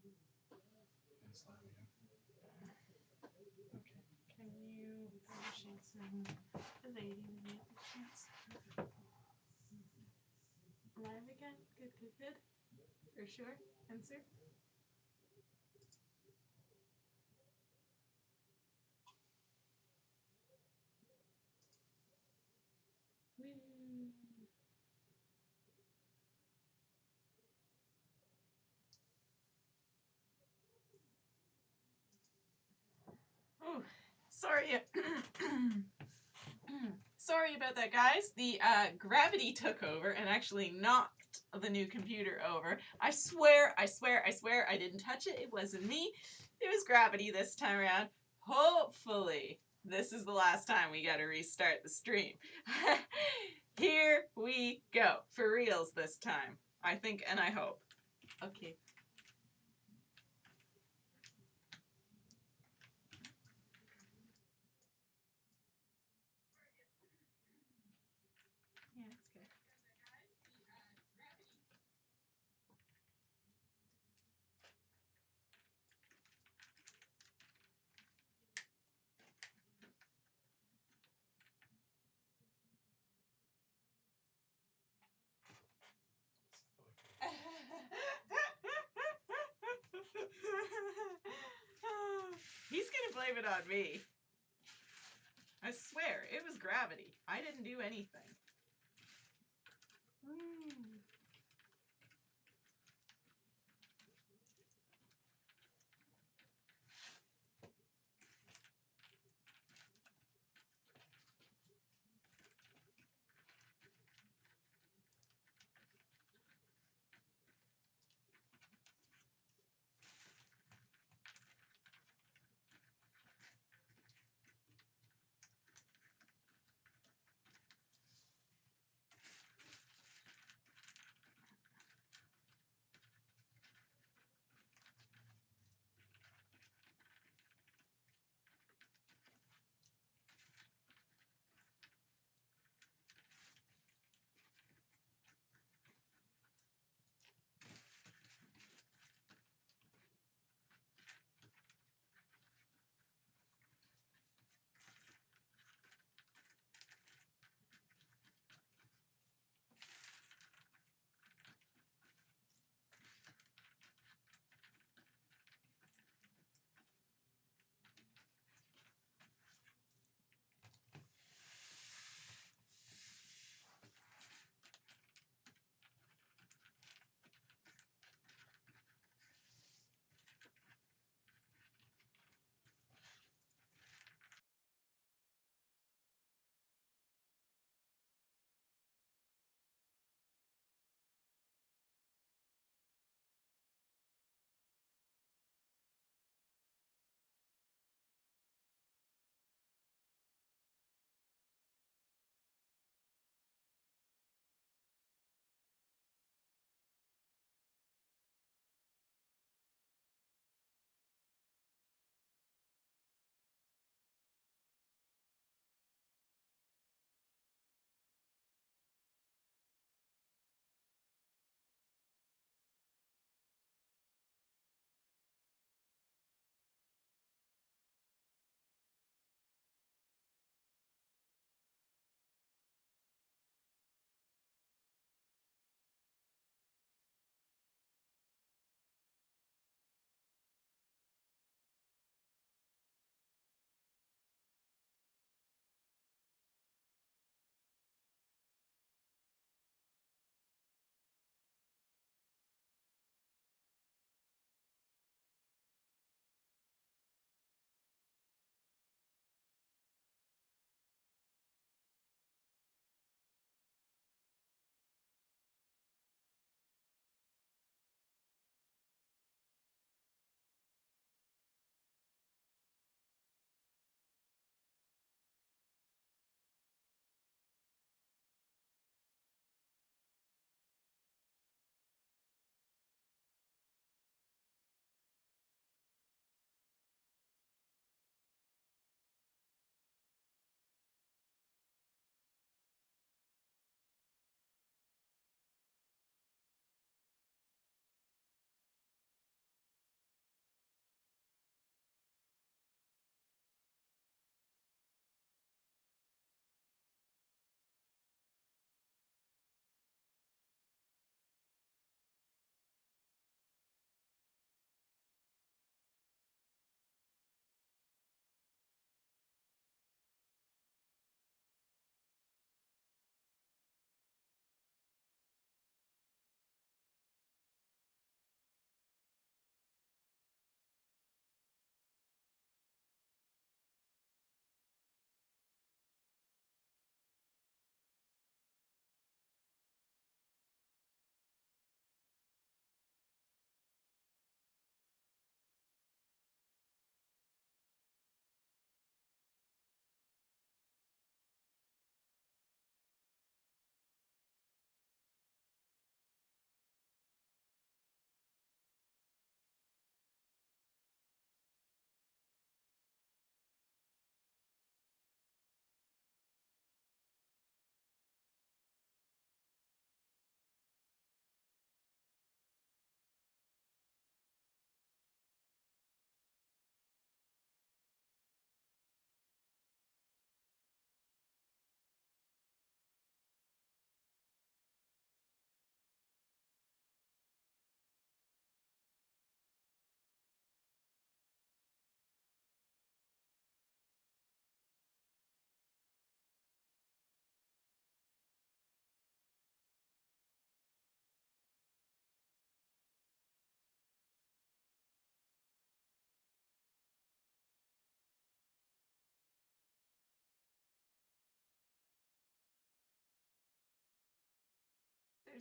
Okay. Can you finish some the lady when you get the chance? Alive again? Good, good, good. For sure. Answer. Woo. Oh, sorry. Sorry about that, guys. The gravity took over and actually knocked the new computer over. I swear, I swear, I swear I didn't touch it. It wasn't me. It was gravity this time around. Hopefully, this is the last time we gotta restart the stream. Here we go. For reals this time. I think and I hope. Okay. Yeah, it's good. He's gonna blame it on me. I swear, it was gravity. I didn't do anything.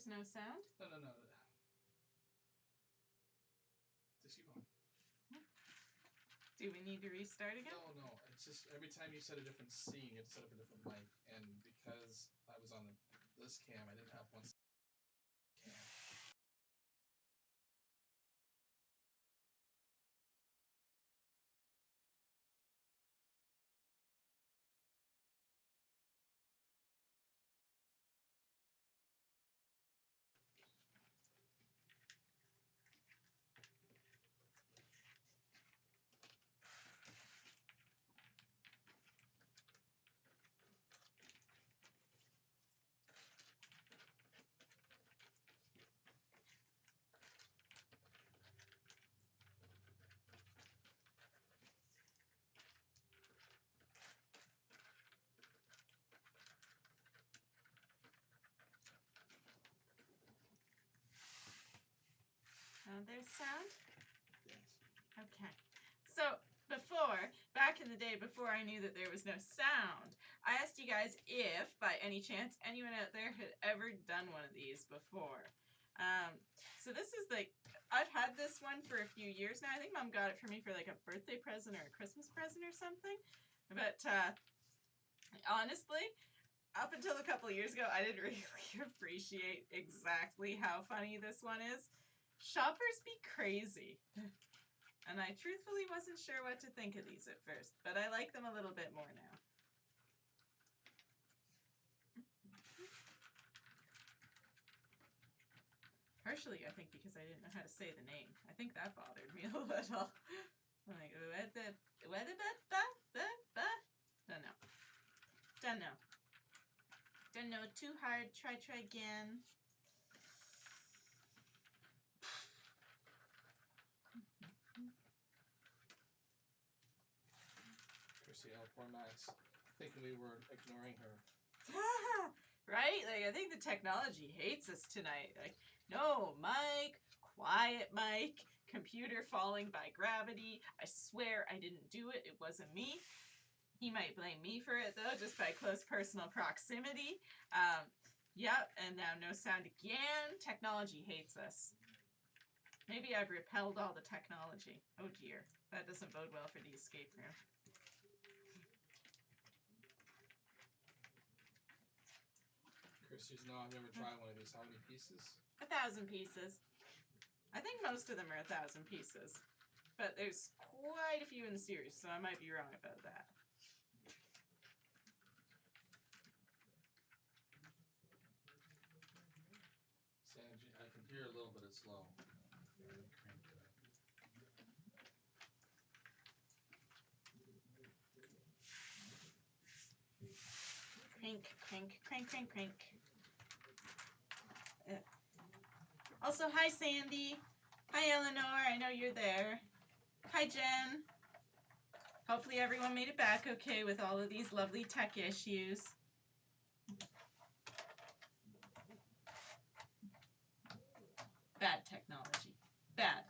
There's no sound? No. Just keep going. Do we need to restart again? No. It's just every time you set a different scene, you have to set up a different mic. And because I was on this cam, I didn't have one cam. There's sound? Yes. Okay. So, back in the day, before I knew that there was no sound, I asked you guys if, by any chance, anyone out there had ever done one of these before. So this is I've had this one for a few years now. I think Mom got it for me for like a birthday present or a Christmas present or something. But honestly, up until a couple of years ago, I didn't really appreciate exactly how funny this one is. Shoppers be crazy. And I truthfully wasn't sure what to think of these at first, but I like them a little bit more now. Partially, I think, because I didn't know how to say the name. I think that bothered me a little. I'm like, Don't know. Too hard. Try again. Chrissy, poor Max, thinking we were ignoring her. Right? Like, I think the technology hates us tonight. Like, no, Mike, quiet, Mike. Computer falling by gravity. I swear I didn't do it. It wasn't me. He might blame me for it, though, just by close personal proximity. Yep, and now no sound again. Technology hates us. Maybe I've repelled all the technology. Oh, dear. That doesn't bode well for the escape room. Chrissy's, no, I've never tried one of these. How many pieces? 1,000 pieces. I think most of them are 1,000 pieces. But there's quite a few in the series, so I might be wrong about that. Sanji, I can hear a little bit, it's low. Crank, crank, crank, crank, crank. Also, hi, Sandy. Hi, Eleanor. I know you're there. Hi, Jen. Hopefully everyone made it back okay with all of these lovely tech issues. Bad technology. Bad.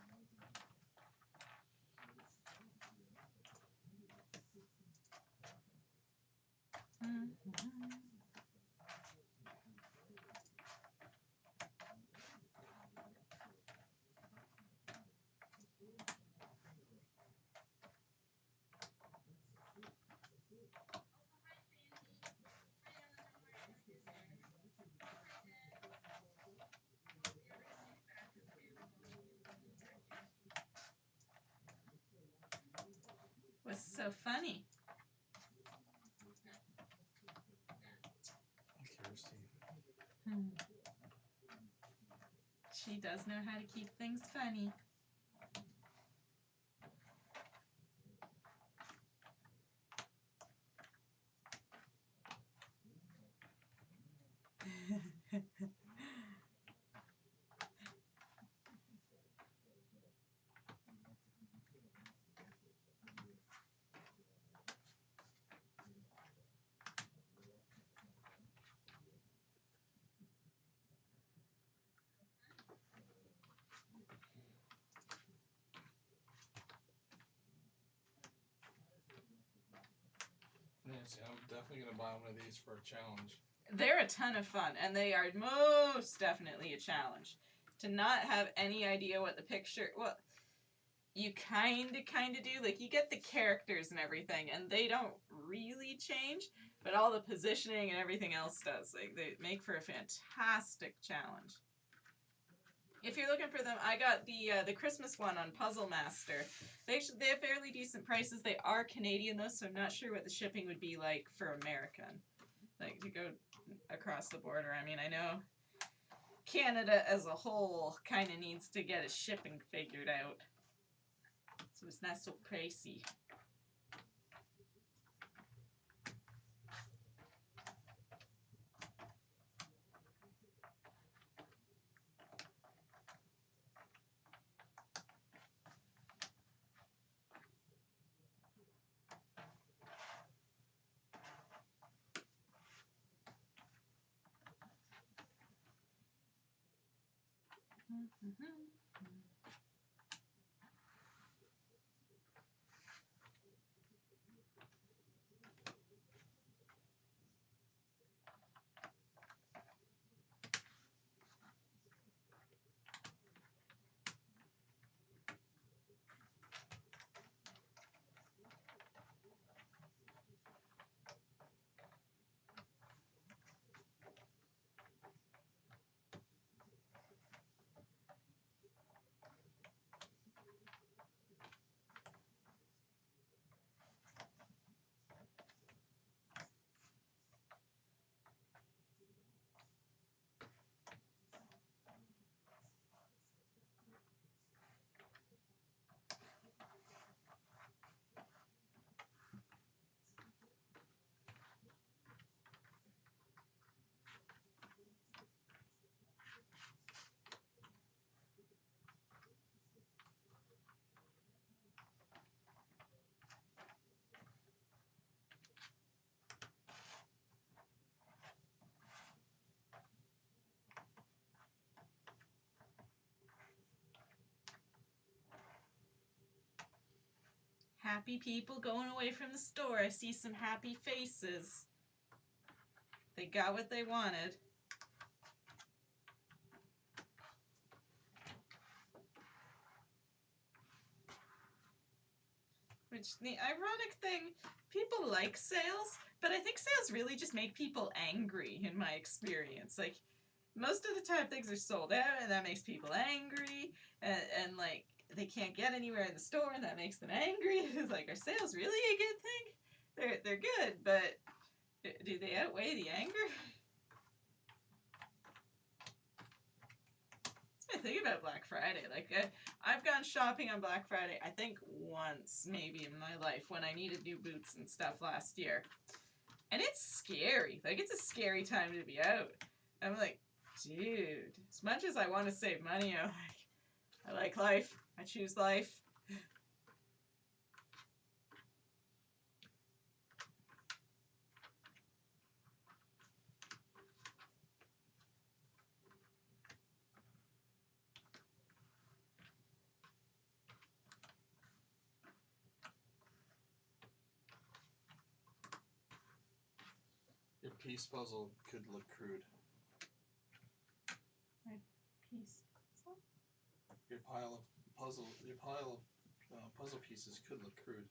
What's so funny? Kirsty. She does know how to keep things funny. Nancy, I'm definitely going to buy one of these for a challenge. They're a ton of fun, and they are most definitely a challenge. To not have any idea what the picture, well, you kind of do. Like, you get the characters and everything, and they don't really change, but all the positioning and everything else does. Like, they make for a fantastic challenge. If you're looking for them, I got the Christmas one on Puzzle Master. They have fairly decent prices. They are Canadian though, so I'm not sure what the shipping would be like for American. Like, to go across the border. I mean, I know Canada as a whole kind of needs to get its shipping figured out, so it's not so pricey. Happy people going away from the store. I see some happy faces. They got what they wanted. Which, the ironic thing, people like sales, but I think sales really just make people angry in my experience. Like, most of the time things are sold out and that makes people angry, and like, they can't get anywhere in the store and that makes them angry. It's like, are sales really a good thing? They're good, but do they outweigh the anger? That's my thing about Black Friday. Like, I've gone shopping on Black Friday, I think once maybe in my life, when I needed new boots and stuff last year. And it's scary. Like, it's a scary time to be out. I'm like, dude, as much as I want to save money, I like life. I choose life. Your piece puzzle could look crude. My piece. Your pile of puzzle pieces could look crude.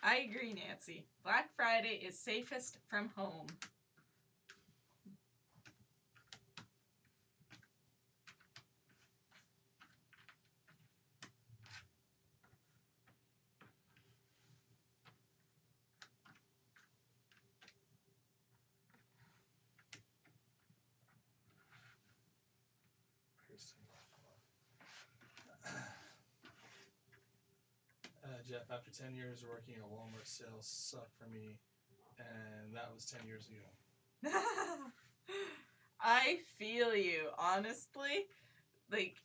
I agree, Nancy. Black Friday is safest from home. Jeff, after 10 years of working at Walmart, sales suck for me, and that was 10 years ago. I feel you, honestly. Like,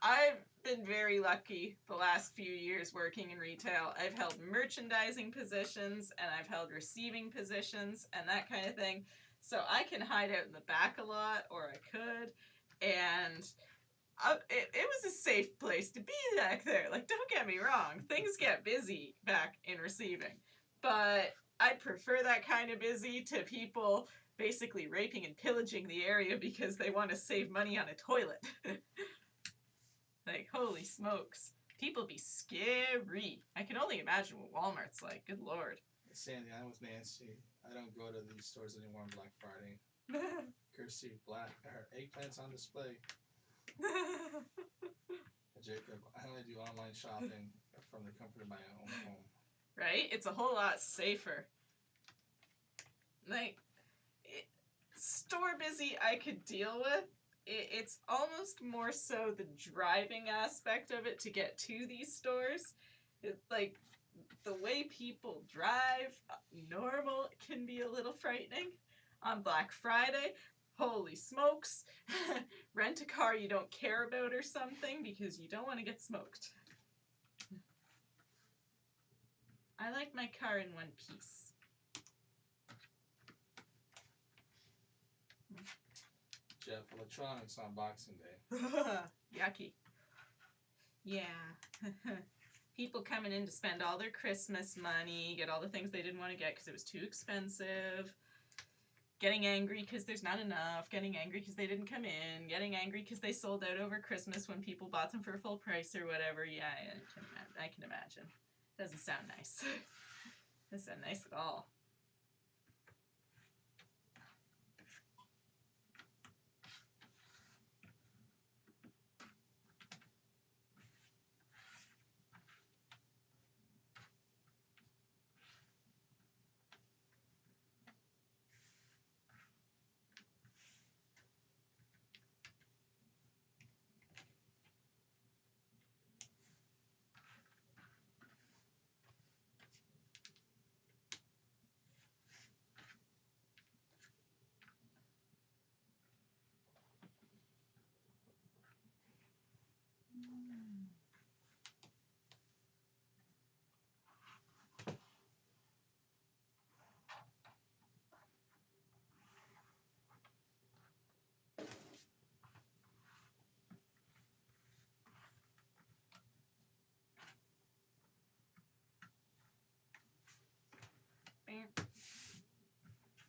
I've been very lucky the last few years working in retail. I've held merchandising positions and I've held receiving positions and that kind of thing. So I can hide out in the back a lot, or I could. And it was a safe place to be back there. Like, don't get me wrong, things get busy back in receiving. But I'd prefer that kind of busy to people basically raping and pillaging the area because they want to save money on a toilet. Like, holy smokes. People be scary. I can only imagine what Walmart's like. Good lord. Sandy, I'm with Nancy. I don't go to these stores anymore on Black Friday. Courtesy eggplants on display. Jacob, I only do online shopping from the comfort of my own home. Right? It's a whole lot safer. Like, store busy I could deal with. It's almost more so the driving aspect of it to get to these stores. Like, the way people drive normal can be a little frightening. On Black Friday, holy smokes, rent a car you don't care about or something because you don't want to get smoked. I like my car in one piece. Jeff, electronics on Boxing Day. Yucky. Yeah. People coming in to spend all their Christmas money, get all the things they didn't want to get because it was too expensive. Getting angry because there's not enough. Getting angry because they didn't come in. Getting angry because they sold out over Christmas when people bought them for full price or whatever. Yeah, I can imagine. Doesn't sound nice. Doesn't sound nice at all.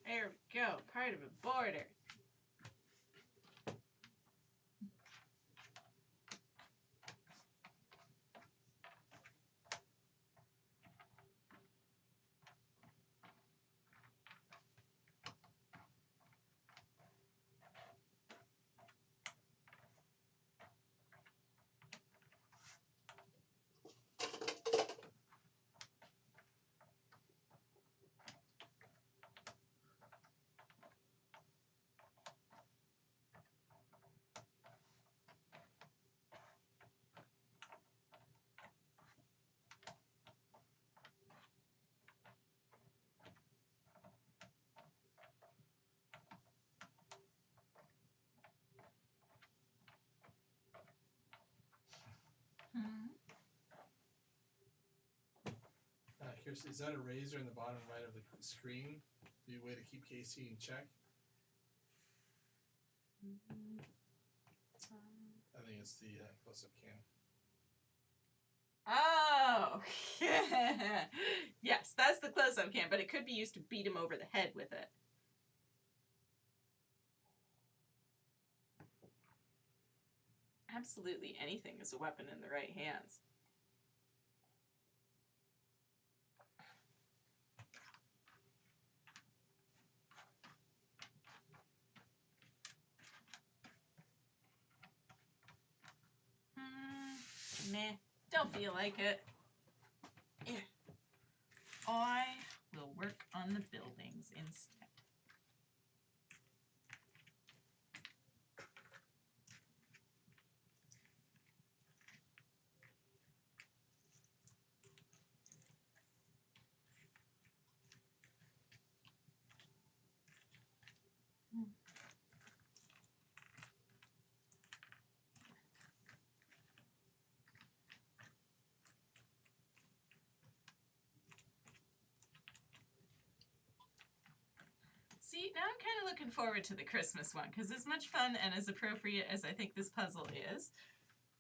There we go. Part of a border. Is that a razor in the bottom right of the screen? The way to keep Casey in check? I think it's the close-up cam. Oh, yes, that's the close-up cam, but it could be used to beat him over the head with it. Absolutely anything is a weapon in the right hands. Meh, don't feel like it. Yeah. I will work on the buildings instead. See, now I'm kind of looking forward to the Christmas one, because as much fun and as appropriate as I think this puzzle is,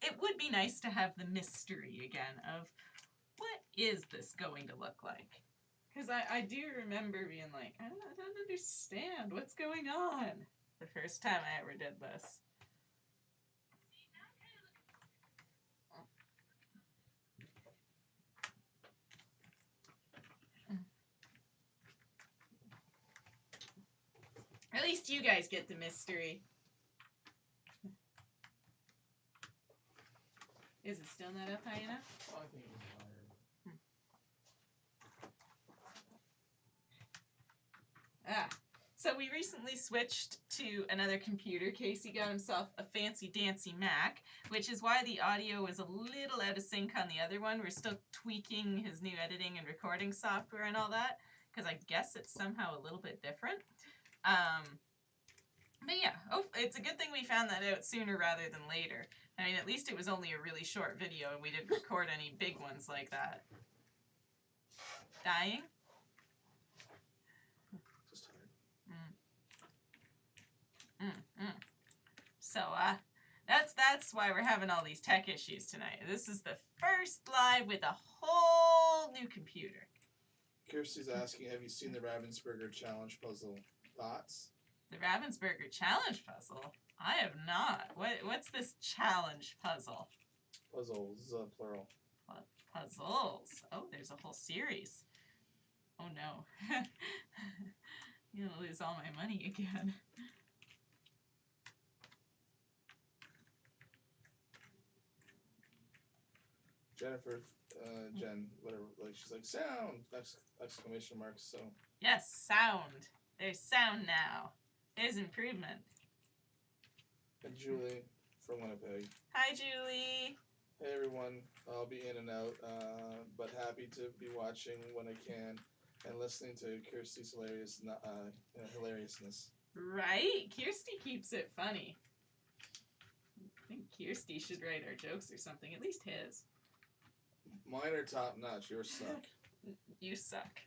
it would be nice to have the mystery again of what is this going to look like? Because I do remember being like, I don't understand what's going on the first time I ever did this. At least you guys get the mystery. Is it still not up high enough? Well, I think it was higher. So we recently switched to another computer. Casey got himself a fancy dancy Mac, which is why the audio is a little out of sync on the other one. We're still tweaking his new editing and recording software and all that, because I guess it's somehow a little bit different. But yeah, it's a good thing we found that out sooner rather than later. I mean, at least it was only a really short video and we didn't record any big ones like that. Dying? Just tired. So, that's why we're having all these tech issues tonight. This is the first live with a whole new computer. Kirsty's asking, have you seen the Ravensburger challenge puzzle? Thoughts? The Ravensburger challenge puzzle? I have not. What's this challenge puzzle? Puzzles, plural. Puzzles. Oh, there's a whole series. Oh no. I'm gonna lose all my money again. Jennifer, Jen, whatever, like she's like, sound! Exclamation marks, so. Yes, sound. There's sound now. There's improvement. And Julie from Winnipeg. Hi, Julie. Hey everyone, I'll be in and out, but happy to be watching when I can and listening to Kirsty's hilariousness. Right? Kirsty keeps it funny. I think Kirsty should write our jokes or something, at least his. Mine are top notch, yours suck. You suck.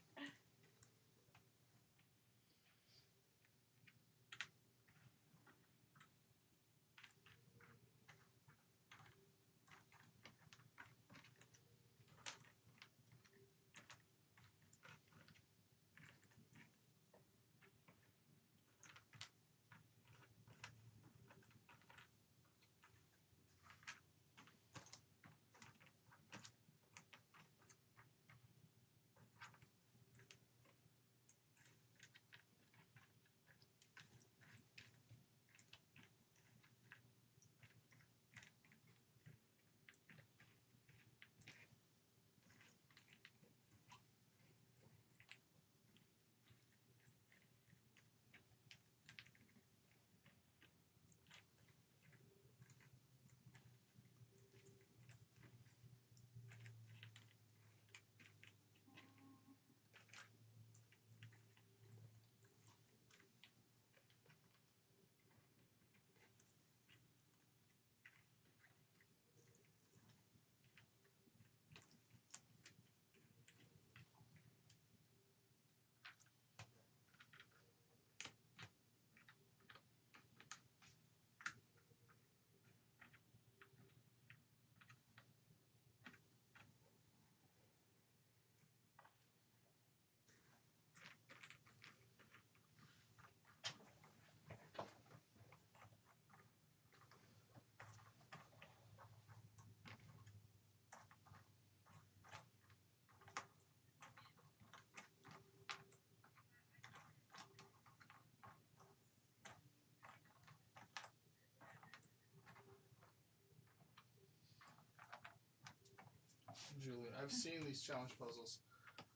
Julie, I've seen these challenge puzzles.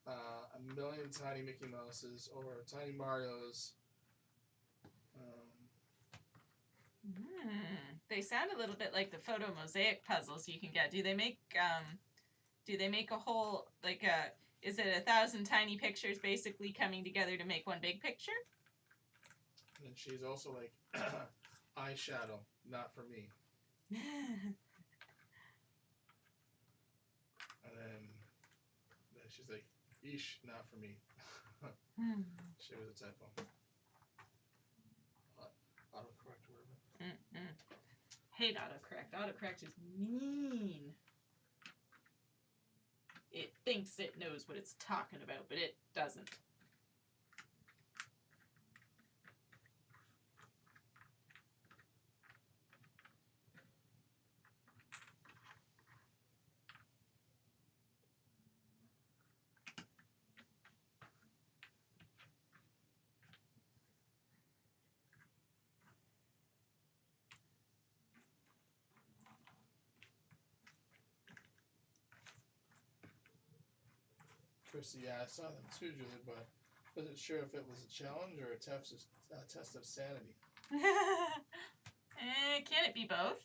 A million tiny Mickey Mouses or tiny Marios. They sound a little bit like the photo mosaic puzzles you can get. Do they make a whole, like is it 1,000 tiny pictures basically coming together to make one big picture? And she's also like, eyeshadow, not for me. And then she's like, eesh, not for me. She was a typo. Hate autocorrect. Autocorrect is mean. It thinks it knows what it's talking about, but it doesn't. Chrissy, yeah, I saw them too, Julie, but wasn't sure if it was a challenge or a test of sanity. Can it be both?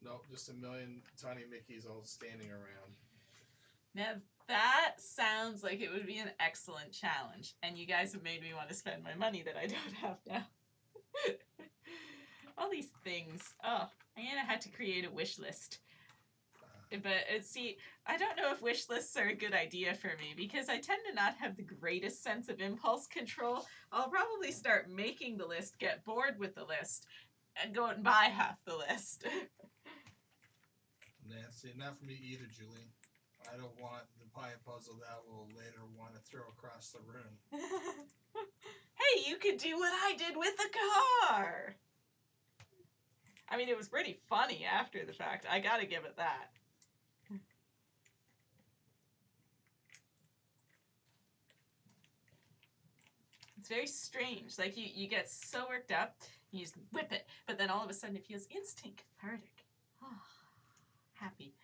Nope, just a million tiny Mickeys all standing around. Now that sounds like it would be an excellent challenge, and you guys have made me want to spend my money that I don't have now. All these things. Oh, I'm gonna have to create a wish list. But see, I don't know if wish lists are a good idea for me because I tend to not have the greatest sense of impulse control. I'll probably start making the list, get bored with the list, and go out and buy half the list. Nancy, not for me either, Julie. I don't want the pie puzzle that will later want to throw across the room. Hey, you could do what I did with the car! I mean, it was pretty funny after the fact. I gotta give it that. It's very strange. Like, you get so worked up, you just whip it, but then all of a sudden it feels instant cathartic. Oh, happy.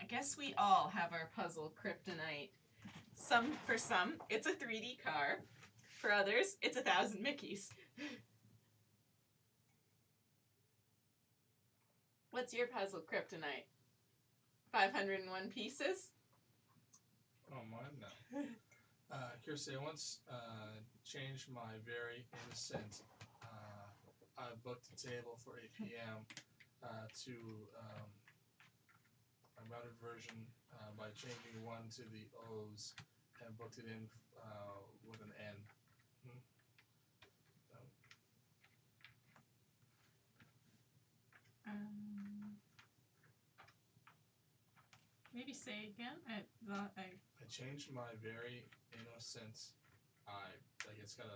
I guess we all have our puzzle kryptonite. For some, it's a 3D car. For others, it's 1,000 Mickeys. What's your puzzle kryptonite? 501 pieces? Oh, mine no. Kirsty, I once changed my very innocent I booked a table for 8 p.m. To a routed version by changing one to the O's and booked it in with an N. Maybe say again. I changed my very innocent I. Like it's got an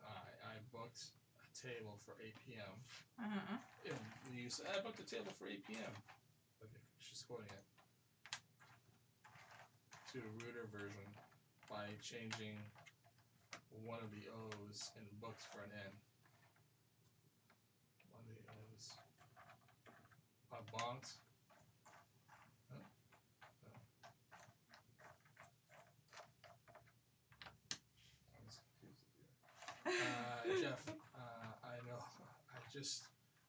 I. I booked a table for 8 p.m. And you said, I booked a table for 8 p.m. Like she's quoting it. To a ruder version by changing one of the O's and booked for an N. One of the O's. I bonked. Huh? No. I was confused here. Jeff, I know.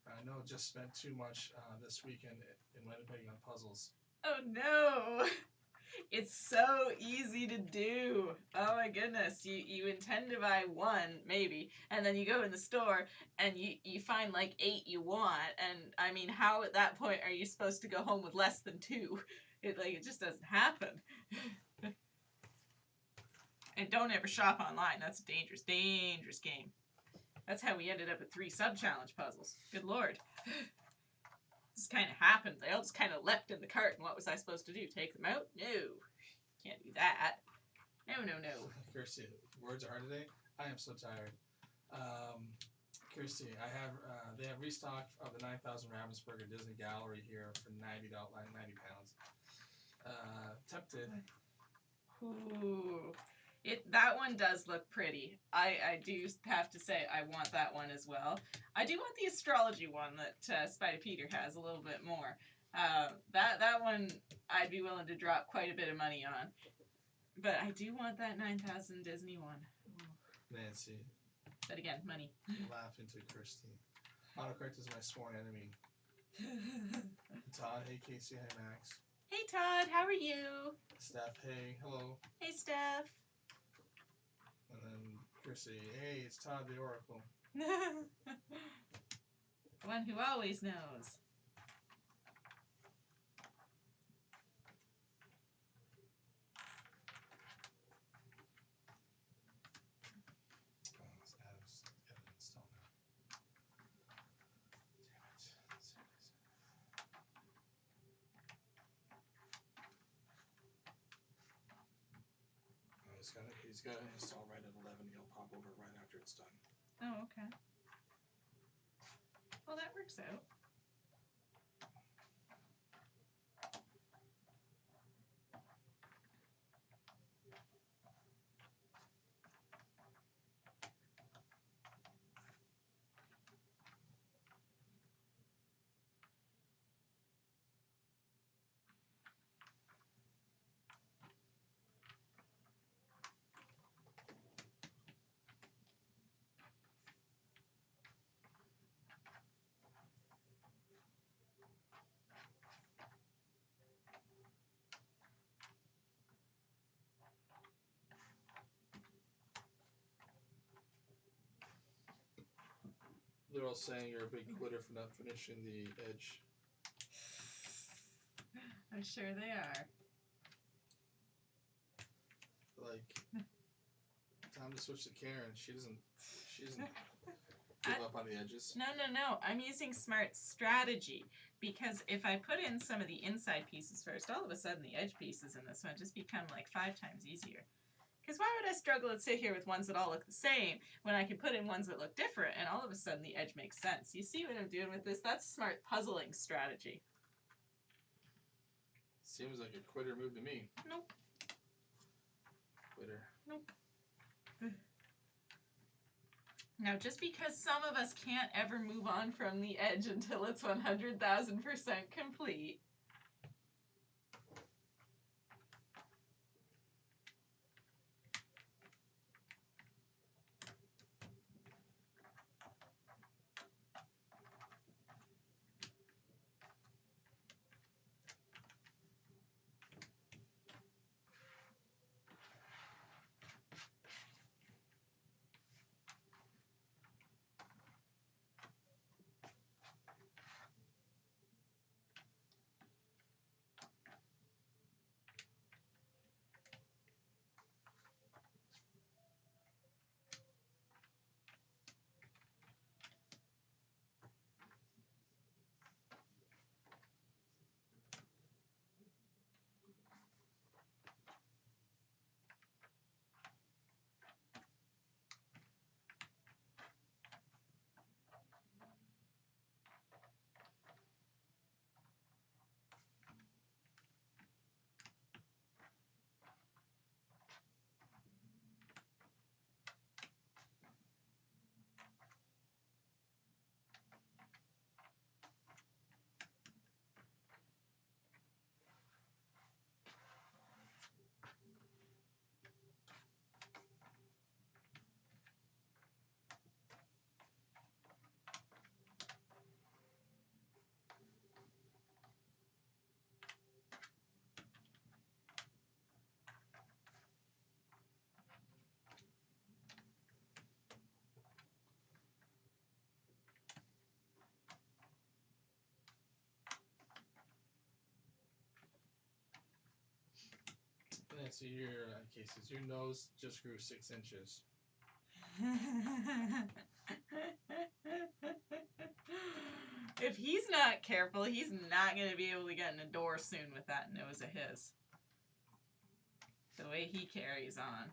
I know. Just spent too much this weekend in Winnipeg on puzzles. Oh no! It's so easy to do. Oh my goodness. You intend to buy one, maybe, and then you go in the store and you find like 8 you want, and I mean, how at that point are you supposed to go home with less than 2? It just doesn't happen. And don't ever shop online. That's a dangerous, dangerous game. That's how we ended up with 3 sub-challenge puzzles. Good lord. just kind of happened. They all just kind of leapt in the cart, and what was I supposed to do? Take them out? No. Can't do that. No. Kirsty, words are hard today. I am so tired. Kirsty, they have restock of the 9,000 Ravensburger Disney Gallery here for £90. Tempted. Ooh. That one does look pretty. I do have to say I want that one as well. I do want the astrology one that Spider Peter has a little bit more. That one I'd be willing to drop quite a bit of money on. But I do want that 9,000 Disney one. Ooh. Nancy. But again, money. Laugh into Kirsty. Autocorrect is my sworn enemy. Todd, hey Casey, hey Max. Hey Todd, how are you? Steph, hey, hello. Hey Steph. And then Kirsty, hey, it's Todd the Oracle. One who always knows. He's got to install right at 11. He'll pop over right after it's done. Oh, okay. Well, that works out. They're all saying you're a big quitter for not finishing the edge. I'm sure they are. Like, time to switch to Karen. She doesn't give up on the edges. No. I'm using smart strategy because if I put in some of the inside pieces first, all of a sudden the edge pieces in this one just become like 5 times easier. Because why would I struggle and sit here with ones that all look the same when I can put in ones that look different and all of a sudden the edge makes sense? You see what I'm doing with this? That's smart puzzling strategy. Seems like a quitter move to me. Nope. Quitter. Nope. Now, just because some of us can't ever move on from the edge until it's 100,000% complete. Nancy, your nose just grew 6 inches. If he's not careful, he's not going to be able to get in the door soon with that nose of his. The way he carries on.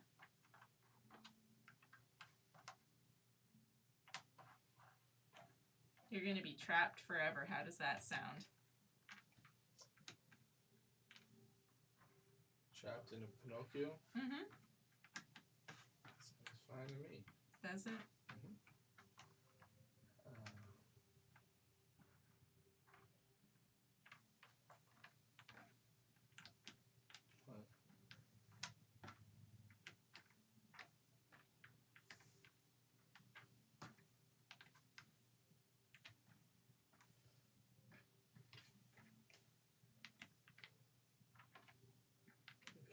You're going to be trapped forever. How does that sound? Trapped in a Pinocchio? Mm-hmm. Sounds fine to me. Does it? Mm-hmm. What?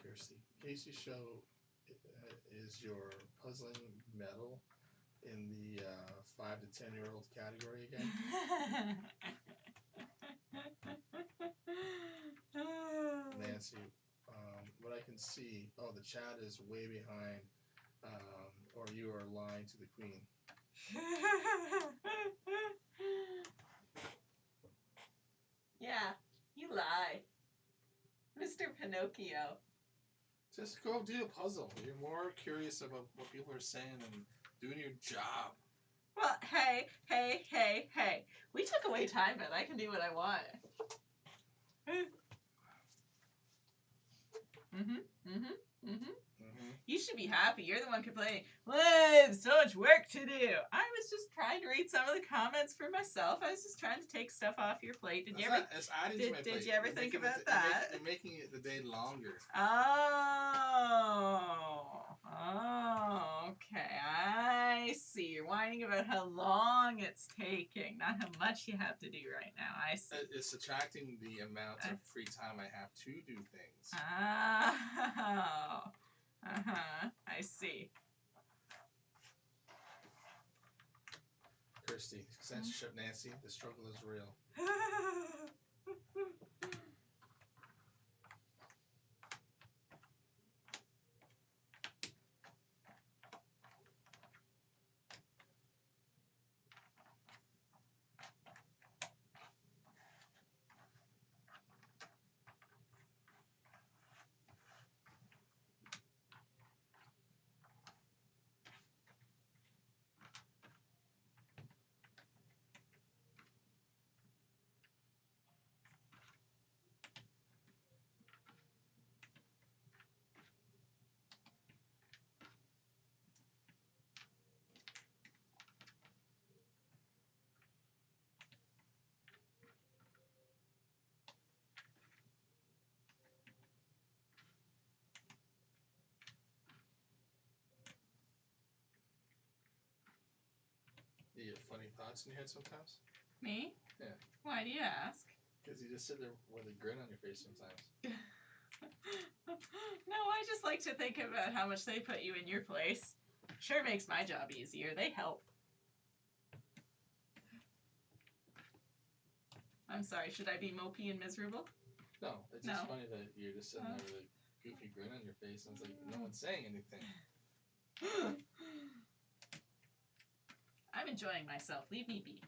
Kirsty, Casey show is your puzzling metal in the 5 to 10-year-old category again? Nancy, what I can see, the chat is way behind, or you are lying to the queen. Yeah, you lie. Mr. Pinocchio. Just go do a puzzle. You're more curious about what people are saying than doing your job. Well, hey. We took away time, but I can do what I want. You should be happy. You're the one complaining. Well, I have so much work to do. I was just trying to read some of the comments for myself. I was just trying to take stuff off your plate. Did you ever think about that? You're making it the day longer. Oh, okay. I see. You're whining about how long it's taking, not how much you have to do right now. I see. It's subtracting the amount of free time I have to do things. Oh. I see. Kirsty, censorship, Nancy. The struggle is real. You get funny thoughts in your head sometimes? Me? Yeah. Why do you ask? Because you just sit there with a grin on your face sometimes. No, I just like to think about how much they put you in your place. Sure makes my job easier. They help. I'm sorry, should I be mopey and miserable? No, it's just funny that you're just sitting there with a goofy grin on your face and it's like no one's saying anything. I'm enjoying myself. Leave me be.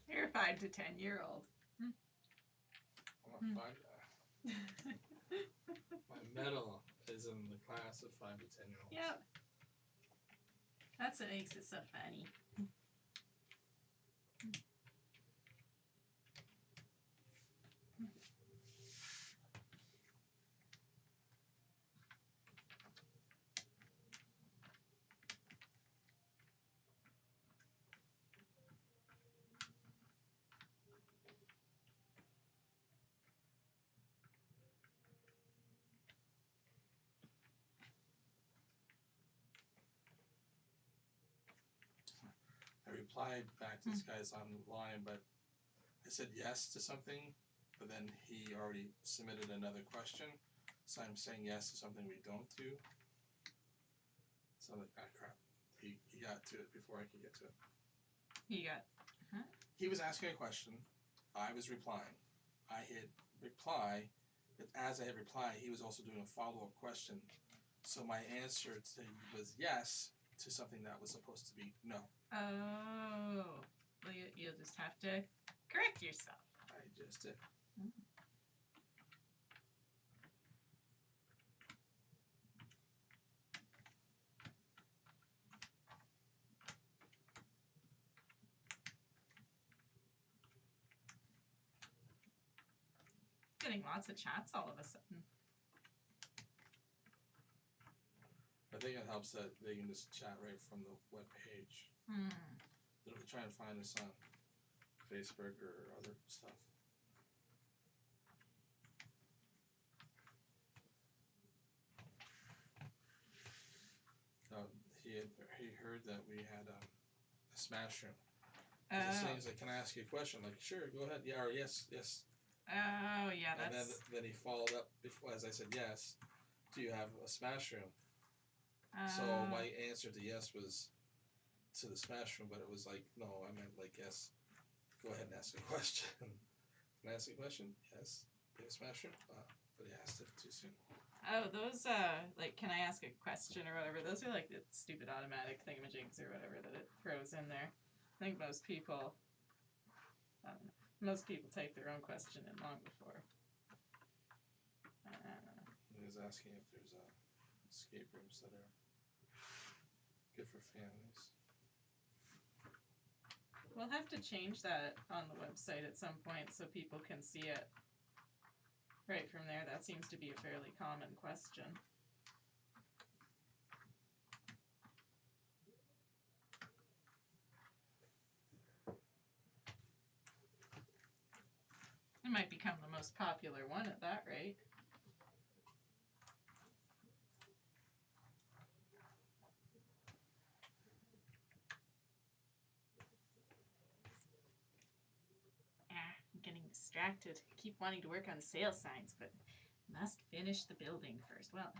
You're a 5 to 10-year-old. I'm a 5. My medal is in the class of 5 to 10-year-olds. Yep. That's what makes it so funny. replied back to this guy's online, but I said yes to something, but then he already submitted another question, so I'm saying yes to something we don't do. So I'm like, ah, crap. He got to it before I could get to it. He was asking a question. I was replying. I hit reply, but as I hit reply, he was also doing a follow-up question. So my answer was yes to something that was supposed to be no. Oh. Well, you'll just have to correct yourself. I just did. Getting lots of chats all of a sudden. I think it helps that they can just chat right from the web page. They don't try and find us on Facebook or other stuff. He heard that we had a smash room. He's like, "Can I ask you a question?" I'm like, sure, go ahead. Yeah, or yes. Oh, yeah, that's... And then he followed up, before, as I said yes, do you have a smash room? So my answer to yes was to the smash room, but it was like, no, I meant like, yes, go ahead and ask a question. Can I ask a question? Yes. Do you have a smash room? But he asked it too soon. Oh, those, like, can I ask a question or whatever, those are like the stupid automatic thingamajigs or whatever that it throws in there. I think most people take their own question in long before. He was asking if there's escape rooms that are good for families. We'll have to change that on the website at some point so people can see it right from there. That seems to be a fairly common question. It might become the most popular one at that rate. I'm getting distracted. I keep wanting to work on sale signs, but must finish the building first. Well,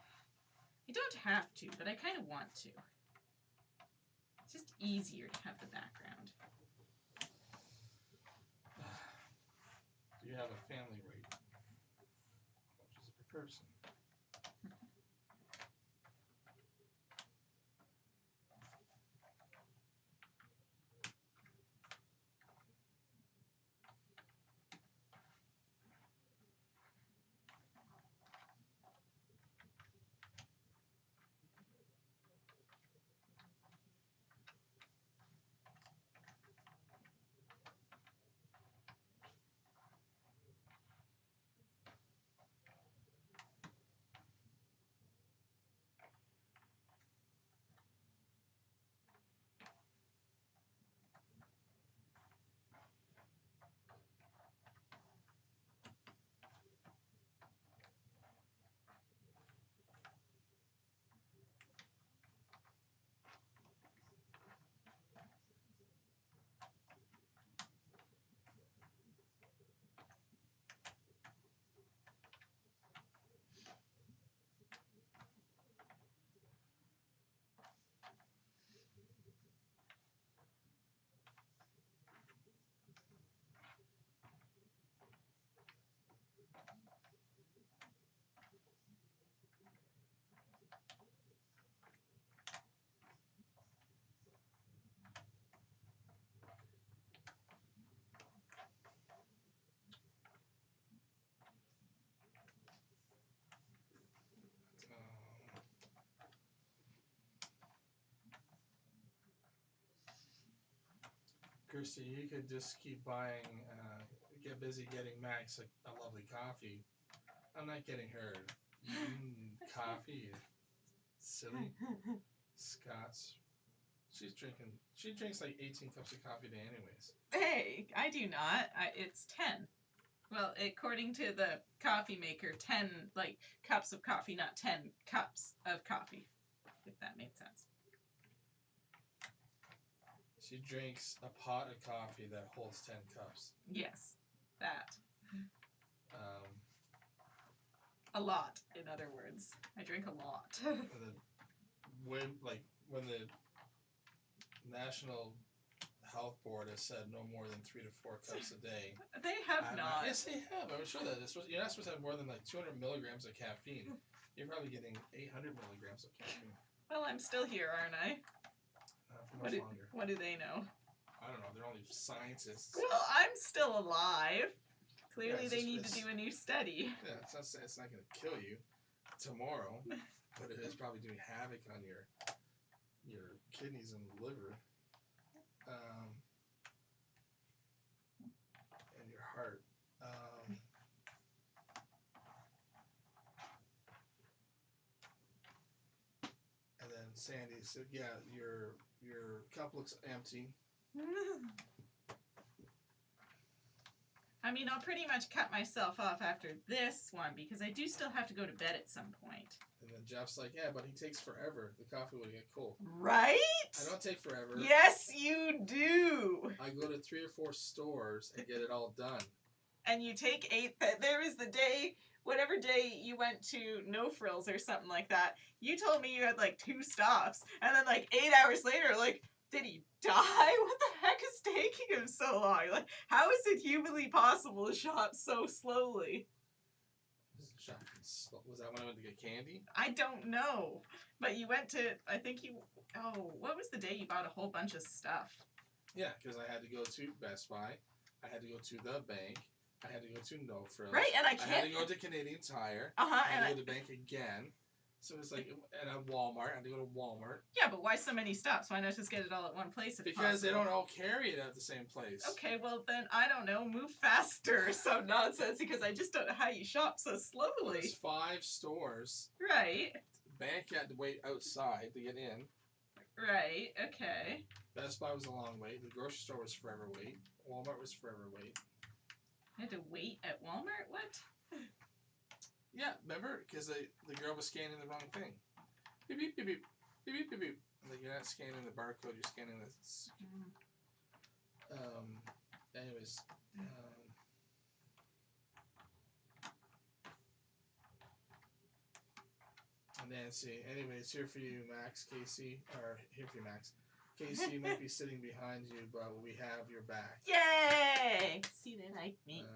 I don't have to, but I kind of want to. It's just easier to have the background. Do you have a family rate? How much is it per person? Kirsty, you could just keep buying, get busy getting Max a lovely coffee. I'm not getting her coffee. Silly. Scott's. She drinks like 18 cups of coffee a day anyways. Hey, I do not. It's 10. Well, according to the coffee maker, 10, like, cups of coffee, not 10 cups of coffee, if that made sense. She drinks a pot of coffee that holds 10 cups. Yes, that. Um, a lot, in other words. I drink a lot. when the National Health Board has said no more than 3 to 4 cups a day. They have not. Yes, they have. I'm sure that you're not supposed to have more than like 200 milligrams of caffeine. You're probably getting 800 milligrams of caffeine. Well, I'm still here, aren't I? For much longer. What do they know? I don't know. They're only scientists. Well, I'm still alive. Clearly, they need to do a new study. Yeah, it's not going to kill you tomorrow, but it is probably doing havoc on your kidneys and liver, and your heart. And then Sandy said, "Yeah, your cup looks empty." I mean, I'll pretty much cut myself off after this one because I do still have to go to bed at some point. And then Jeff's like, "Yeah, but he takes forever. The coffee would get cold." Right? I don't take forever. Yes, you do. I go to 3 or 4 stores and get it all done. And you take 8. There was the day, whatever day you went to No Frills or something like that. You told me you had like 2 stops, and then like 8 hours later, like, did he die? What the heck is taking him so long? Like, how is it humanly possible to shop so slowly? Was that when I went to get candy? I don't know. But you went to, I think you, what was the day you bought a whole bunch of stuff? Yeah, because I had to go to Best Buy. I had to go to the bank. I had to go to No Frills. Right, and I had to go to Canadian Tire. Uh-huh. I had to go to the bank again. So it's like, and at Walmart, I had to go to Walmart. Yeah, but why so many stops? Why not just get it all at one place? Because they don't all carry it at the same place. Okay, well then, I don't know, move faster or some nonsense, because I just don't know how you shop so slowly. Well, there's 5 stores. Right. The bank had to wait outside to get in. Right, okay. Best Buy was a long wait. The grocery store was forever wait. Walmart was forever wait. I had to wait at Walmart? What? Yeah, remember? Because the girl was scanning the wrong thing. Beep, beep, beep, beep. Beep, beep, beep, beep. Like, you're not scanning the barcode, you're scanning the... Anyways. Nancy. Anyways, here for you, Max. Casey. Or, here for you, Max. Casey might be sitting behind you, but we have your back. Yay! See, they like me.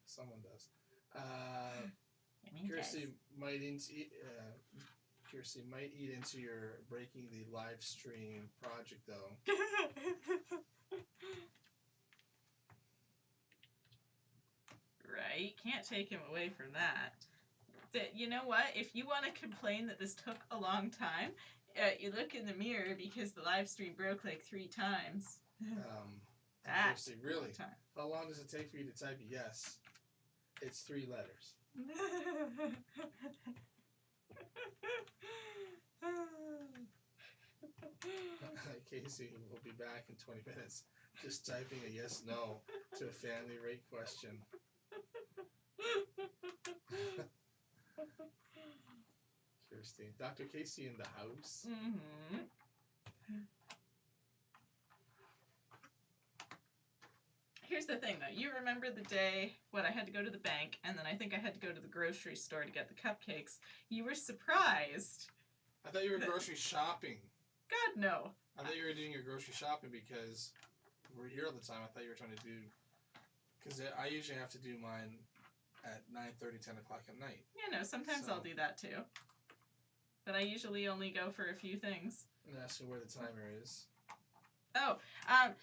Someone does. Kirsty might eat into your breaking the live stream project, though. Right? Can't take him away from that. You know what? If you want to complain that this took a long time, you look in the mirror because the live stream broke like 3 times. Kirsty, really? How long does it take for you to type yes? It's 3 letters. Casey will be back in 20 minutes. Just typing a yes, no to a family rate question. Kirsty. Dr. Casey in the house. Mm-hmm. Here's the thing, though. You remember the day when I had to go to the bank, and then I think I had to go to the grocery store to get the cupcakes. You were surprised. I thought you were grocery shopping. God, no. I thought you were doing your grocery shopping because we're here all the time. I thought you were trying to do... Because I usually have to do mine at 9:30, 10 o'clock at night. Yeah, no, sometimes I'll do that, too. But I usually only go for a few things. And ask you where the timer is. Oh,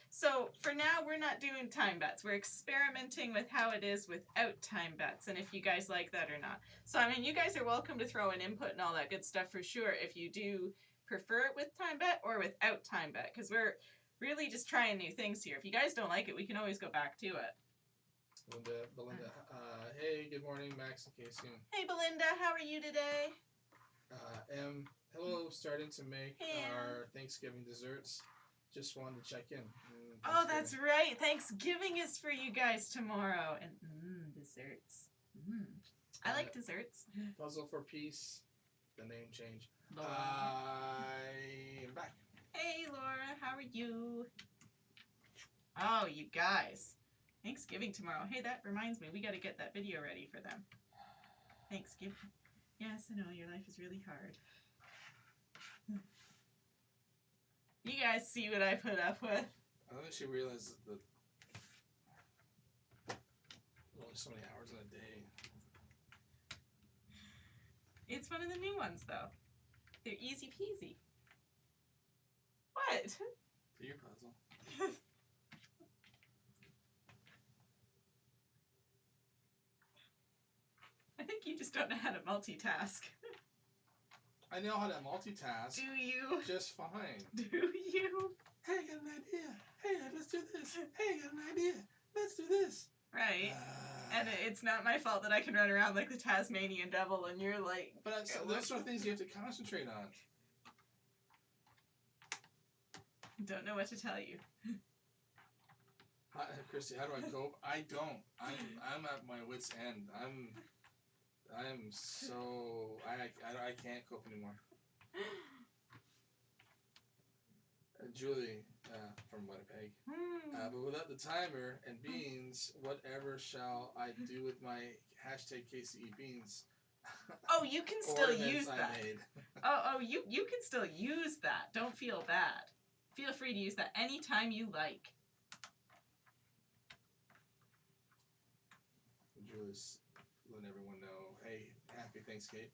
so for now, we're not doing time bets. We're experimenting with how it is without time bets, and if you guys like that or not. So, I mean, you guys are welcome to throw in input and all that good stuff for sure if you do prefer it with time bet or without time bet, because we're really just trying new things here. If you guys don't like it, we can always go back to it. Belinda, hey, good morning, Max and Casey. Hey, Belinda, how are you today? Hello, starting to make our Thanksgiving desserts. Just wanted to check in. Oh, that's right. Thanksgiving is for you guys tomorrow. And desserts. I like desserts. Puzzle for Peace. The name change. I am back. Hey, Laura, how are you? Oh, you guys. Thanksgiving tomorrow. Hey, that reminds me, we got to get that video ready for them. Thanksgiving. Yes, I know, your life is really hard. You guys see what I put up with? I don't think she realizes that there's only so many hours in a day. It's one of the new ones, though. They're easy peasy. What? Do your puzzle. I think you just don't know how to multitask. I know how to multitask. Do you? Just fine. Do you? Hey, I got an idea. Hey, let's do this. Hey, I got an idea. Let's do this. Right. And it's not my fault that I can run around like the Tasmanian devil and you're like... But those are things you have to concentrate on. Don't know what to tell you. Christy, how do I cope? I don't. I'm at my wit's end. I'm so... I can't cope anymore. Julie, from Winnipeg. But without the timer and beans, whatever shall I do with my hashtag KCE beans? Oh, you can still use I that. Made. You can still use that. Don't feel bad. Feel free to use that anytime you like. Julie's letting everyone know, hey, happy Thanksgiving,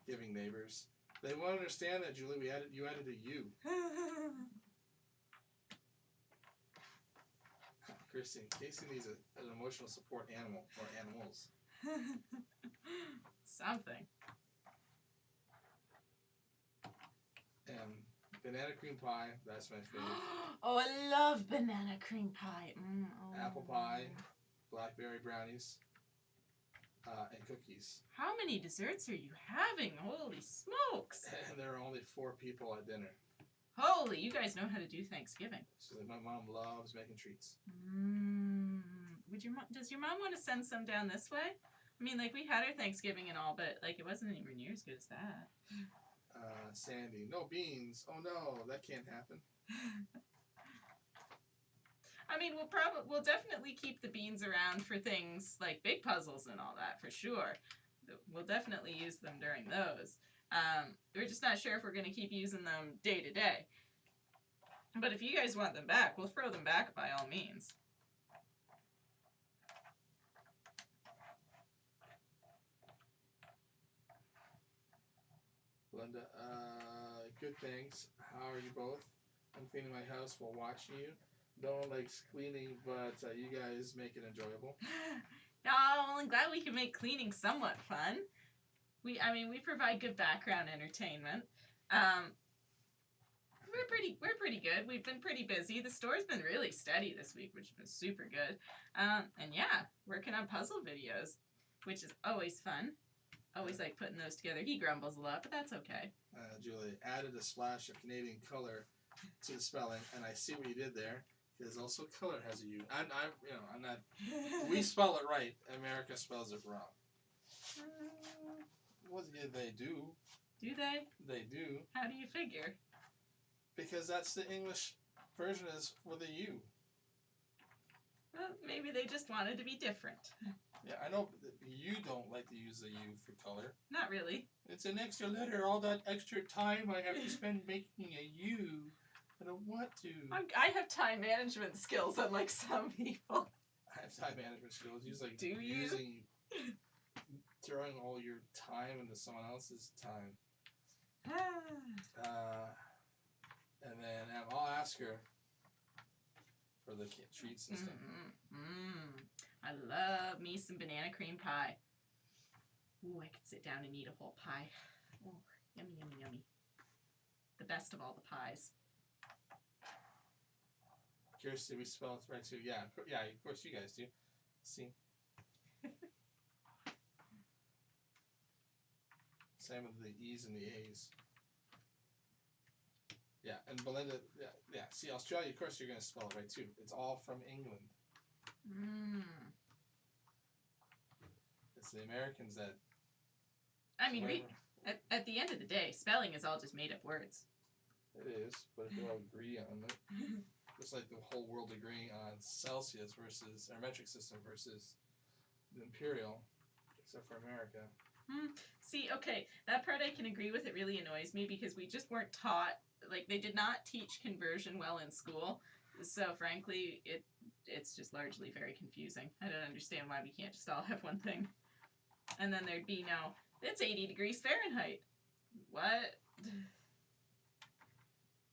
giving neighbors. They won't understand that, Julie. You added a U. Christy, Casey needs an emotional support animal or animals. Something. Banana cream pie, that's my favorite. Oh, I love banana cream pie. Apple pie, blackberry brownies, and cookies. How many desserts are you having? Holy smokes! And there are only 4 people at dinner. Holy, you guys know how to do Thanksgiving. She's like, my mom loves making treats. Does your mom want to send some down this way? I mean, like, we had our Thanksgiving and all, but, like, it wasn't anywhere near as good as that. Sandy, no beans. Oh no, that can't happen. I mean, we'll definitely keep the beans around for things like big puzzles and all that, for sure. We'll definitely use them during those. We're just not sure if we're going to keep using them day to day. But if you guys want them back, we'll throw them back by all means. Linda, good thanks. How are you both? I'm cleaning my house while watching you. No one likes cleaning, but you guys make it enjoyable. Oh, I'm glad we can make cleaning somewhat fun. We provide good background entertainment. We're pretty good. We've been pretty busy. The store's been really steady this week, which has been super good. And yeah, working on puzzle videos, which is always fun. Always like putting those together. He grumbles a lot, but that's okay. Julie added a splash of Canadian color to the spelling, and I see what you did there. Because also color has a U. I'm not. We spell it right. America spells it wrong. Well, yeah, they do. Do they? They do. How do you figure? Because that's the English version is with a U. Well, maybe they just wanted to be different. Yeah, I know. You don't like to use the U for color. Not really. It's an extra letter. All that extra time I have to spend making a U. I don't want to. I have time management skills, unlike some people. I have time management skills. Do you? Throwing all your time into someone else's time. And then I'll ask her for the treats and stuff. I love me some banana cream pie. Ooh, I could sit down and eat a whole pie. Oh, yummy, yummy, yummy. The best of all the pies. Kirsty, we spell it right too. Yeah, of course you guys do. See? Same with the E's and the A's. Yeah, and Belinda, yeah. See, Australia, of course you're going to spell it right too. It's all from England. It's the Americans that... I mean, at the end of the day, spelling is all just made up words. It is, but if they all agree on it, it's like the whole world agreeing on Celsius versus our metric system versus the imperial, except for America. See, okay, that part I can agree with. It really annoys me because we just weren't taught, like, they did not teach conversion well in school. So, frankly, it's just largely very confusing. I don't understand why we can't just all have one thing. And then there'd be no, it's 80 degrees Fahrenheit. What?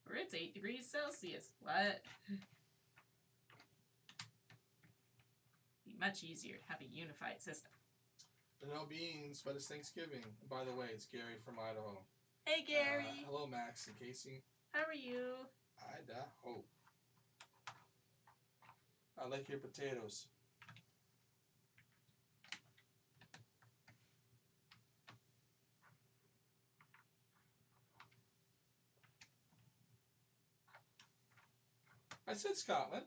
Or it's 8 degrees Celsius. What? Be much easier to have a unified system. No beans, but it's Thanksgiving. By the way, it's Gary from Idaho. Hey, Gary. Hello, Max and Casey. How are you? Idaho. I like your potatoes. I said Scotland.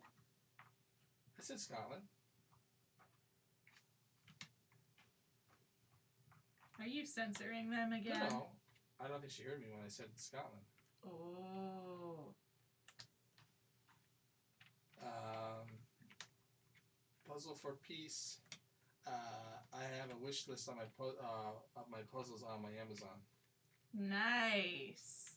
Are you censoring them again? No. I don't think she heard me when I said Scotland. Oh. Puzzle for peace. I have a wish list on of my puzzles on my Amazon. Nice.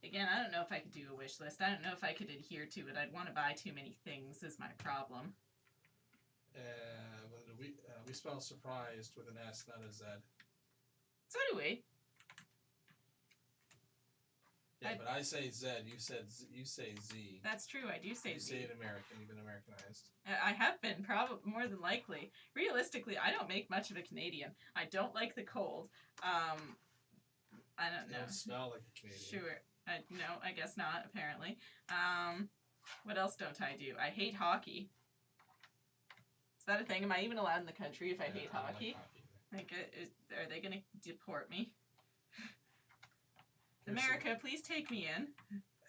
Again, I don't know if I could do a wish list. I don't know if I could adhere to it. I'd want to buy too many things is my problem. We spell surprised with an S, not a Z. So do we. Yeah, but I say Z. You say Z. That's true. I do say you Z. You say it American. You've been Americanized. I have been, probably more than likely. Realistically, I don't make much of a Canadian. I don't like the cold. I don't know. You don't spell like a Canadian. Sure. No, I guess not, apparently. What else don't I do? I hate hockey. Is that a thing? Am I even allowed in the country if I hate hockey? I don't like hockey. Are they going to deport me? America, please take me in.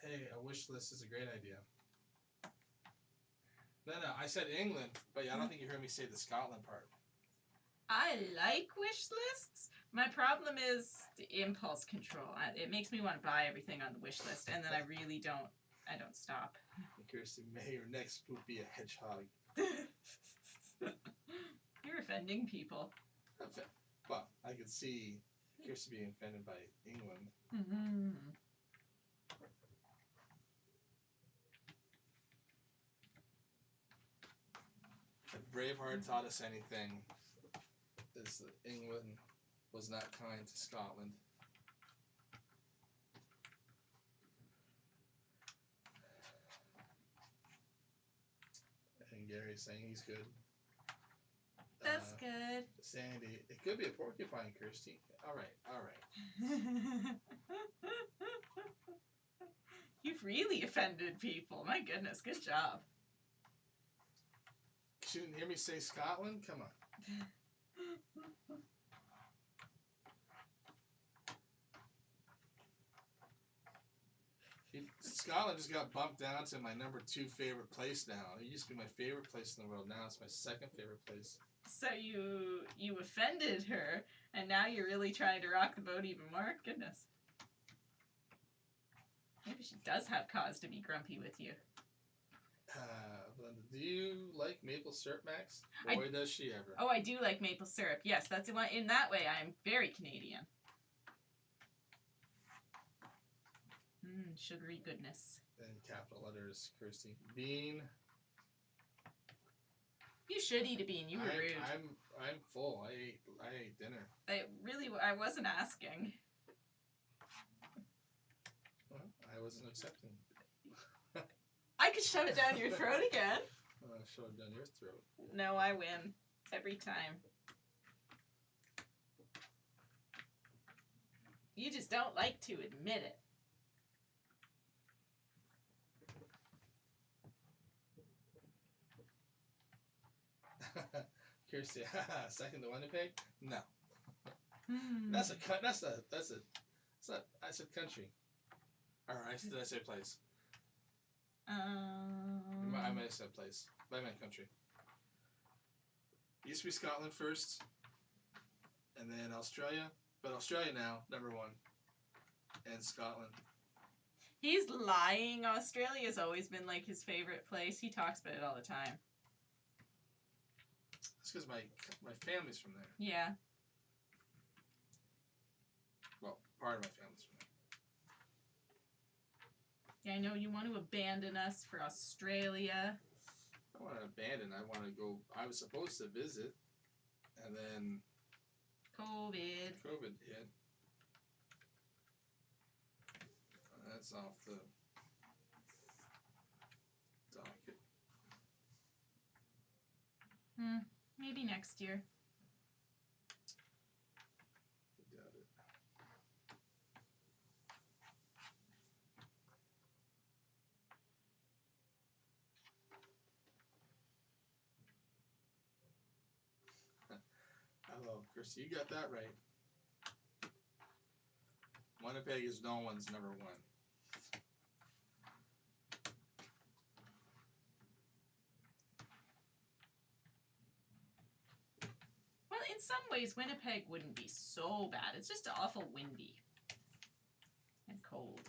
Hey, a wish list is a great idea. No, I said England, but I don't think you heard me say the Scotland part. I like wish lists. My problem is the impulse control. It makes me want to buy everything on the wish list, and then I don't stop. Kirsty, may your next poop be a hedgehog. You're offending people. Well, I could see Kirsty being offended by England. Mm-hmm. If Braveheart taught us anything, is that England was not kind to Scotland. And Gary's saying he's good. That's good. Sandy, it could be a porcupine, Kirsty. All right. You've really offended people. My goodness, good job. You didn't hear me say Scotland? Come on. Scotland just got bumped down to my number 2 favorite place now. It used to be my favorite place in the world. Now it's my second favorite place. So you offended her, and now you're really trying to rock the boat even more? Goodness. Maybe she does have cause to be grumpy with you. Do you like maple syrup, Max? Boy, does she ever. Oh, I do like maple syrup. Yes, that's in that way I'm very Canadian. Sugary goodness. And capital letters, Kirsty. Bean. You should eat a bean. You were rude. I'm full. I ate dinner. I wasn't asking. Well, I wasn't accepting. I could shove it down your throat again. Shove it down your throat. No, I win. Every time. You just don't like to admit it. Kirsty, second to Winnipeg? No. That's I said country. Or did I say place? I might have said place. But I meant country. It used to be Scotland first, and then Australia. But Australia now, number 1. and Scotland. He's lying. Australia's always been like his favorite place. He talks about it all the time. It's because my family's from there. Yeah. Well, part of my family's from there. Yeah, I know you want to abandon us for Australia. I don't want to abandon. I want to go. I was supposed to visit, and then COVID hit. That's off the docket. Maybe next year. Got it. Hello, Christy. You got that right. Winnipeg is no one's number one. Well, in some ways, Winnipeg wouldn't be so bad. It's just awful windy and cold.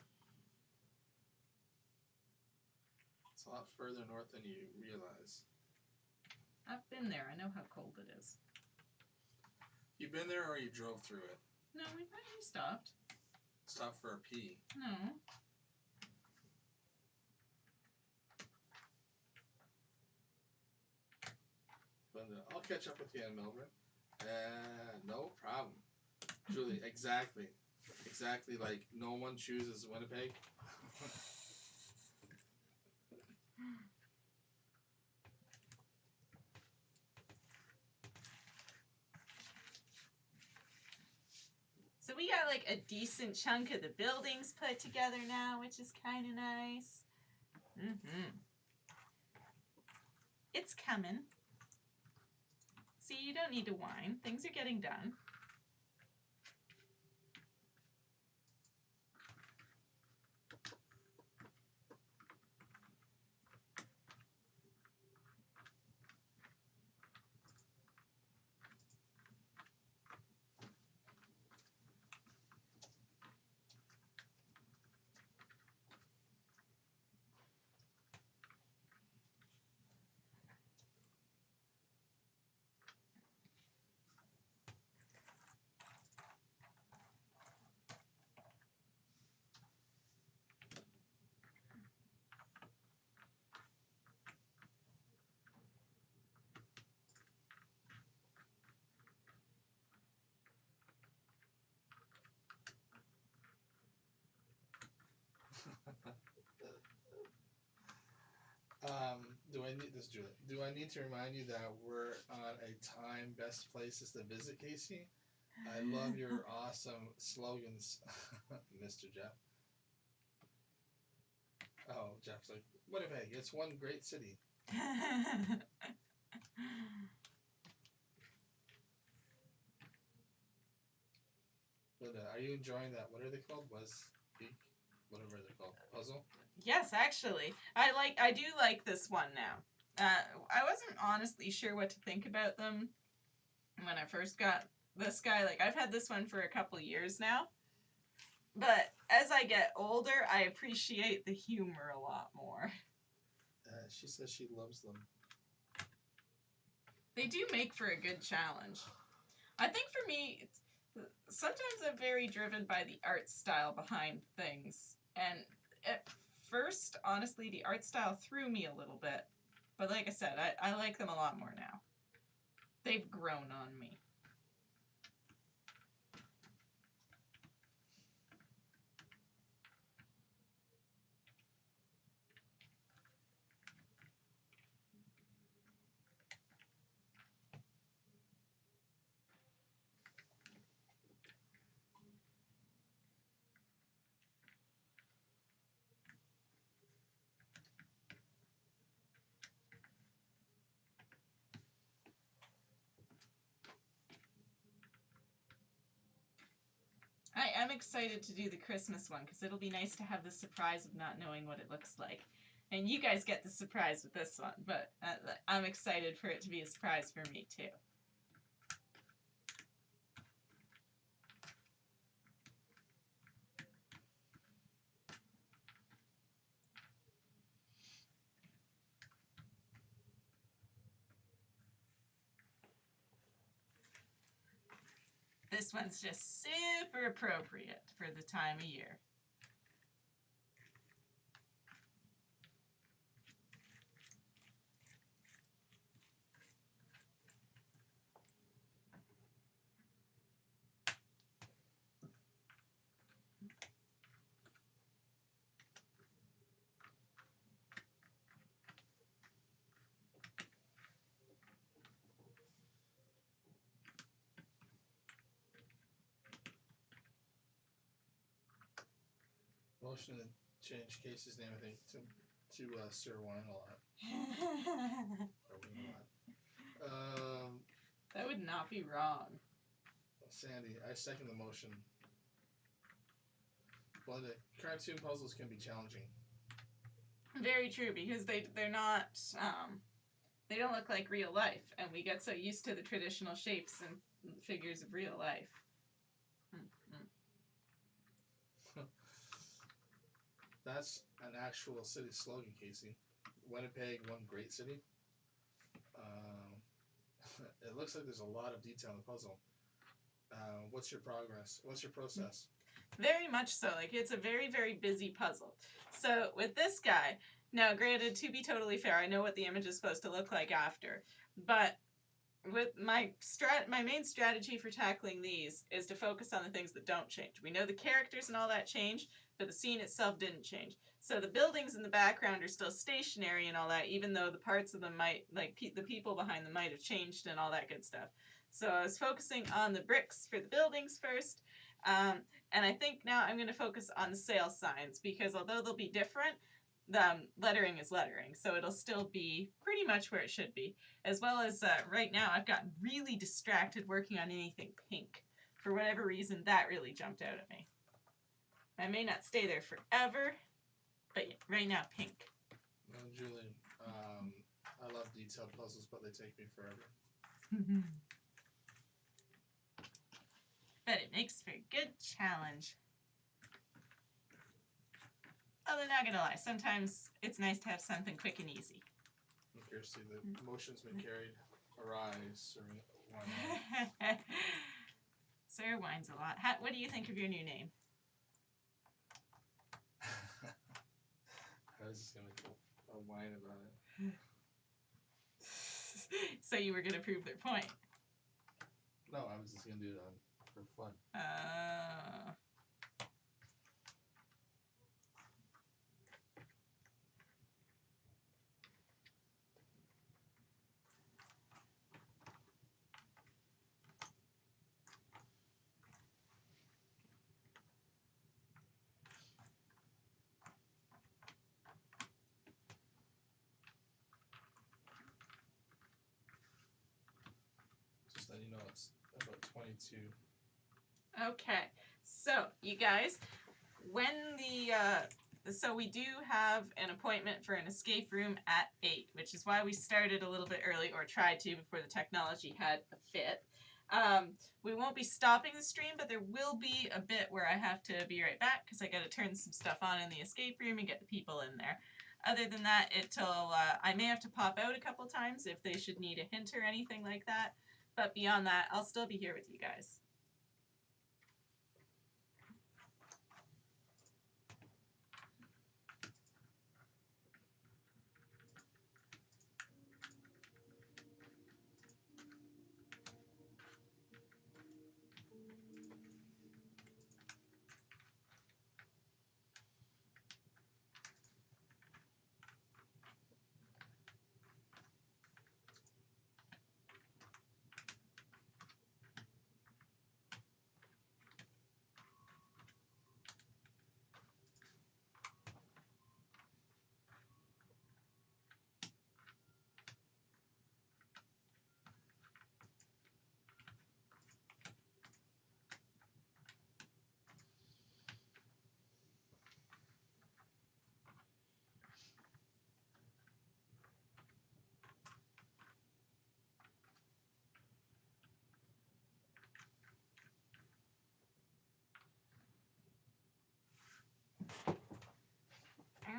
It's a lot further north than you realize. I've been there. I know how cold it is. You been there or you drove through it? No, we stopped. Stopped for a pee? No. But I'll catch up with you in Melbourne. No problem. Julie, exactly. Exactly like no one chooses Winnipeg. So we got like a decent chunk of the buildings put together now, which is kind of nice. It's coming. See, you don't need to whine. Things are getting done. Do I need this, Julie? Do I need to remind you that we're on a time best places to visit, Casey? I love your awesome slogans, Mr. Jeff. Oh, Jeff's like, Winnipeg, it's one great city. But are you enjoying that? What are they called? Wasgij? Whatever they're called. Puzzle? Yes, actually. I do like this one now. I wasn't honestly sure what to think about them when I first got this guy. Like, I've had this one for a couple years now. But as I get older, I appreciate the humor a lot more. She says she loves them. They do make for a good challenge. I think for me, sometimes I'm very driven by the art style behind things. And at first, honestly, the art style threw me a little bit. But like I said, I like them a lot more now. They've grown on me. I am excited to do the Christmas one because it'll be nice to have the surprise of not knowing what it looks like. And you guys get the surprise with this one, but I'm excited for it to be a surprise for me too. This one's just super appropriate for the time of year. Motion to change Casey's name, I think, to Sir Wine a lot. Or Wine a lot. That would not be wrong. Sandy, I second the motion. But cartoon puzzles can be challenging. Very true, because they're not they don't look like real life, and we get so used to the traditional shapes and figures of real life. That's an actual city slogan, Casey. Winnipeg, one great city. It looks like there's a lot of detail in the puzzle. What's your progress? What's your process? Very much so. Like, it's a very, very busy puzzle. So with this guy, now granted, to be totally fair, I know what the image is supposed to look like after, but with my main strategy for tackling these is to focus on the things that don't change. We know the characters and all that changed, but the scene itself didn't change. So the buildings in the background are still stationary and all that, even though the parts of them might, like the people behind them might have changed and all that good stuff. So I was focusing on the bricks for the buildings first, and I think now I'm going to focus on the sale signs, because although they'll be different, the lettering is lettering, so it'll still be pretty much where it should be. As well as right now I've gotten really distracted working on anything pink. For whatever reason, that really jumped out at me. I may not stay there forever, but right now, pink. Well, Julie, I love detailed puzzles, but they take me forever. But it makes for a good challenge. Although, not gonna lie, sometimes it's nice to have something quick and easy. Kirsty, the motion's been carried. Arise, Sir Wine. Sir Wines a lot. What do you think of your new name? I was just gonna make a whine about it. So you were gonna prove their point? No, I was just gonna do it for fun. Just letting you know it's about 22. Okay, so you guys, when so we do have an appointment for an escape room at 8, which is why we started a little bit early, or tried to, before the technology had a fit. We won't be stopping the stream, but there will be a bit where I have to be right back, because I got to turn some stuff on in the escape room and get the people in there. Other than that, I may have to pop out a couple times if they should need a hint or anything like that. But beyond that, I'll still be here with you guys.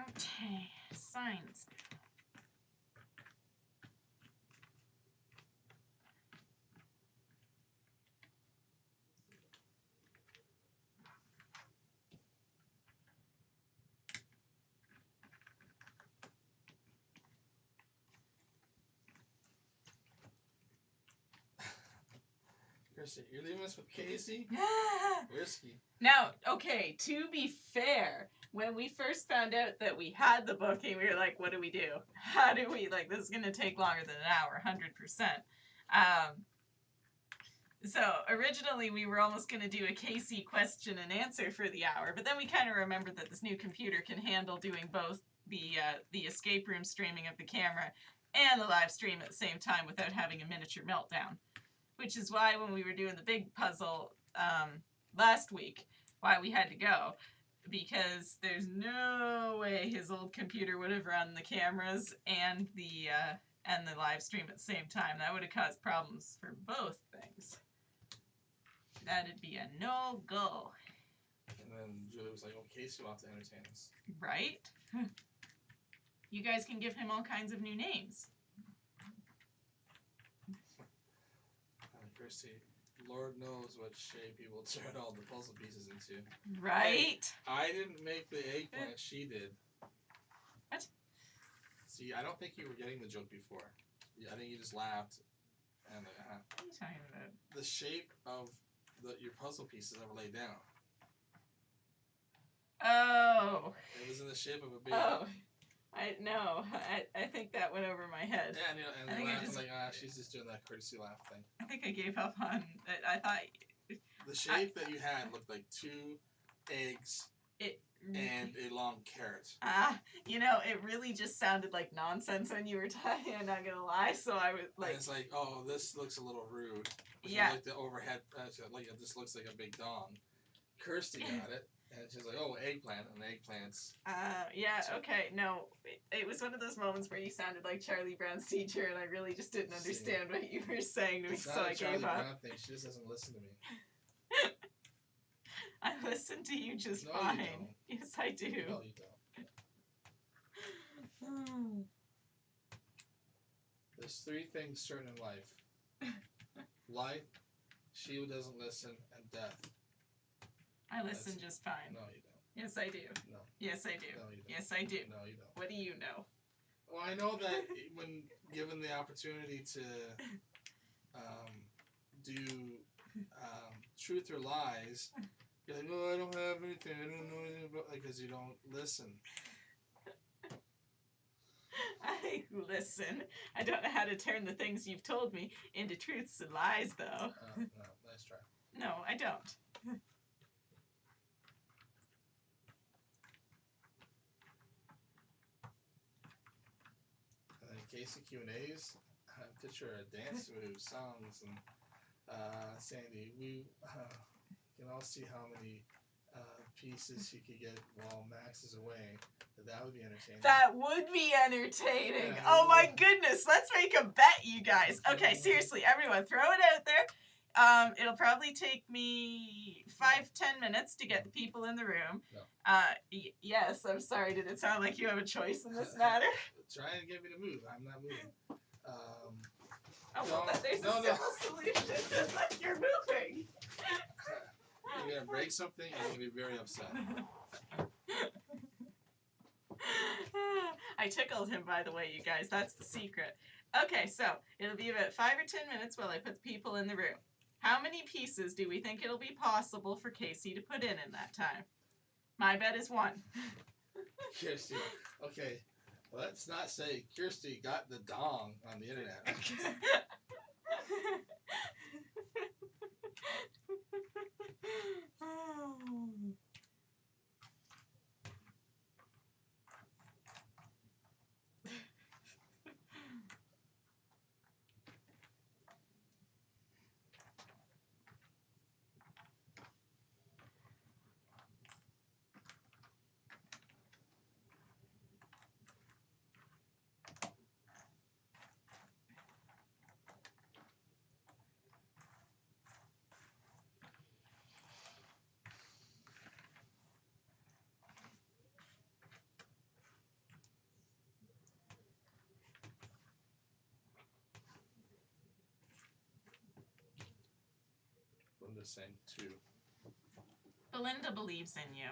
Okay, signs. Kirsty, you're leaving us with Casey? Risky. Now, okay, to be fair, when we first found out that we had the booking, we were like, what do we do? How do we, like, this is going to take longer than an hour, 100%. So originally we were almost going to do a Casey question and answer for the hour, but then we kind of remembered that this new computer can handle doing both the escape room streaming of the camera and the live stream at the same time without having a miniature meltdown. Which is why when we were doing the big puzzle last week, why we had to go. Because there's no way his old computer would have run the cameras and the live stream at the same time. That would have caused problems for both things. That'd be a no-go. And then Julie was like, oh, Casey will have to entertain us. Right? You guys can give him all kinds of new names. Kirsty, Lord knows what shape he will turn all the puzzle pieces into. Right? Hey, I didn't make the eggplant, she did. What? See, I don't think you were getting the joke before. I think you just laughed. And What are you talking about? The shape of your puzzle pieces are laid down. Oh. It was in the shape of a big... Oh. I think that went over my head. Yeah, and they laughed like, she's just doing that courtesy laugh thing. I think I gave up on it. I thought... The shape that you had looked like 2 eggs and a long carrot. It really just sounded like nonsense when you were talking, I'm not gonna lie, so I was like... And it's like, oh, this looks a little rude. Yeah. Like the overhead, this looks like a big dong. Kirsty got it. And she's like, oh, eggplant, and eggplants. Yeah, okay, no. It was one of those moments where you sounded like Charlie Brown's teacher, and I really just didn't understand what you were saying to me, so I gave up. Brown thing. She just doesn't listen to me. I listen to you just No, fine. You don't. Yes, I do. No, you don't. There's 3 things certain in life. Life, she who doesn't listen, and death. I listen just fine. No, you don't. Yes, I do. No. Yes, I do. No, you don't. Yes, I do. No, you don't. What do you know? Well, I know that when given the opportunity to do truth or lies, you're like, no, I don't have anything. I don't know anything about, because you don't listen. I listen. I don't know how to turn the things you've told me into truths and lies, though. No, nice try. No, I don't. And then Casey Q&A's, picture a dance move, songs, and Sandy, we can all see how many pieces he could get while Max is away. That would be entertaining. That would be entertaining. Yeah. Oh my goodness. Let's make a bet, you guys. Okay, seriously, everyone, throw it out there. It'll probably take me 5-10 minutes to get the people in the room. No. Yes, I'm sorry. Did it sound like you have a choice in this matter? Try and get me to move. I'm not moving. There's a simple solution. Like you're moving. You're going to break something and you're going to be very upset. I tickled him, by the way, you guys. That's the secret. Okay, so it'll be about 5 or 10 minutes while I put the people in the room. How many pieces do we think it'll be possible for Casey to put in that time? My bet is 1. Kirsty, okay, let's not say Kirsty got the dong on the internet. I'm just saying 2. Belinda believes in you.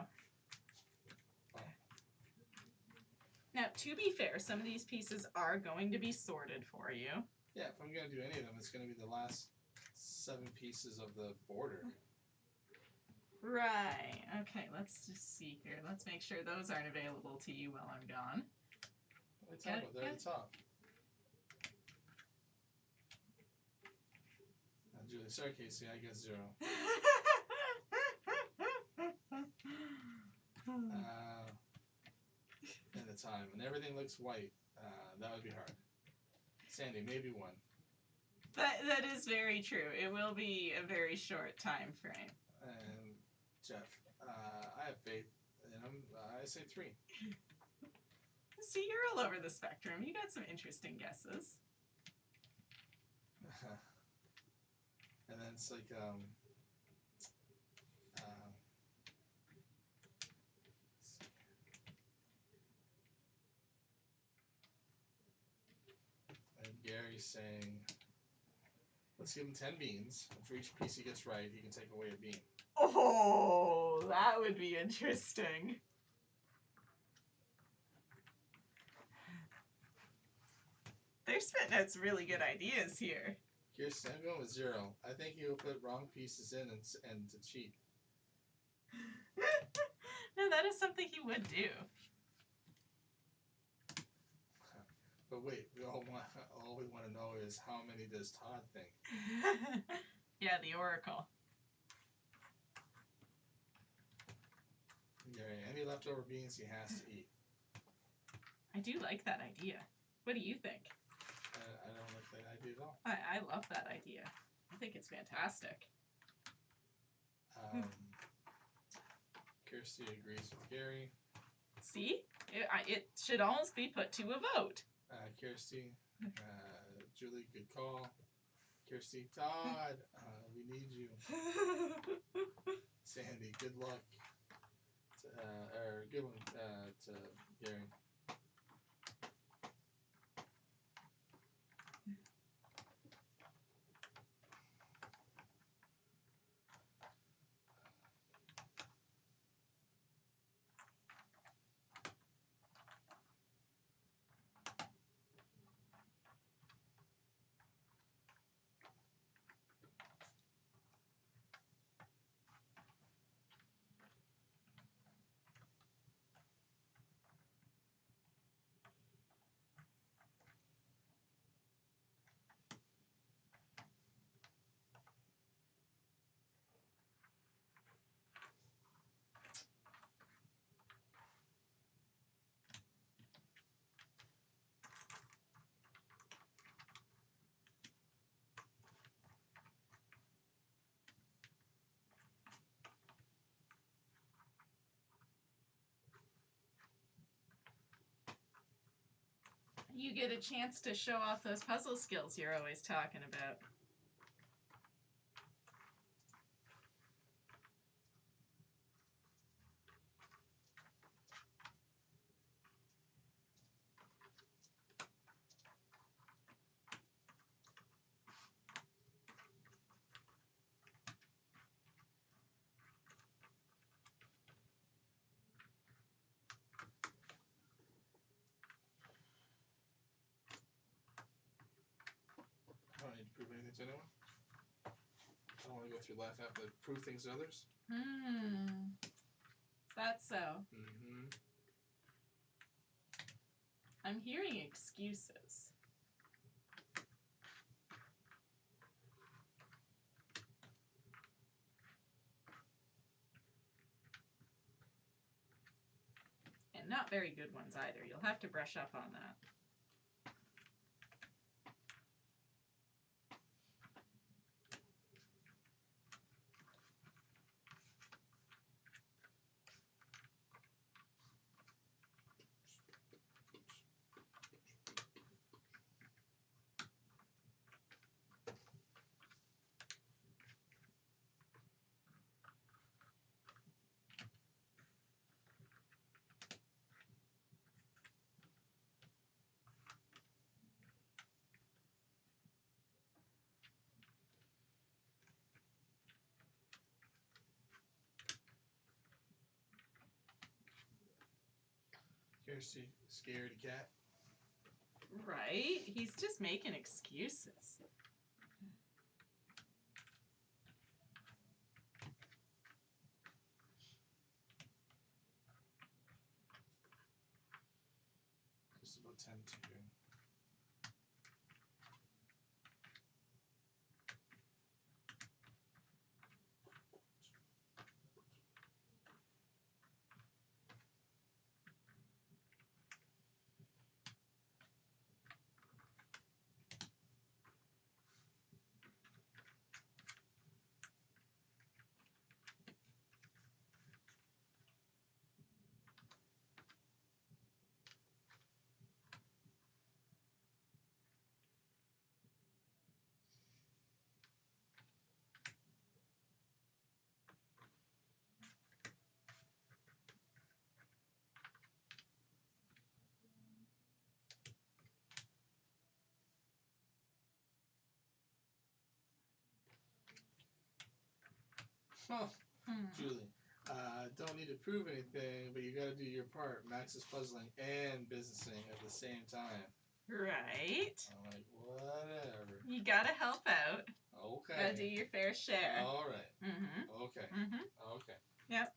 Now, to be fair, some of these pieces are going to be sorted for you. Yeah, if I'm going to do any of them, it's going to be the last 7 pieces of the border. Right. Okay, let's just see here. Let's make sure those aren't available to you while I'm gone. What are you talking about? They're at the top. Julie, sorry, Casey, I get 0. And the time. And everything looks white. That would be hard. Sandy, maybe 1. That is very true. It will be a very short time frame. And Jeff, I have faith in him. I say 3. See, you're all over the spectrum. You got some interesting guesses. And then it's like, and Gary's saying, let's give him 10 beans. And for each piece he gets right, he can take away a bean. Oh, that would be interesting. They're spitting out some really good ideas here. Here's I'm going with 0. I think he'll put wrong pieces in and to cheat. No, that is something he would do. But wait, all we want to know is how many does Todd think? Yeah, the Oracle. Gary, any leftover beans he has to eat. I do like that idea. What do you think? I don't like that idea at all. I love that idea. I think it's fantastic. Kirsty agrees with Gary. See? It should almost be put to a vote. Kirsty, Julie, good call. Kirsty, Todd, we need you. Sandy, good luck. Or give one to Gary. You get a chance to show off those puzzle skills you're always talking about. I don't need to prove anything to anyone. I don't want to go through life having to prove things to others. Is that so? Mm-hmm. I'm hearing excuses. And not very good ones either. You'll have to brush up on that. Kirsty, scaredy cat. Right? He's just making excuses. Huh. Julie, don't need to prove anything, but you got to do your part. Max is puzzling and businessing at the same time. Right. I'm like, whatever. You gotta help out. Okay. Gotta do your fair share. All right. Mm-hmm. Okay. Mm-hmm. Okay. Yep.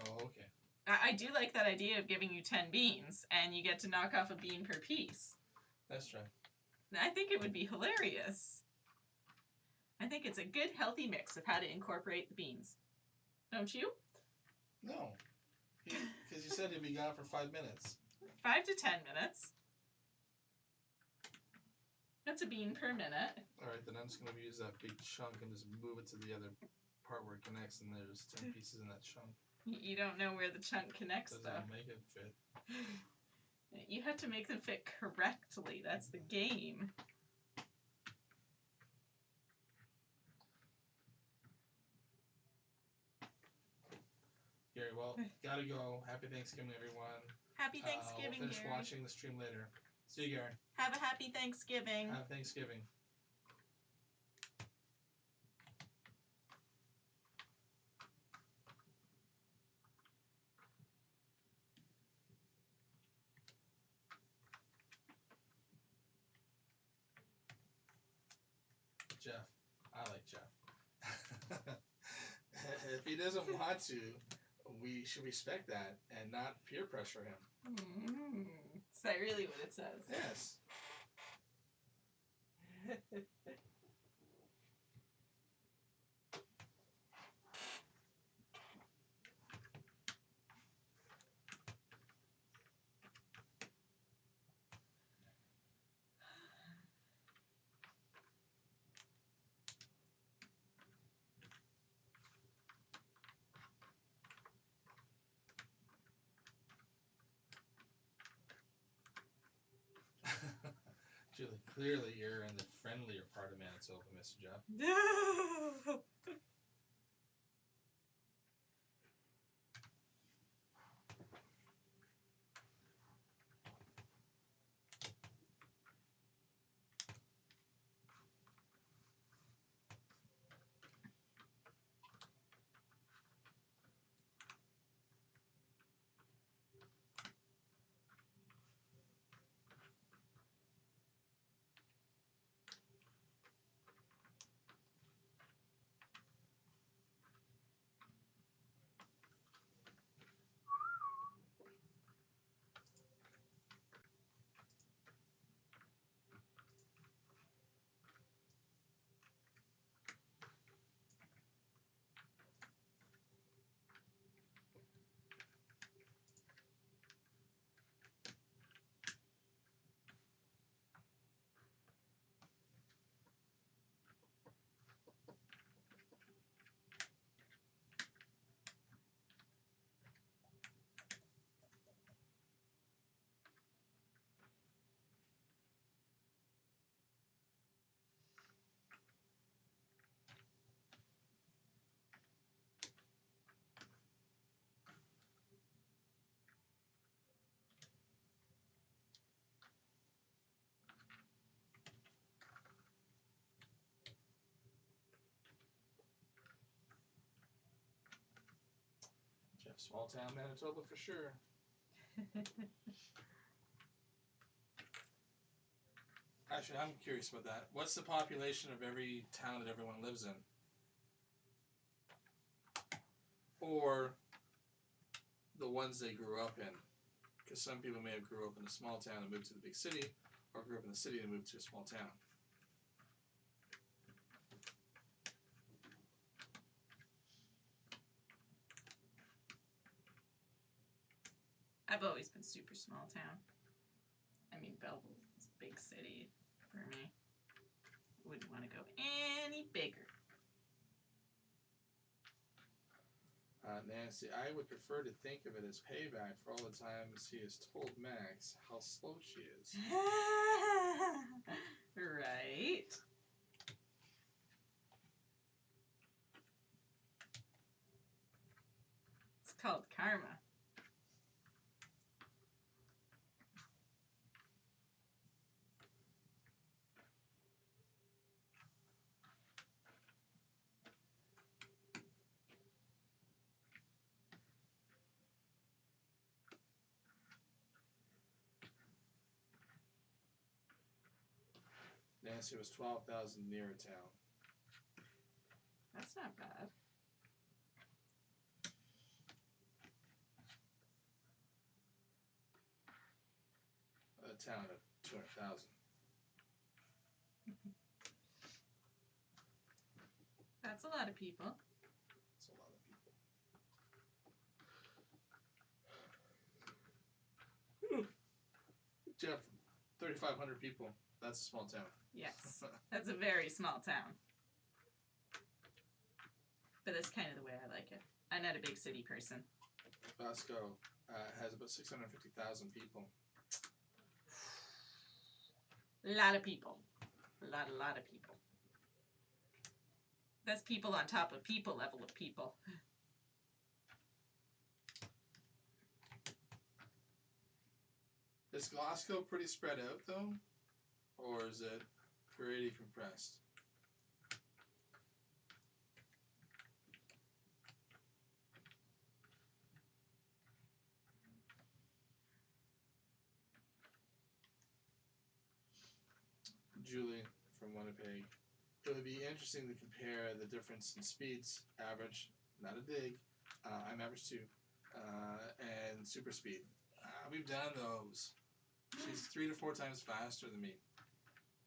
Oh, okay. I do like that idea of giving you 10 beans, and you get to knock off a bean per piece. That's right. I think it would be hilarious. I think it's a good, healthy mix of how to incorporate the beans. Don't you? No. Because you said he'd be gone for 5 minutes. 5 to 10 minutes. That's a bean per minute. Alright, then I'm just going to use that big chunk and just move it to the other part where it connects, and there's 10 pieces in that chunk. You don't know where the chunk connects, though. Doesn't make it fit. You have to make them fit correctly. That's the game. Gary, well, gotta go. Happy Thanksgiving, everyone. Happy Thanksgiving, we'll finish Gary. watching the stream later. See you, Gary. Have a happy Thanksgiving. Have Thanksgiving. Jeff. I like Jeff. If he doesn't want to, we should respect that and not peer pressure him. Is that really what it says? Yes. Julie, clearly you're in the friendlier part of Manitoba, Mr. Jeff. No. Jeff, small town Manitoba for sure. Actually, I'm curious about that. What's the population of every town that everyone lives in? Or the ones they grew up in? Because some people may have grew up in a small town and moved to the big city, or grew up in the city and moved to a small town. I've always been super small town. I mean, Belleville's a big city for me. Wouldn't want to go any bigger. Nancy, I would prefer to think of it as payback for all the times he has told Max how slow she is. Right. It's called karma. Nancy was 12,000 near a town. That's not bad. A town of 200,000. That's a lot of people. That's a lot of people. Jeff, 3,500 people. That's a small town. Yes. That's a very small town. But that's kind of the way I like it. I'm not a big city person. Vasco has about 650,000 people. A lot of people. A lot of people. That's people on top of people level of people. Is Glasgow pretty spread out, though? Or is it pretty compressed? Julie from Winnipeg. It would be interesting to compare the difference in speeds, average, not a dig, I'm average too, and super speed. We've done those. She's 3 to 4 times faster than me,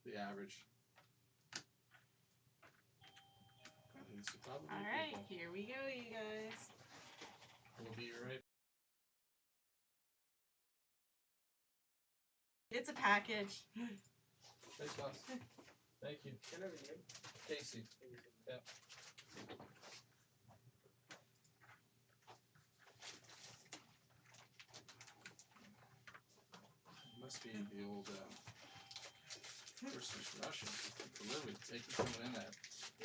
the average. Alright, here we go, you guys. We'll be right. It's a package. Thanks, boss. Thank you. Casey. Yeah. Must be the old Christmas Russian delivery. Take it coming in at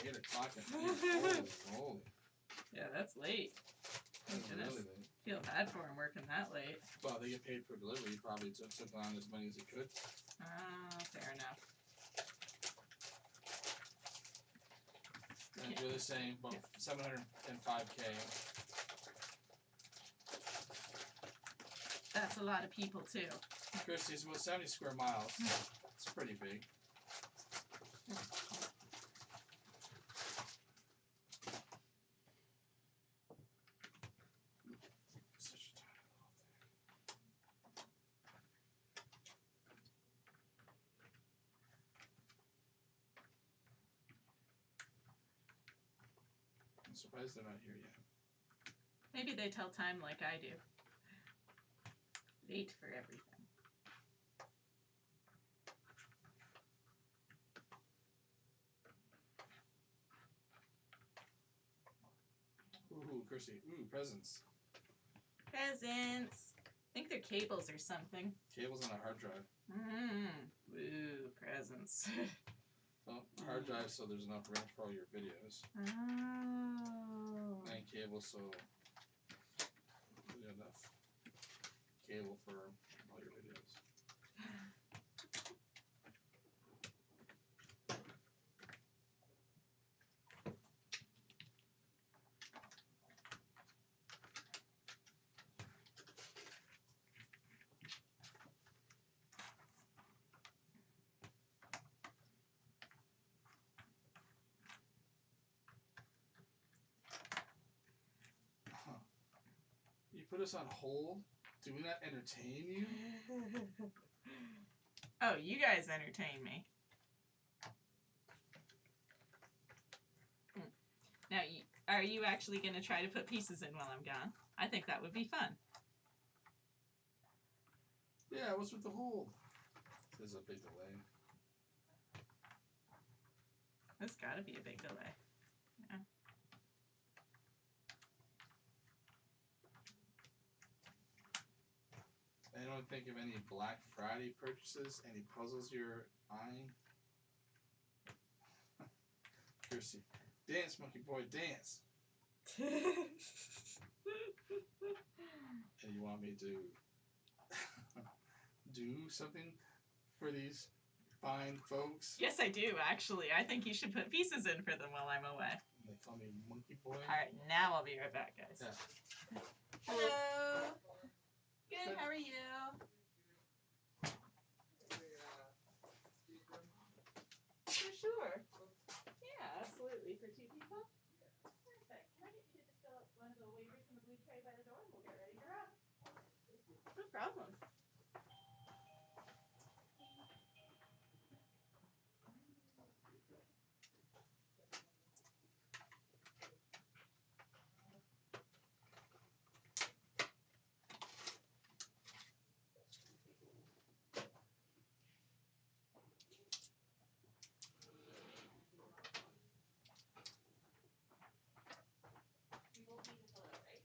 8 o'clock at night. Holy. Yeah, that's late. That's really late. Feel bad for him working that late. Well, they get paid per delivery. He probably took on as many as he could. Fair enough. And Julie's saying about 705K. That's a lot of people too. Christie's about 70 square miles. It's pretty big. Such a tiny little thing. I'm surprised they're not here yet. Maybe they tell time like I do. Late for everything. Ooh, Chrissy. Ooh, presents. Presents. I think they're cables or something. Cables on a hard drive. Ooh, presents. Well, hard drive so there's enough room for all your videos. Oh. And cable so there's enough cable for all your videos. You put us on hold Do we not entertain you? Oh, you guys entertain me. Now, are you actually going to try to put pieces in while I'm gone? I think that would be fun. Yeah, what's with the hold? There's a big delay. There's got to be a big delay. Yeah. Anyone think of any Black Friday purchases? Any puzzles you're eyeing? Kirsty, dance, monkey boy, dance. And you want me to do something for these fine folks? Yes, I do, actually. I think you should put pieces in for them while I'm away. They call me monkey boy. Alright, now I'll be right back, guys. Yeah. Hello. Good, how are you? For sure. Yeah, absolutely. For 2 people? Perfect. Can I get you to just fill up one of the waivers in the blue tray by the door and we'll get ready to rock? No problem.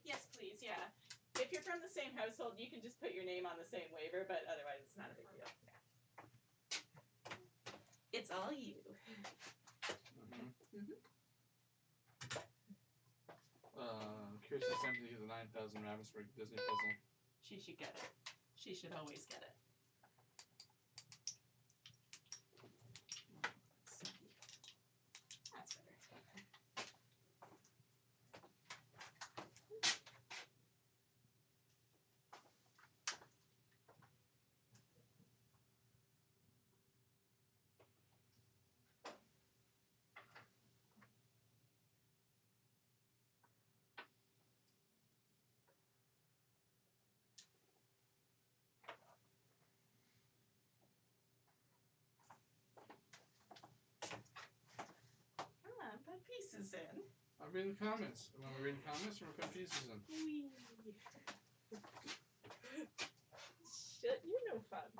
Yes, please, yeah. If you're from the same household, you can just put your name on the same waiver, but otherwise it's not a big deal. Yeah. It's all you. Kirsty's empty the 9,000 rabbits for Disney puzzle. She should get it. She should always get it. That's better. Come on, put pieces in. I'm reading comments. Am I reading comments or put pieces in? Shit, you're no fun.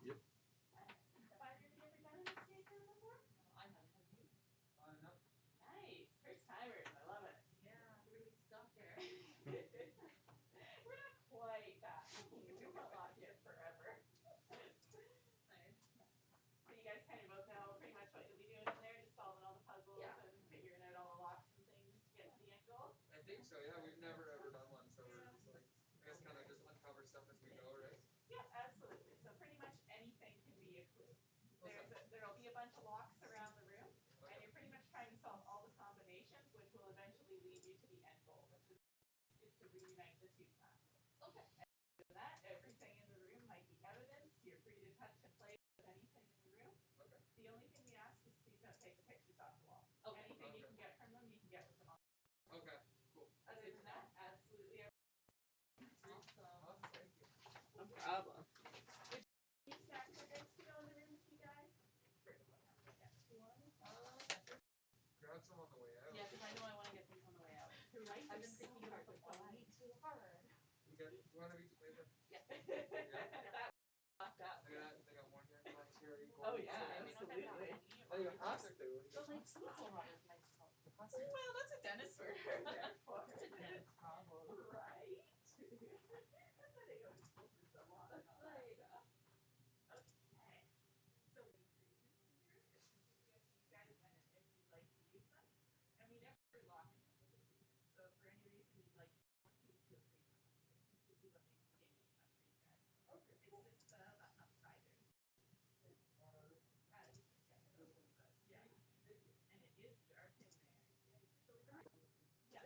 Yep. Have either of you ever done an escape room before? I have. Have you? No. Nice. First timers. I love it. Yeah, we're really stuck there. We're not quite that. We won't lock you in forever. Nice. So you guys kind of both know pretty much what you'll be doing in there, just solving all the puzzles and figuring out all the locks and things to get to the end goal? I think so, yeah. We've never ever done one, so we're just like, I guess kind of just uncover stuff as we go, right? Yeah, absolutely. So pretty much anything can be a clue. There'll be a bunch of locks around the room, and you're pretty much trying to solve all the combinations, which will eventually lead you to the end goal, which is to reunite the two clans. Okay. And that, everything in the room might be evidence. You're free to touch and play with anything in the room. Okay. The only thing we ask is please don't take the pictures off the wall. Okay. Anything you can get from them, you can get with them all. Okay, cool. Other than that, absolutely everything. Awesome, thank you. No problem. Any snacks or drinks to go in the room with you guys? Grab some on the way out. Yeah, because I know I want to get these on the way out. Right? I've been thinking about the quality too hard. You get one of each flavor? Yeah. That locked up. They got one here, black cherry, Oh gold. yeah, I may not have that absolutely. many. Oh, you have to. But like Cecil had a nice cup. Well, that's a dentist we're there for. It's a dentist problem. Right? I thought I always told you so long. Okay. So we you guys when and if you'd like to use them. And we never lock them. So if for any reason you'd like to please feel free to ask. It's completely what makes the game fun for you guys. Okay. It's just the upside there. Yeah. And it is dark in there. Yeah.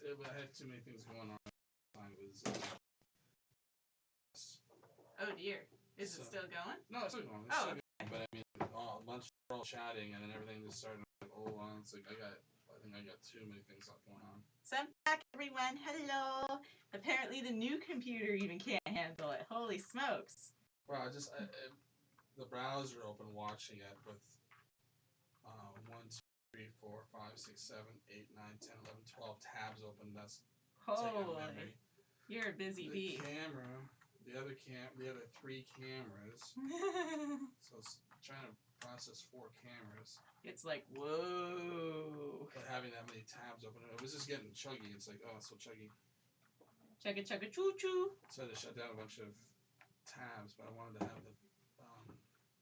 I had too many things going on. It was. Oh dear. Is it So- still going? No, it's still going. Oh, Still going, but I mean, a bunch of all chatting, and then everything just started. Like, it's like I think I got too many things going on. So I'm back, everyone. Hello. Apparently the new computer even can't handle it. Holy smokes. Well, the browser open, watching it with 1, 2, 3, 4, 5, 6, 7, 8, 9, 10, 11, 12 tabs open. That's taking up Holy. memory. You're a busy The bee. camera, the other 3 cameras. So it's trying to process 4 cameras. It's like, whoa. But having that many tabs open, it was just getting chuggy. It's like, oh, it's so chuggy. Chugga chugga choo choo. So I had to shut down a bunch of tabs, but I wanted to have the.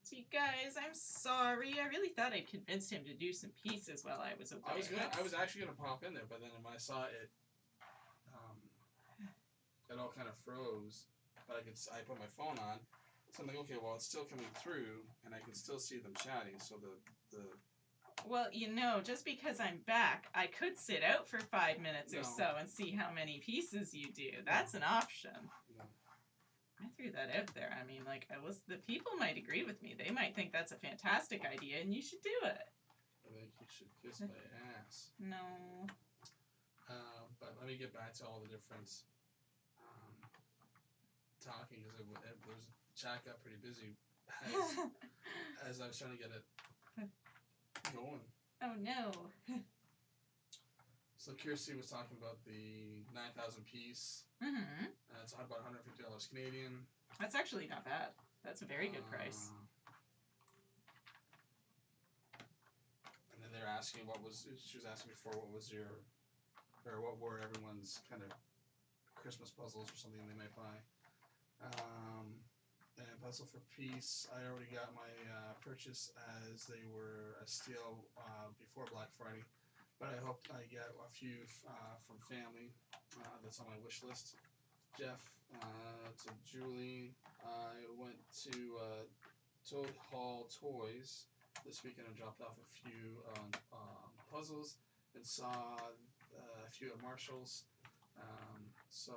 So you guys, I'm sorry. I really thought I'd convinced him to do some pieces while I was away. I was actually gonna pop in there, but then when I saw it, it all kind of froze. But I put my phone on, so I'm like, okay, well, it's still coming through, and I can still see them chatting. So the. Well, just because I'm back, I could sit out for 5 minutes or No. so and see how many pieces you do. That's an option. No. I threw that out there. I mean, the people might agree with me. They might think that's a fantastic idea and you should do it. I think you should kiss my ass. No. But let me get back to all the different talking, because the chat got pretty busy as I was trying to get it going. Oh no. So Kirsty was talking about the 9,000 piece. Mm-hmm. It's about $150 Canadian. That's actually not bad. That's a very good price. And then they're asking she was asking before what were everyone's kind of Christmas puzzles or something they might buy. And Puzzle for Peace, I already got my purchase as they were a steal before Black Friday. But I hope I get a few from family that's on my wish list. Jeff, to Julie, I went to Toad Hall Toys this weekend and dropped off a few puzzles and saw a few at Marshall's. So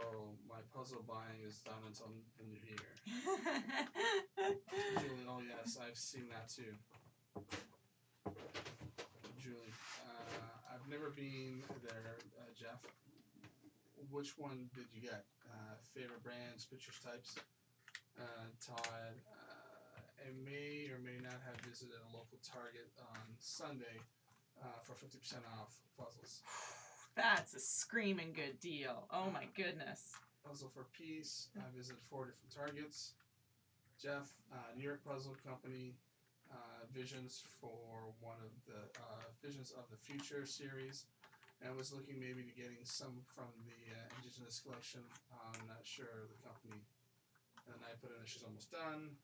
my puzzle buying is done until the new year. Julie, oh yes, I've seen that too. Julie, I've never been there, Jeff. Which one did you get? Favorite brands, pictures, types? Todd, I may or may not have visited a local Target on Sunday for 50% off puzzles. That's a screaming good deal. Oh my goodness. Puzzle for Peace, I visited 4 different Targets. Jeff, New York Puzzle Company, Visions for one of the Visions of the Future series. And I was looking maybe to getting some from the Indigenous collection. I'm not sure the company. And I put in that she's almost done.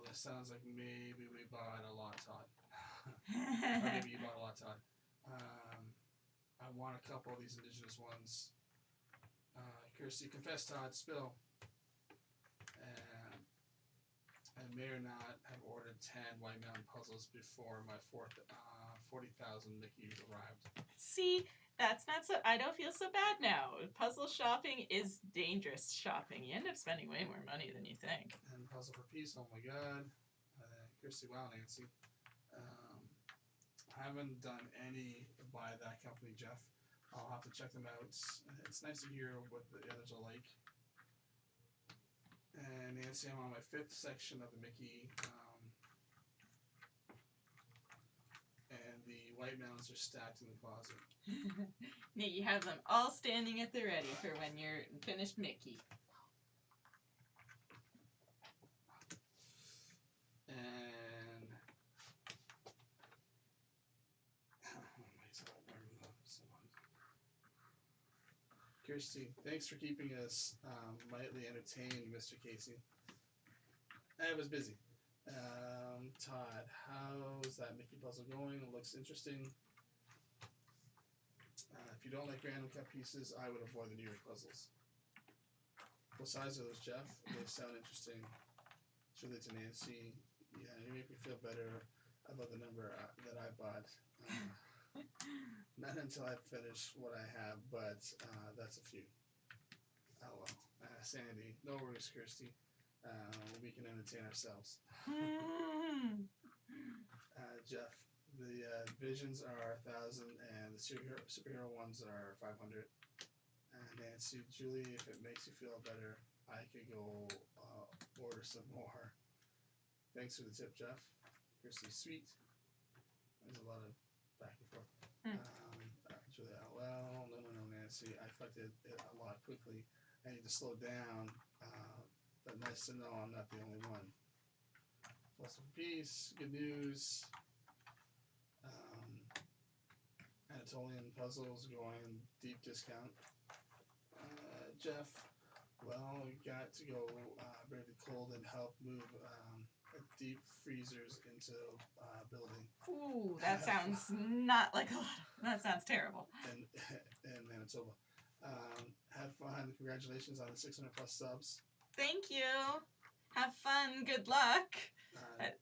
This sounds like maybe we bought a lot, Todd. Or maybe you bought a lot, Todd. I want a couple of these Indigenous ones. Kirsty, confess, Todd, spill. And I may or not have ordered 10 White Mountain puzzles before my 40,000 Mickey arrived. See, that's not so. I don't feel so bad now. Puzzle shopping is dangerous shopping. You end up spending way more money than you think. And Puzzle for Peace, oh my god. Kirsty, wow, Nancy. I haven't done any by that company, Jeff. I'll have to check them out. It's nice to hear what the others are like. And Nancy, I'm on my 5th section of the Mickey. And the White Mountains are stacked in the closet. You have them all standing at the ready for when you're finished Mickey. And Kirsty, thanks for keeping us lightly entertained, Mr. Casey. I was busy. Todd, how's that Mickey puzzle going? It looks interesting. If you don't like random cut pieces, I would avoid the New York puzzles. What size are those, Jeff? They sound interesting. Julie to Nancy. Yeah, you make me feel better about the number that I bought. until I finish what I have, but that's a few. Oh well. Sandy, no worries, Kirsty. We can entertain ourselves. Jeff, the visions are 1,000 and the superhero ones are 500. Nancy, Julie, if it makes you feel better, I could go order some more. Thanks for the tip, Jeff. Kirsty, sweet. There's a lot of back and forth. Julie, well, no, Nancy. I collected it a lot quickly. I need to slow down, but nice to know I'm not the only one. Plus peace, good news. Anatolian puzzles going deep discount. Jeff, well, we got to go brave the cold and help move deep freezers into building. Ooh, that sounds not like a lot. That sounds terrible. And Manitoba. Have fun. Congratulations on the 600 plus subs. Thank you. Have fun. Good luck.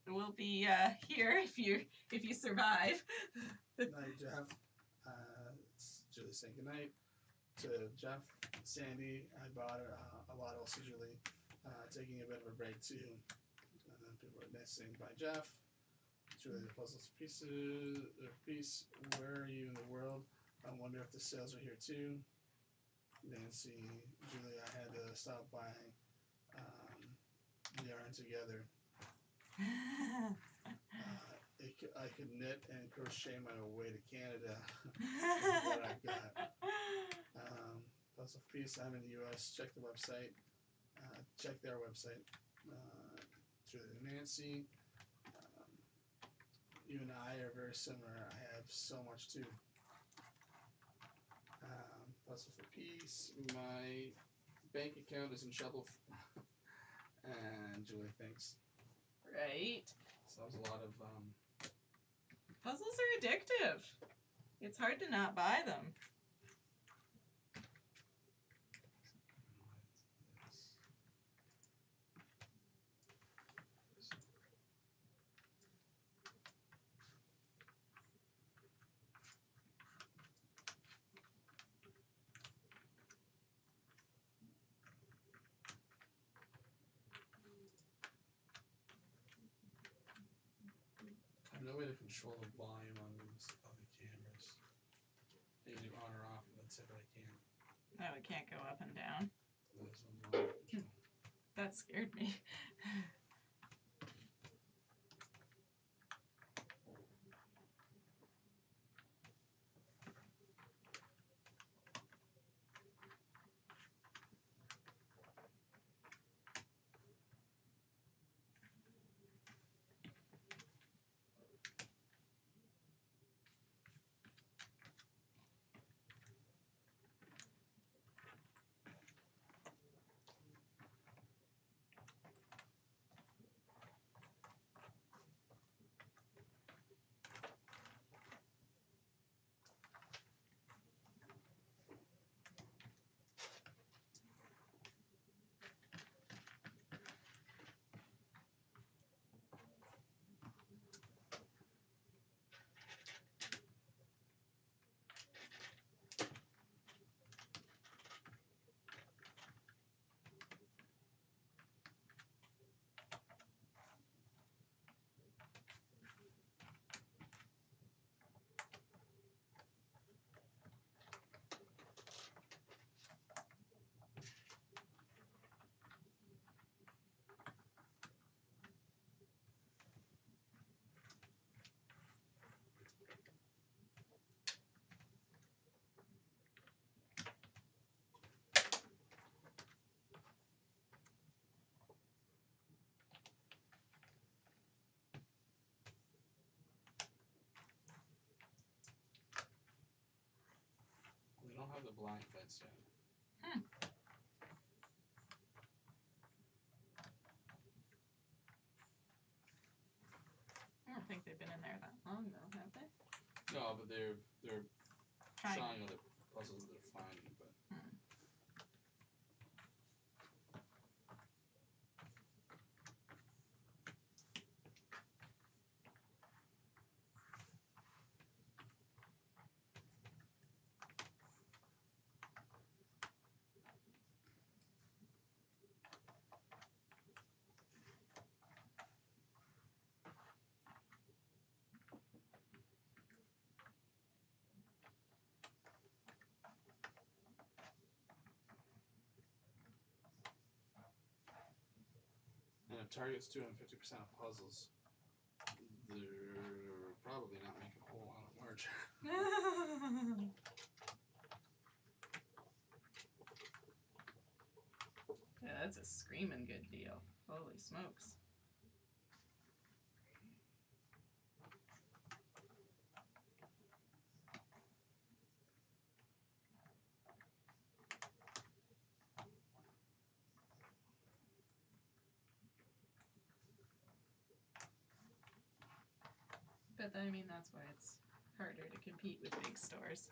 We'll be here if you survive. Good night, Jeff. It's Julie saying good night to Jeff. Sandy, I bought a lot also, Julie. Taking a bit of a break too. People are nice saying bye, Jeff. Julie, the puzzles piece. Where are you in the world? I wonder if the sales are here too. Nancy, Julie, I had to stop buying. We aren't together. I could knit and crochet my way to Canada with what I've got. Puzzle piece. I'm in the U.S. Check the website. Check their website. Julie and Nancy. You and I are very similar. I have so much too. Puzzle for peace. My bank account is in trouble. And Julie, thanks. Right. So that was a lot of. Puzzles are addictive. It's hard to not buy them. I have no way to control the volume on these other cameras. I can do on or off, but that's it, but I can't. No, it can't go up and down. This one's on control. That scared me. We don't have the blind beds yet. I don't think they've been in there that long though, have they? No, but they're Trying. showing other puzzles that they're finding, but. target's doing 50% of puzzles, they're probably not making a whole lot of margin. Yeah, that's a screaming good deal. Holy smokes. But I mean, that's why it's harder to compete with big stores.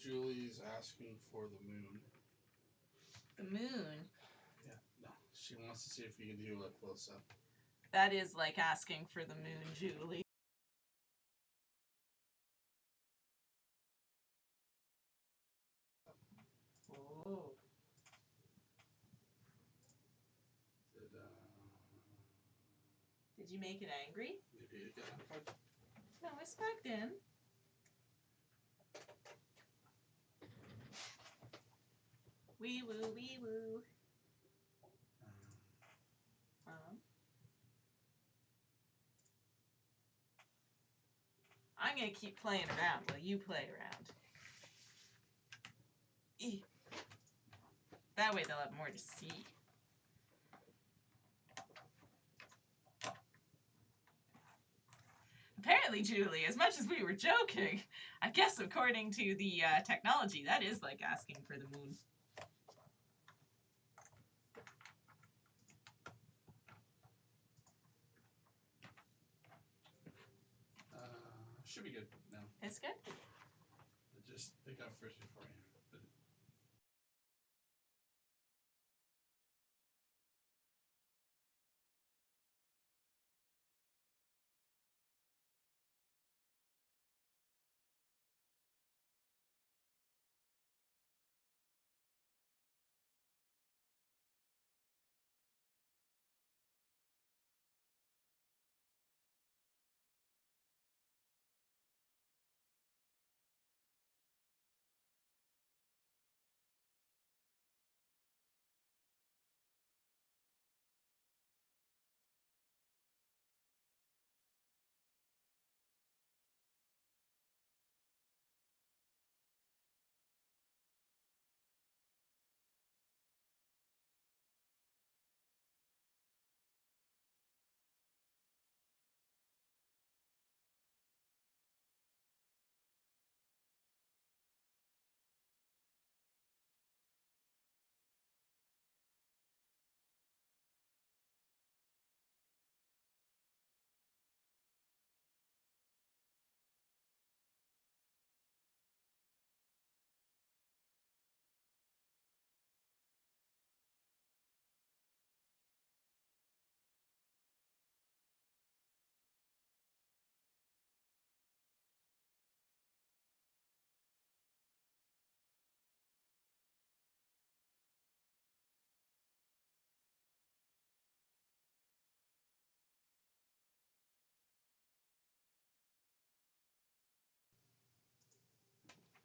Julie's asking for the moon. The moon. Yeah, no. She wants to see if you can do a close up. That is like asking for the moon, Julie. Oh. Did you make it angry? Maybe it got amplified. No, it's plugged in. Wee woo, wee woo. I'm gonna keep playing around while you play around. That way they'll have more to see. Apparently, Julie, as much as we were joking, I guess according to the technology, that is like asking for the moon. Should be good now. It's good? Just pick up first before you.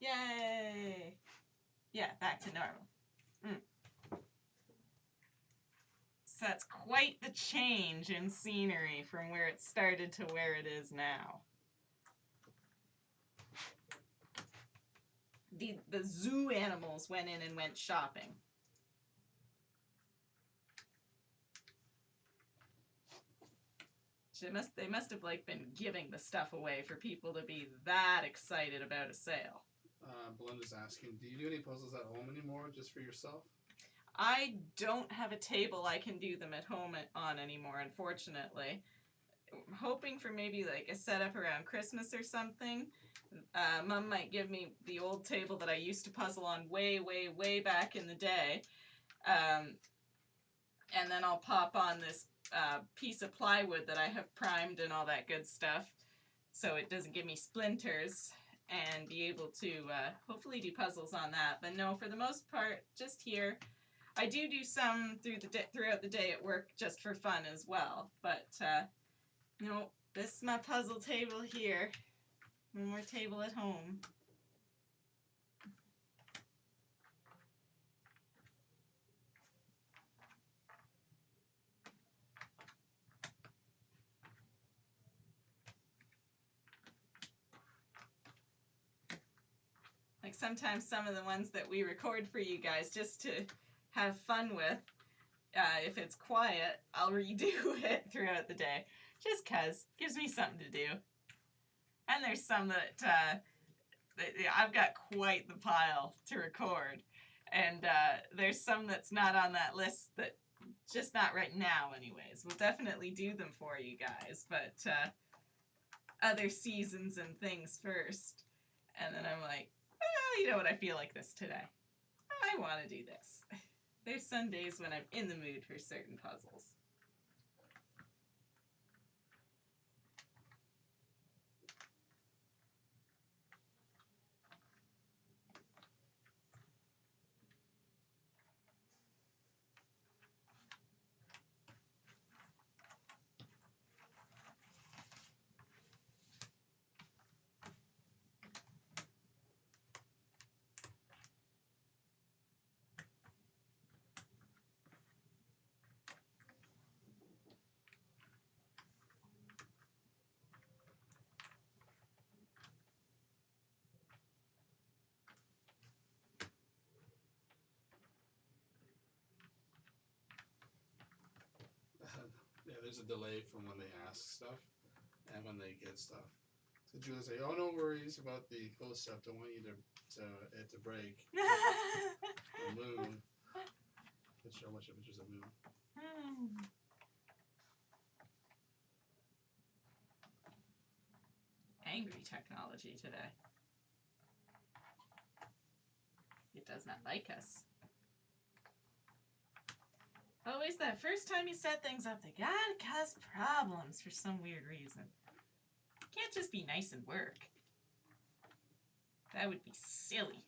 Yay! Yeah, back to normal. So that's quite the change in scenery from where it started to where it is now. The zoo animals went in and went shopping. They must have like been giving the stuff away for people to be that excited about a sale. Belinda's asking, do you do any puzzles at home anymore, just for yourself? I don't have a table I can do them at home on anymore, unfortunately. I'm hoping for maybe like a setup around Christmas or something. Mom might give me the old table that I used to puzzle on way, way, way back in the day. And then I'll pop on this piece of plywood that I have primed and all that good stuff so it doesn't give me splinters, and be able to hopefully do puzzles on that. But no, for the most part, just here. I do some throughout the day at work just for fun as well. But no, this is my puzzle table here. One more table at home. Like sometimes some of the ones that we record for you guys just to have fun with, if it's quiet, I'll redo it throughout the day. Just 'cause. Gives me something to do. And there's some that I've got quite the pile to record. And there's some that's not on that list, that just not right now anyways. We'll definitely do them for you guys, but other seasons and things first. And then I'm like, you know what, I feel like this today. I want to do this. There's some days when I'm in the mood for certain puzzles. Yeah, there's a delay from when they ask stuff and when they get stuff. So Julie's like, oh, no worries about the close-up. Don't want you it to break. The moon. Let's show a bunch of pictures of moon. Angry technology today. It does not like us. Always that first time you set things up, they gotta cause problems for some weird reason. Can't just be nice and work. That would be silly.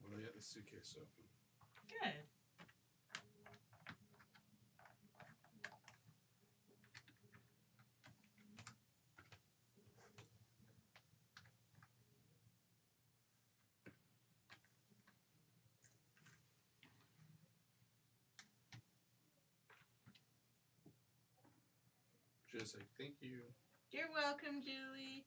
Well, they got the suitcase open. Good. Julie's like, thank you. You're welcome, Julie.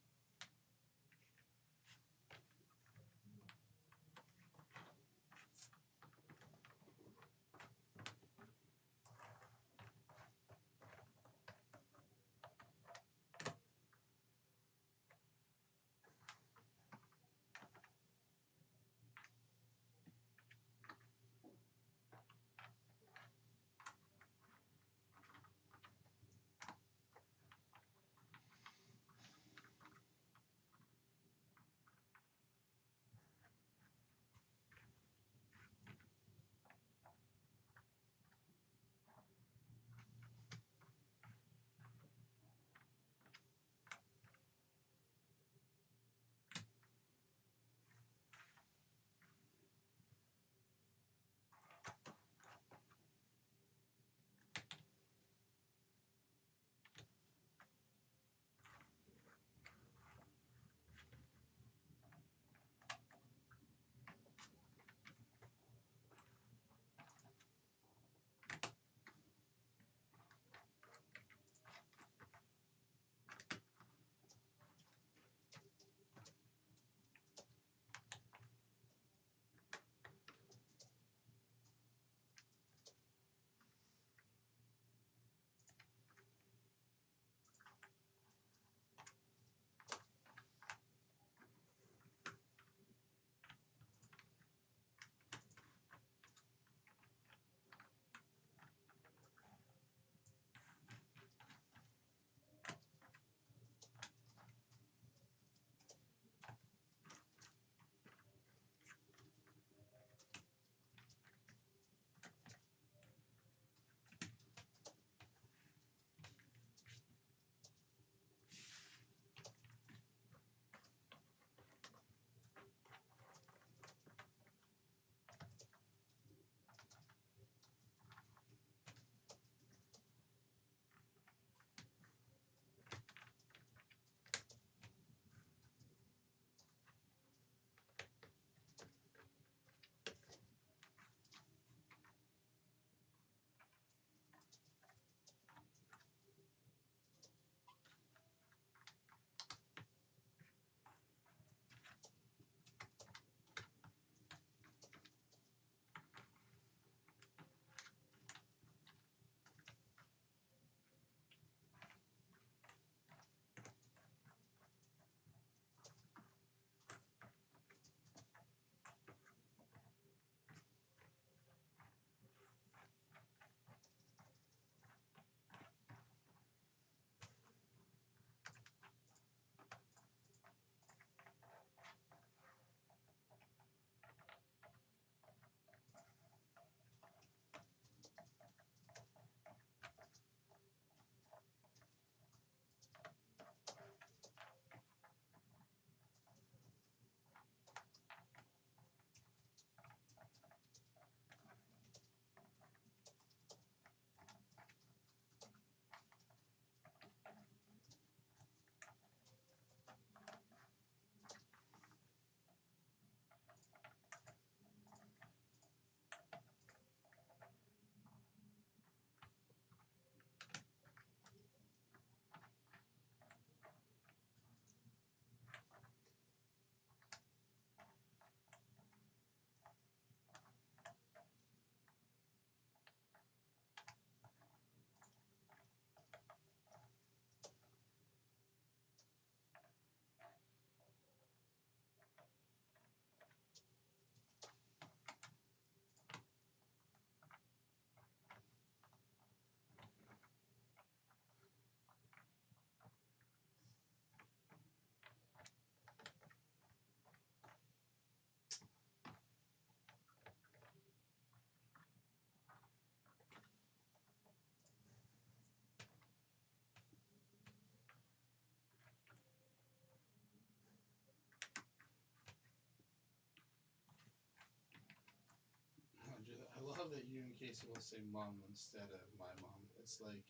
love that you and Casey will say mom instead of my mom. It's like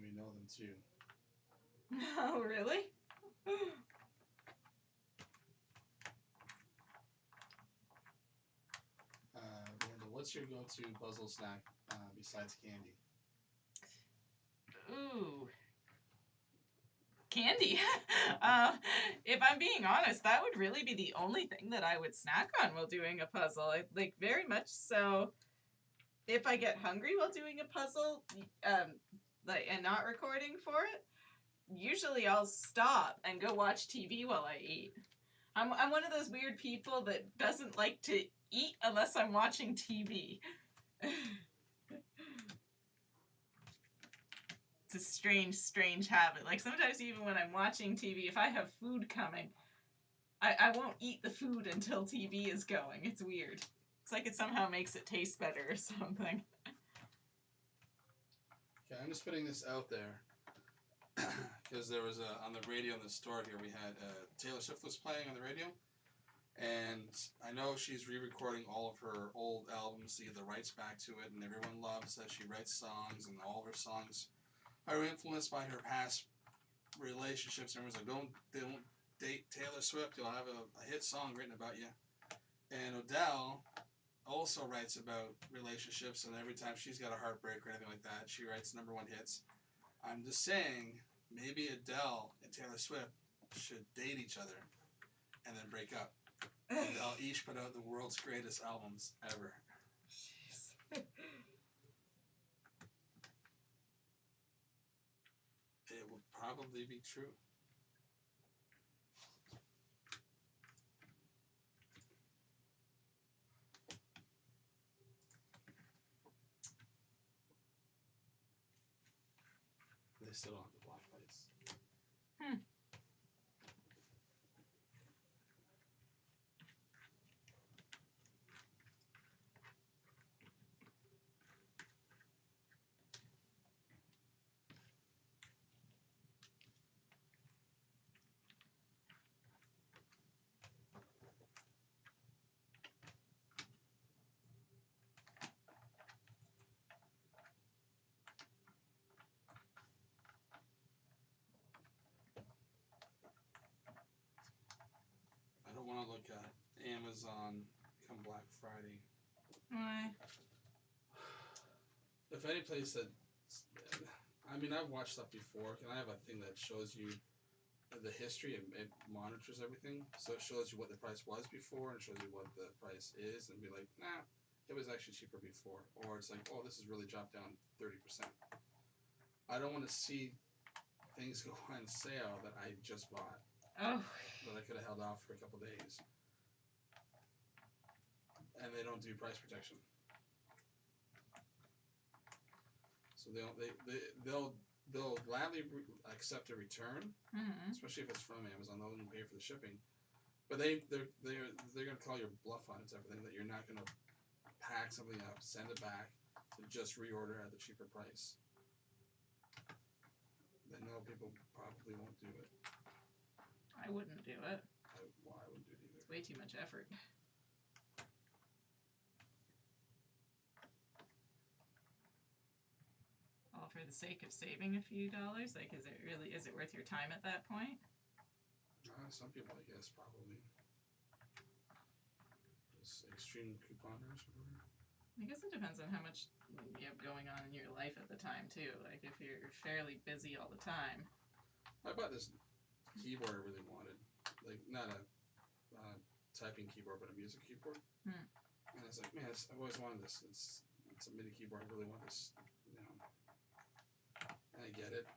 we know them too. Oh, really? Randall, what's your go-to puzzle snack besides candy? Ooh. Candy. If I'm being honest, that would really be the only thing that I would snack on while doing a puzzle. Like very much so. If I get hungry while doing a puzzle, and not recording for it, usually I'll stop and go watch TV while I eat. I'm one of those weird people that doesn't like to eat unless I'm watching TV. It's a strange habit. Like sometimes even when I'm watching TV, if I have food coming, I won't eat the food until TV is going. It's weird. It's like it somehow makes it taste better or something. Okay, I'm just putting this out there because there was on the radio in the store here we had Taylor Swift was playing on the radio, and I know she's re-recording all of her old albums to get the rights back to it, and everyone loves that she writes songs, and all of her songs are influenced by her past relationships. Everyone's like, don't date Taylor Swift, you'll have a hit song written about you. And Odell also writes about relationships, and every time she's got a heartbreak or anything like that, she writes #1 hits. I'm just saying, maybe Adele and Taylor Swift should date each other and then break up. And they'll each put out the world's greatest albums ever. It will probably be true. They still don't have the black lights. I don't want to look at Amazon come Black Friday. Why? If any place that, I mean, I've watched stuff before. Can I have a thing that shows you the history and it monitors everything? So it shows you what the price was before and shows you what the price is, and be like, nah, it was actually cheaper before. Or it's like, oh, this has really dropped down 30%. I don't want to see things go on sale that I just bought. Oh. That I could have held off for a couple days. And they don't do price protection. So they'll gladly accept a return, especially if it's from Amazon. They'll even pay for the shipping, but they're gonna call your bluff on it. Everything that you're not gonna pack something up, send it back, to just reorder at the cheaper price. They know people probably won't do it. I wouldn't do it. I wouldn't do it either. It's way too much effort. All for the sake of saving a few dollars? Like, is it worth your time at that point? Some people, I guess, probably. Just extreme couponers, whatever. I guess it depends on how much you have going on in your life at the time, too. Like, if you're fairly busy all the time. I bought this keyboard I really wanted. Like, not a typing keyboard, but a music keyboard. And I was like, man, I've always wanted this. It's a MIDI keyboard. I really want this, you know. And I get it.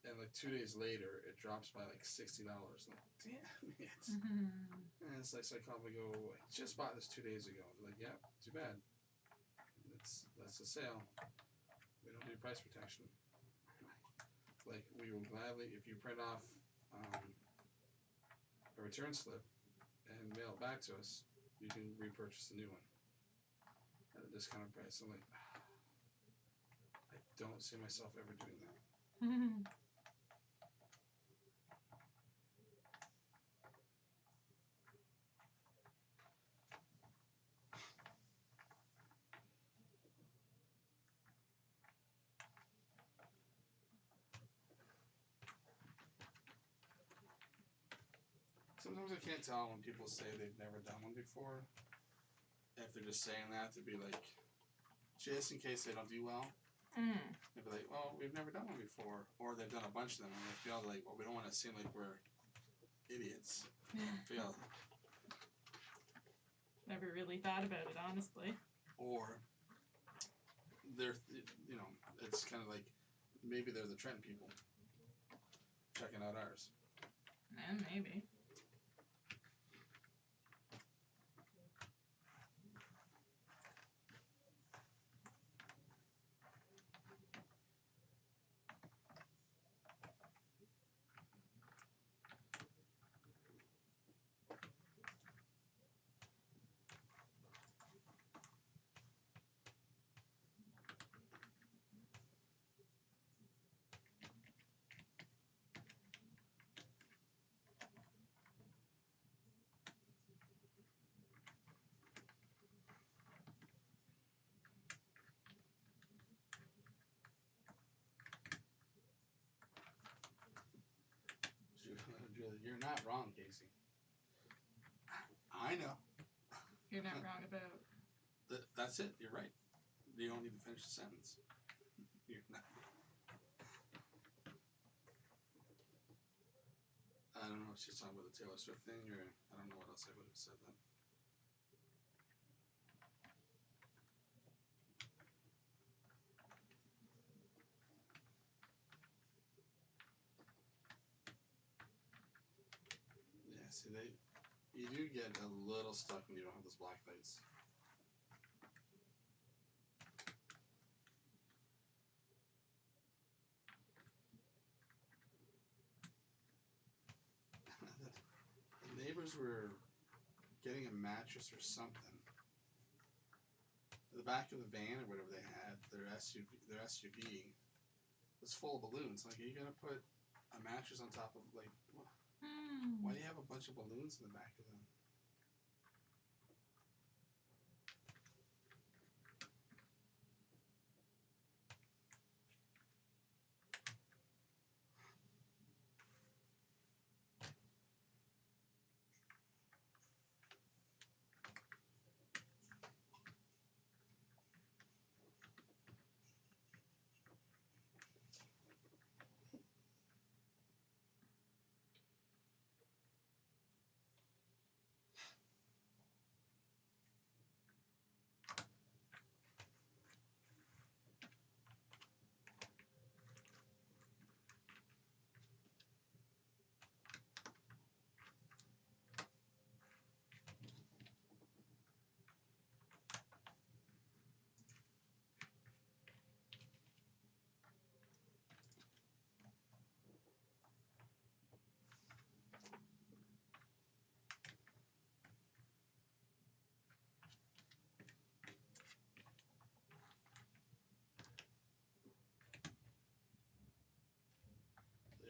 And like 2 days later, it drops by like $60. I'm like, damn it. And it's like, so I call them and go, I just bought this 2 days ago. They're like, yeah, too bad. That's the sale. We don't do price protection. Like, we will gladly, if you print off a return slip and mail it back to us, you can repurchase a new one at a discounted price. I'm like, I don't see myself ever doing that. Sometimes I can't tell when people say they've never done one before. If they're just saying that to be like, just in case they don't do well. They'd be like, well, we've never done one before. Or they've done a bunch of them and they feel like, well, we don't want to seem like we're idiots. Feel. Never really thought about it, honestly. Or they're, you know, it's kind of like maybe they're the trend people checking out ours. Maybe. You're not wrong, Casey. I know. You're not wrong about... That's it. You're right. You don't need to finish the sentence. You're not. I don't know if she's talking about the Taylor Swift thing, or I don't know what else I would have said then. Yeah, see, you do get a little stuck when you don't have those black lights. The neighbors were getting a mattress or something. The back of the van or whatever they had, their SUV was full of balloons. Like, are you gonna put a mattress on top of, like, why do you have a bunch of balloons in the back of them?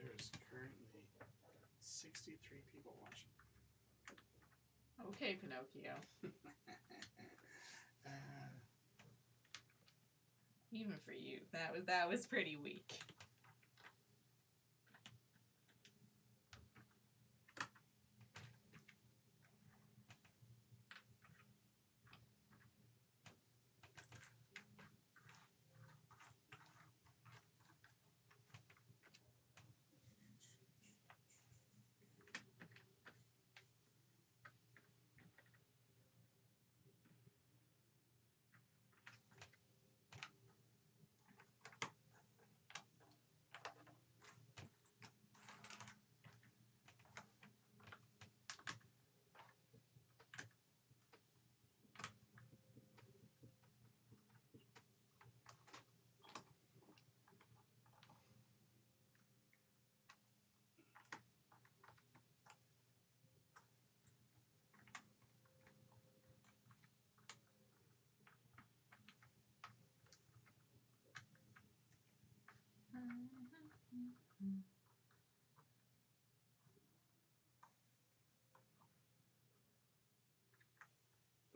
There is currently 63 people watching. Okay, Pinocchio. Even for you, that was pretty weak.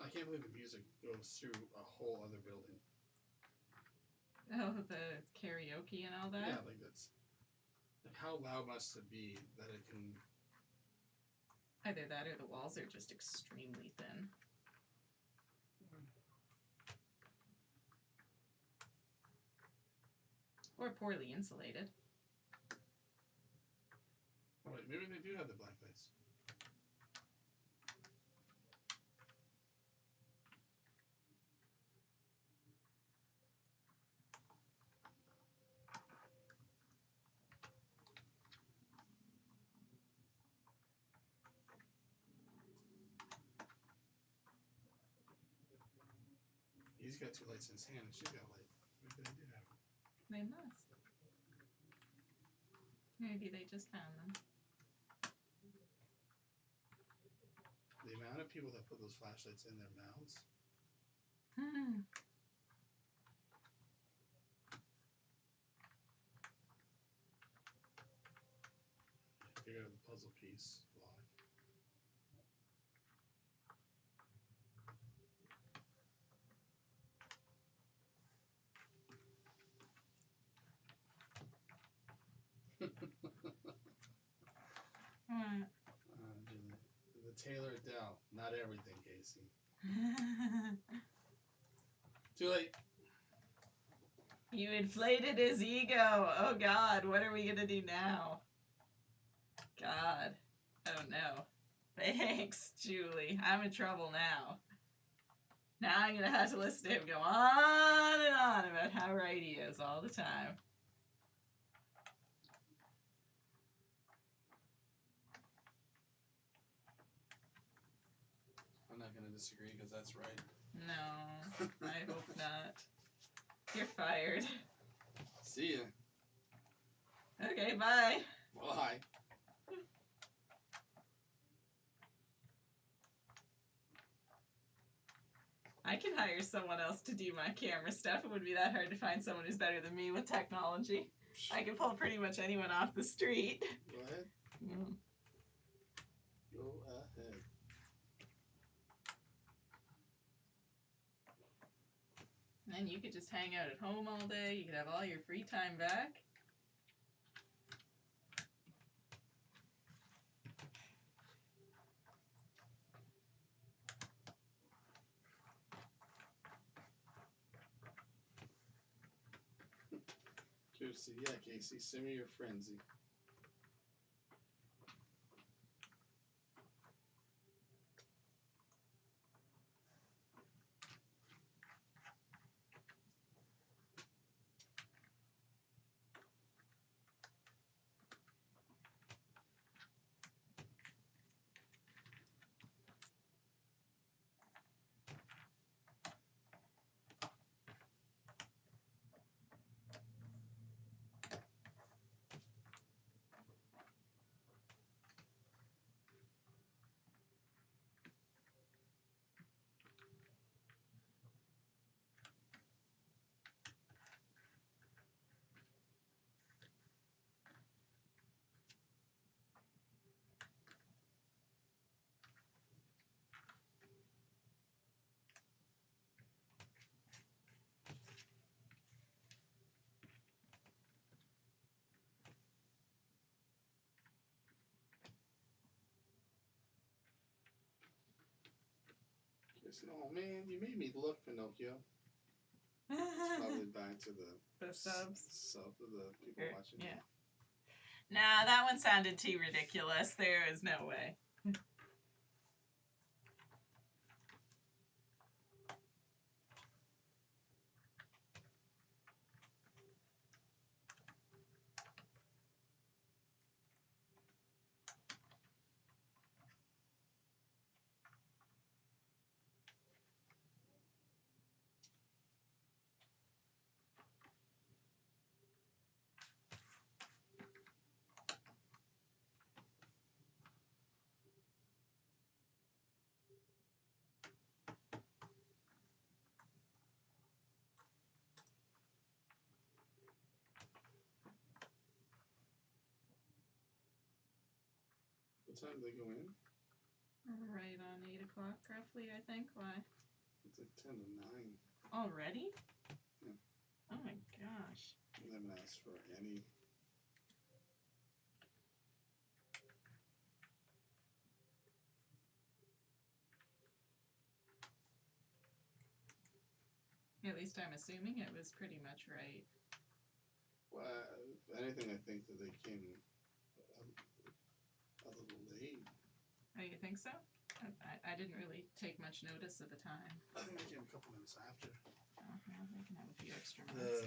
I can't believe the music goes through a whole other building. Oh, the karaoke and all that? Yeah, like that's... Like, how loud must it be that it can Either that or the walls are just extremely thin. Or poorly insulated. Oh, wait, maybe they do have the black lights. He's got 2 lights in his hand and she's got a light. Maybe they do have it. They must. Maybe they just found them. The amount of people that put those flashlights in their mouths. Figure out the puzzle piece live. The Taylor Dell. Not everything, Casey. Too late. You inflated his ego. Oh God, what are we gonna do now? God. Oh no. Thanks, Julie. I'm in trouble now. Now I'm gonna have to listen to him go on and on about how right he is all the time. I'm not going to disagree because that's right. No, I hope not. You're fired. See ya. Okay, bye. Bye. I can hire someone else to do my camera stuff. It wouldn't be that hard to find someone who's better than me with technology. I can pull pretty much anyone off the street. Go ahead. Mm. Go ahead. And then you could just hang out at home all day. You could have all your free time back. Juicy. Yeah, Casey. Send me your frenzy. Oh man, you made me look, Pinocchio. It's probably back to The subs. Sub of the people watching. Yeah. Nah, that one sounded too ridiculous. There is no way. What time do they go in? Right on 8 o'clock, roughly, I think. Why? It's like 10 to 9. Already? Yeah. Oh my gosh. I haven't asked for any. least I'm assuming it was pretty much right. Well, if anything, I think that they came a little late. Oh, you think so? I didn't really take much notice of the time. I think they came a couple minutes after. Oh, well, they can have a few extra The minutes.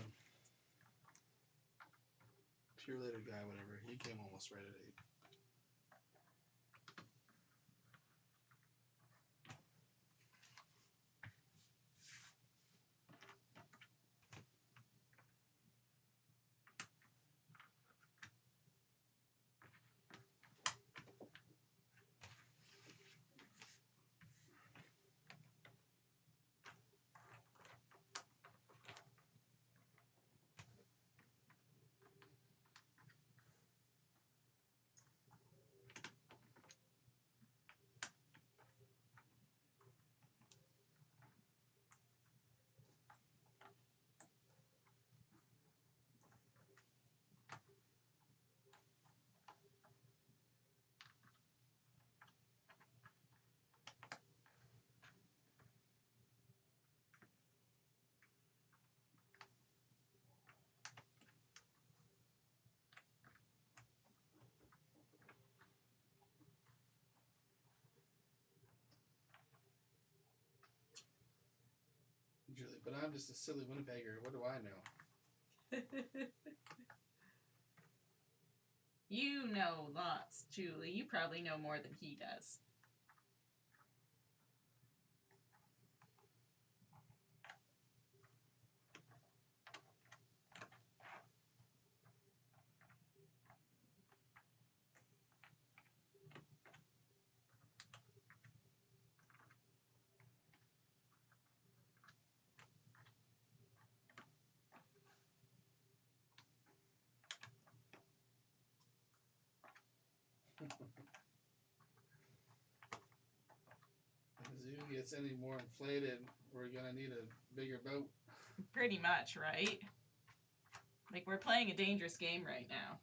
pure later guy, whatever, he came almost right at 8. Julie, but I'm just a silly Winnipegger. What do I know? You know lots, Julie. You probably know more than he does. If the zoo gets any more inflated, we're gonna need a bigger boat. Pretty much, right? Like, we're playing a dangerous game right now.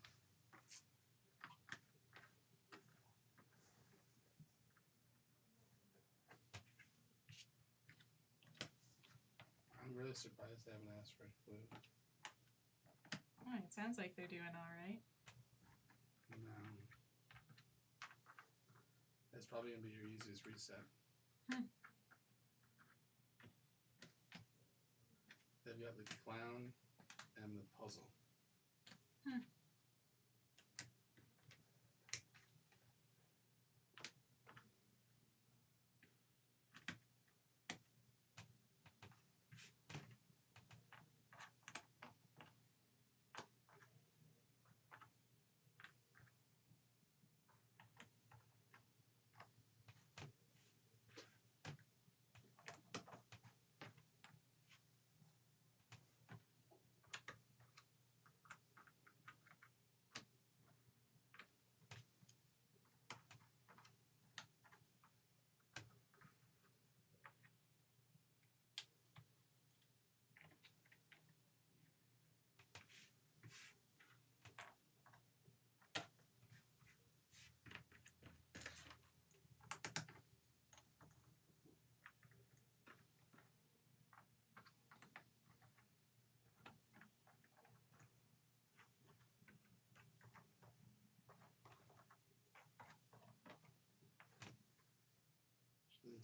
I'm really surprised they haven't asked for a clue. Oh, it sounds like they're doing all right. No. That's probably gonna be your easiest reset. They've got the clown and the puzzle.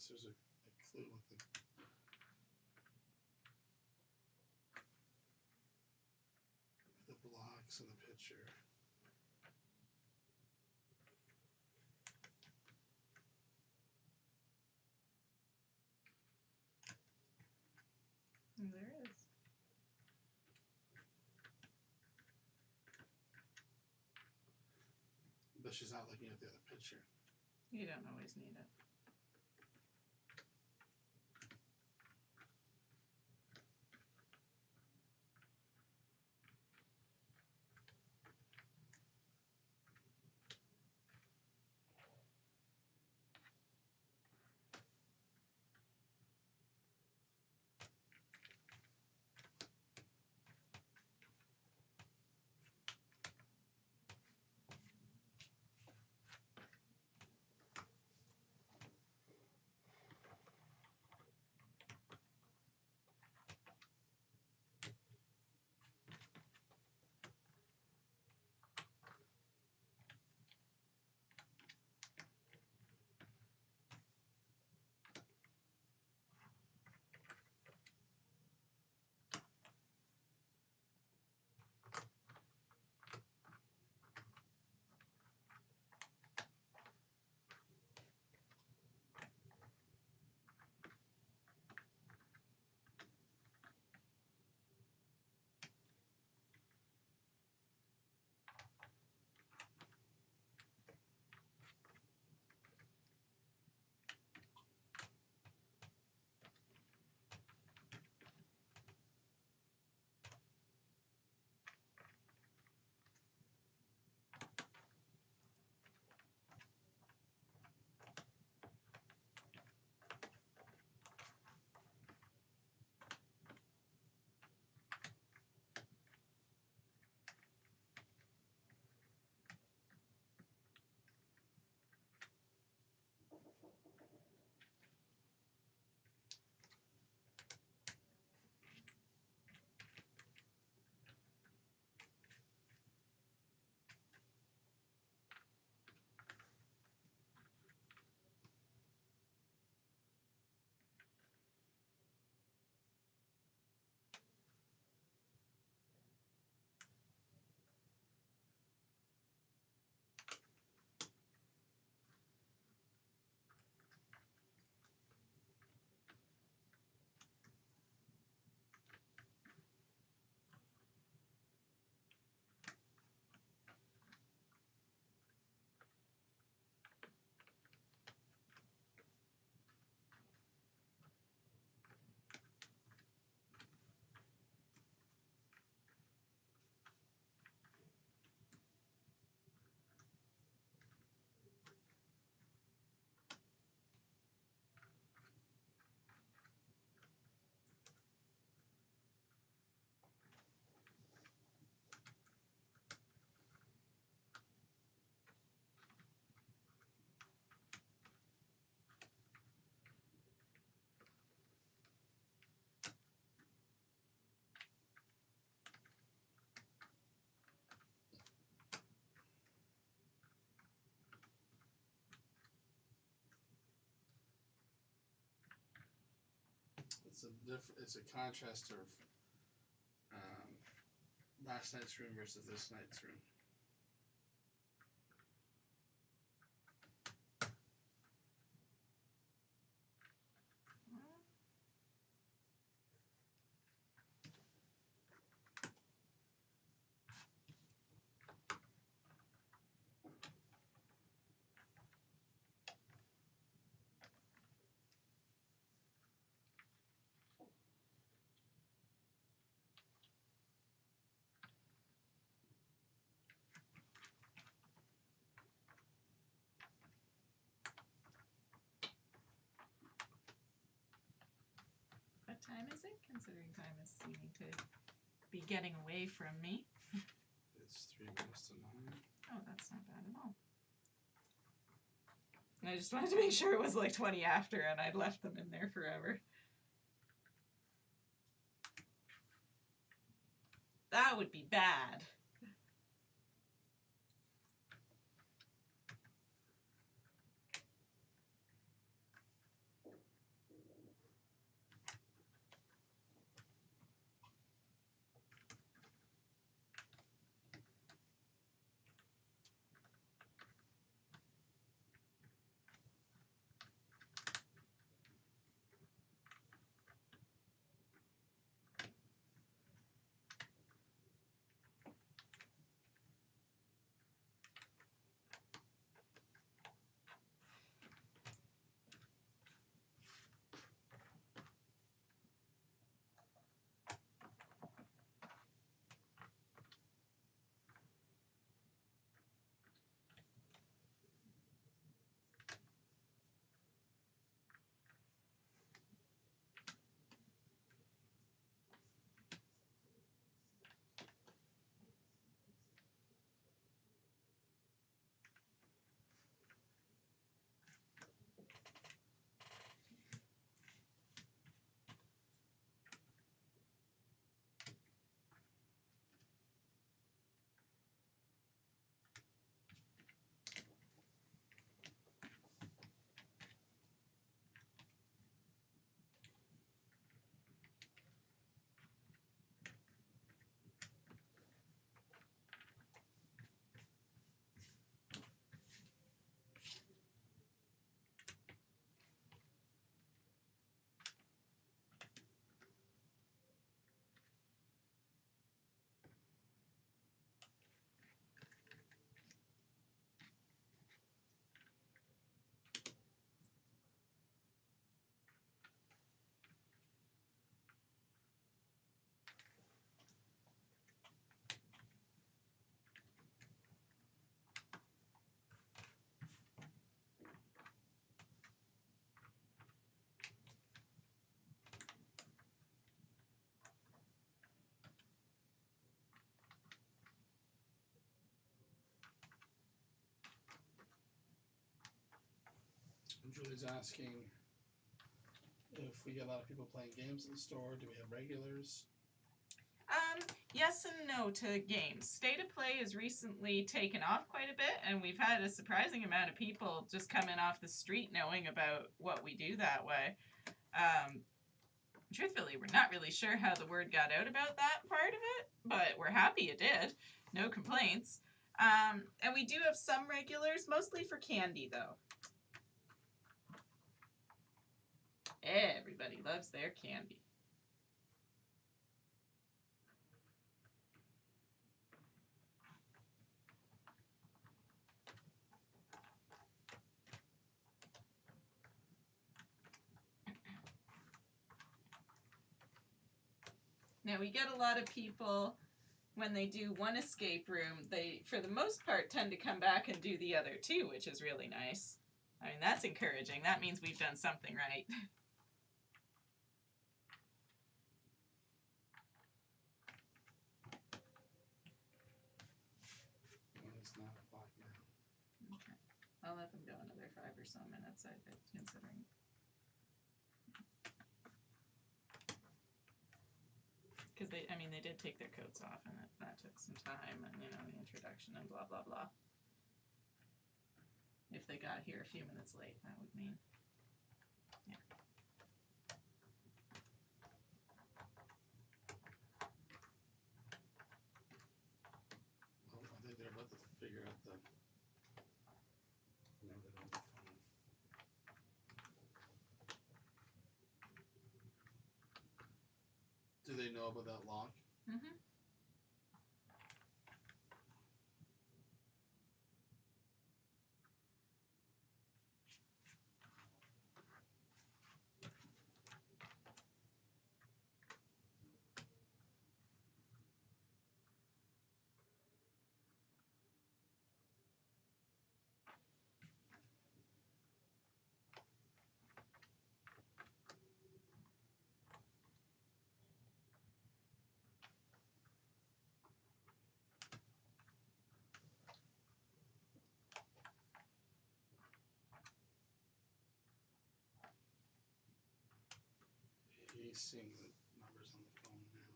There's a clue with the blocks and the picture. There is. But she's not looking at the other picture. You don't always need it. It's a contrast of last night's room versus this night's room. What time is it? Considering time is seeming to be getting away from me. It's 3 minutes to 9. Oh, that's not bad at all. And I just wanted to make sure it was like 20 after and I'd left them in there forever. That would be bad. Julie's asking if we get a lot of people playing games in the store. Do we have regulars? Yes and no to games. State of Play has recently taken off quite a bit, and we've had a surprising amount of people just coming off the street knowing about what we do that way. Truthfully, we're not really sure how the word got out about that part of it, but we're happy it did. No complaints. And we do have some regulars, mostly for candy, though. Everybody loves their candy. Now, we get a lot of people, when they do one escape room, they, for the most part, tend to come back and do the other two, which is really nice. I mean, that's encouraging. That means we've done something right. It's 9 o'clock now. Okay. I'll let them go another 5 or so minutes, I think, considering. Because they did take their coats off, and that took some time, and, the introduction and blah, blah, blah. If they got here a few minutes late, that would mean, yeah. they know about that lock? Mm-hmm. He's seeing the numbers on the phone now.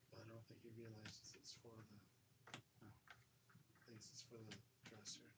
But I don't think he realizes it's for the... No. I think it's for the dresser.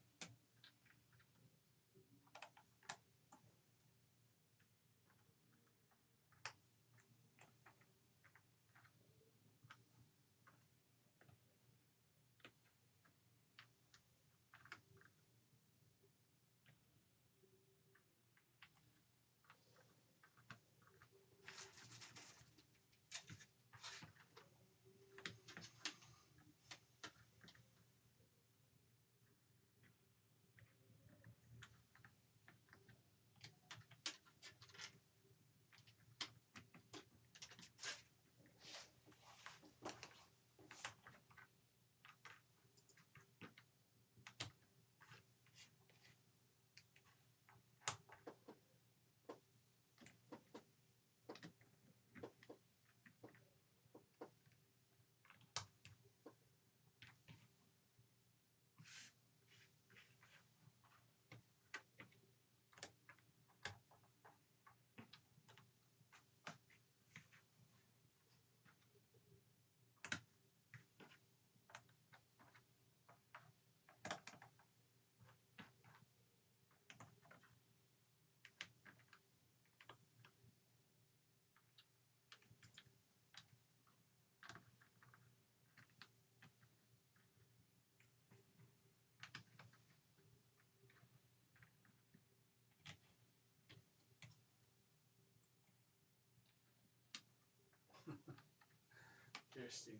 Kirsty,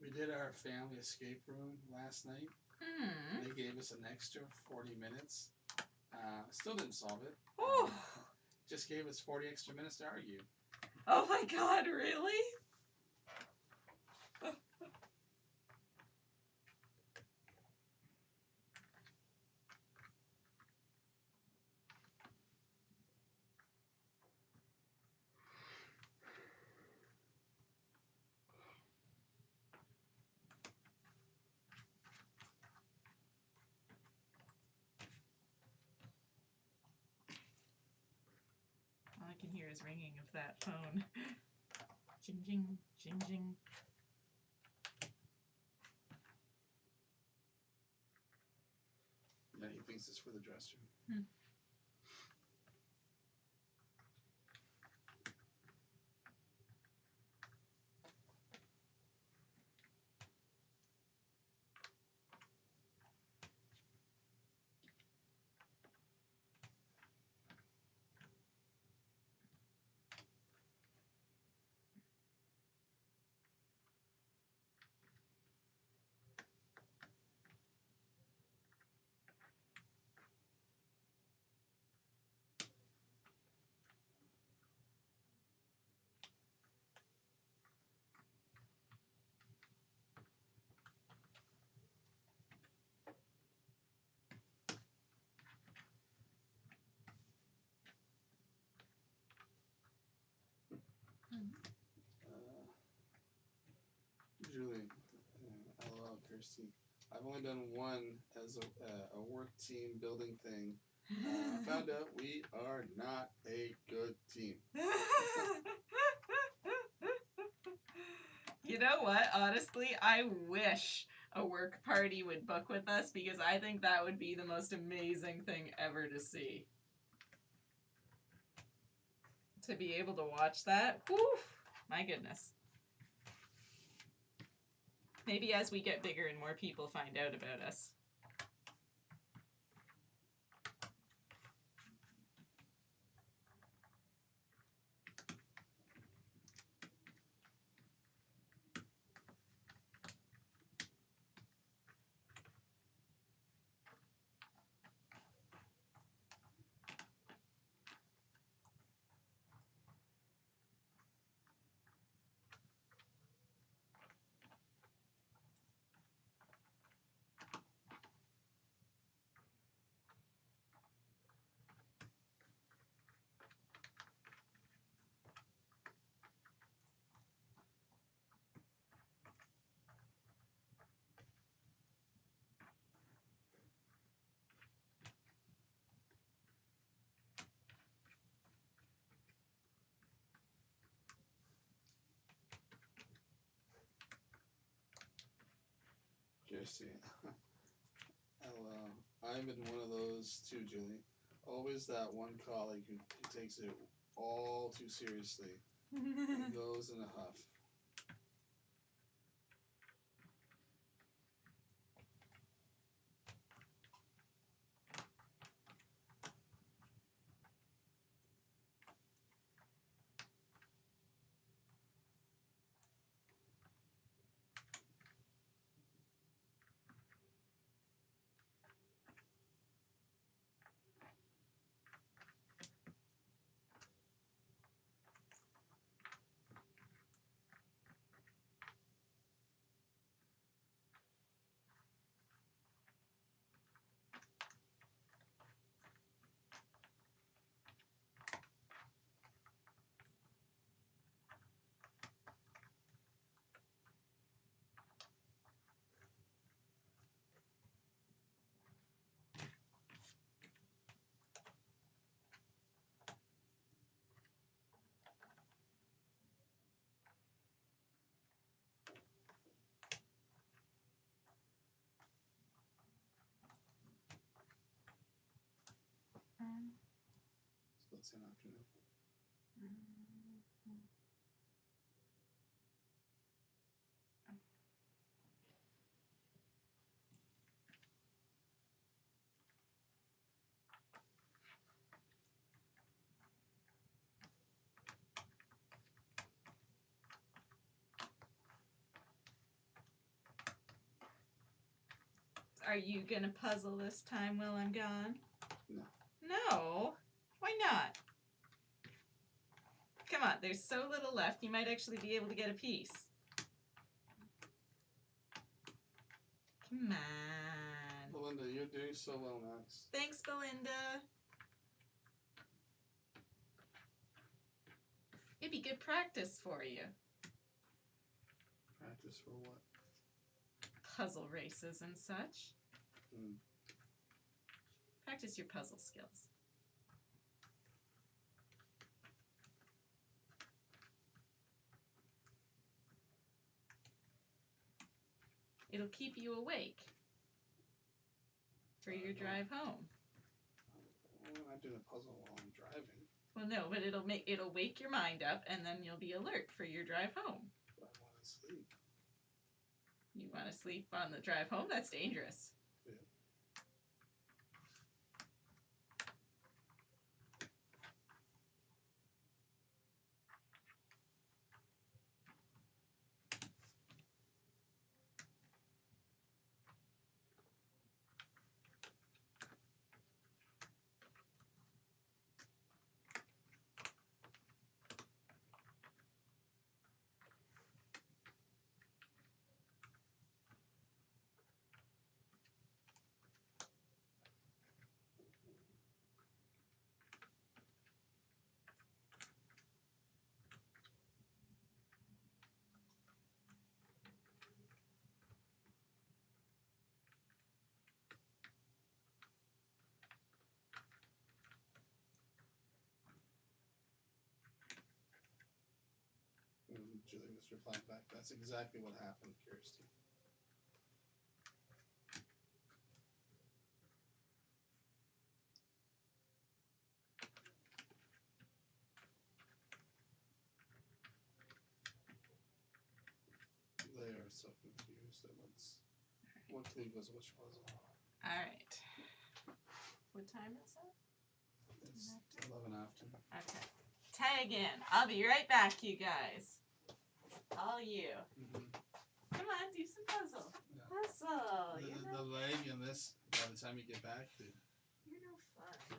we did our family escape room last night. Hmm. They gave us an extra 40 minutes. Still didn't solve it. Oh. Just gave us 40 extra minutes to argue. Oh my God! Really? All I can hear is ringing of that phone. Jing jing jing jing. Yeah, he thinks it's for the dresser. Hmm. Julie, LOL, Kirsty. I've only done one as a work team building thing. Found out we are not a good team. You know what? Honestly, I wish a work party would book with us because I think that would be the most amazing thing ever to see. To be able to watch that, whew, my goodness. Maybe as we get bigger and more people find out about us. see. I'm in one of those too, Julie. Always that one colleague who takes it all too seriously and goes in a huff. So it's an afternoon. Are you gonna puzzle this time while I'm gone? No. No? Why not? Come on, there's so little left, you might actually be able to get a piece. Come on. Belinda, you're doing so well, Max. Thanks, Belinda. It'd be good practice for you. Practice for what? Puzzle races and such. Mm. Practice your puzzle skills. It'll keep you awake for your drive home. Well, I'm not doing a puzzle while I'm driving. Well, no, but it'll wake your mind up, and then you'll be alert for your drive home. But I want to sleep. You want to sleep on the drive home? That's dangerous. Yeah. Julie was replying back. That's exactly what happened, Kirsty. They are so confused at what clue was which puzzle. All right. What time is it? It's 11 after. Okay. Tag in. I'll be right back, you guys. All you. Mm-hmm. Come on, do some puzzle. Yeah. Puzzle. The leg and this, by the time you get back, You're no fun.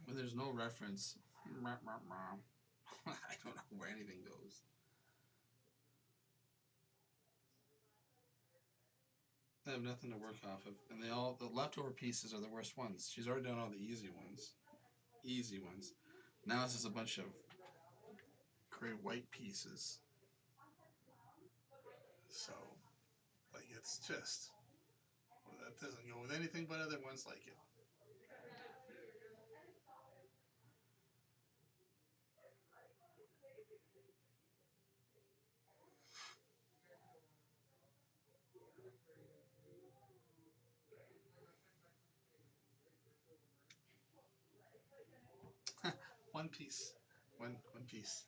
When there's no reference, I don't know where anything goes. I have nothing to work off of, and the leftover pieces are the worst ones. She's already done all the easy ones. Easy ones. Now this is a bunch of gray white pieces. So, like, it's just, well, that doesn't go with anything but other ones like it. One piece. One piece.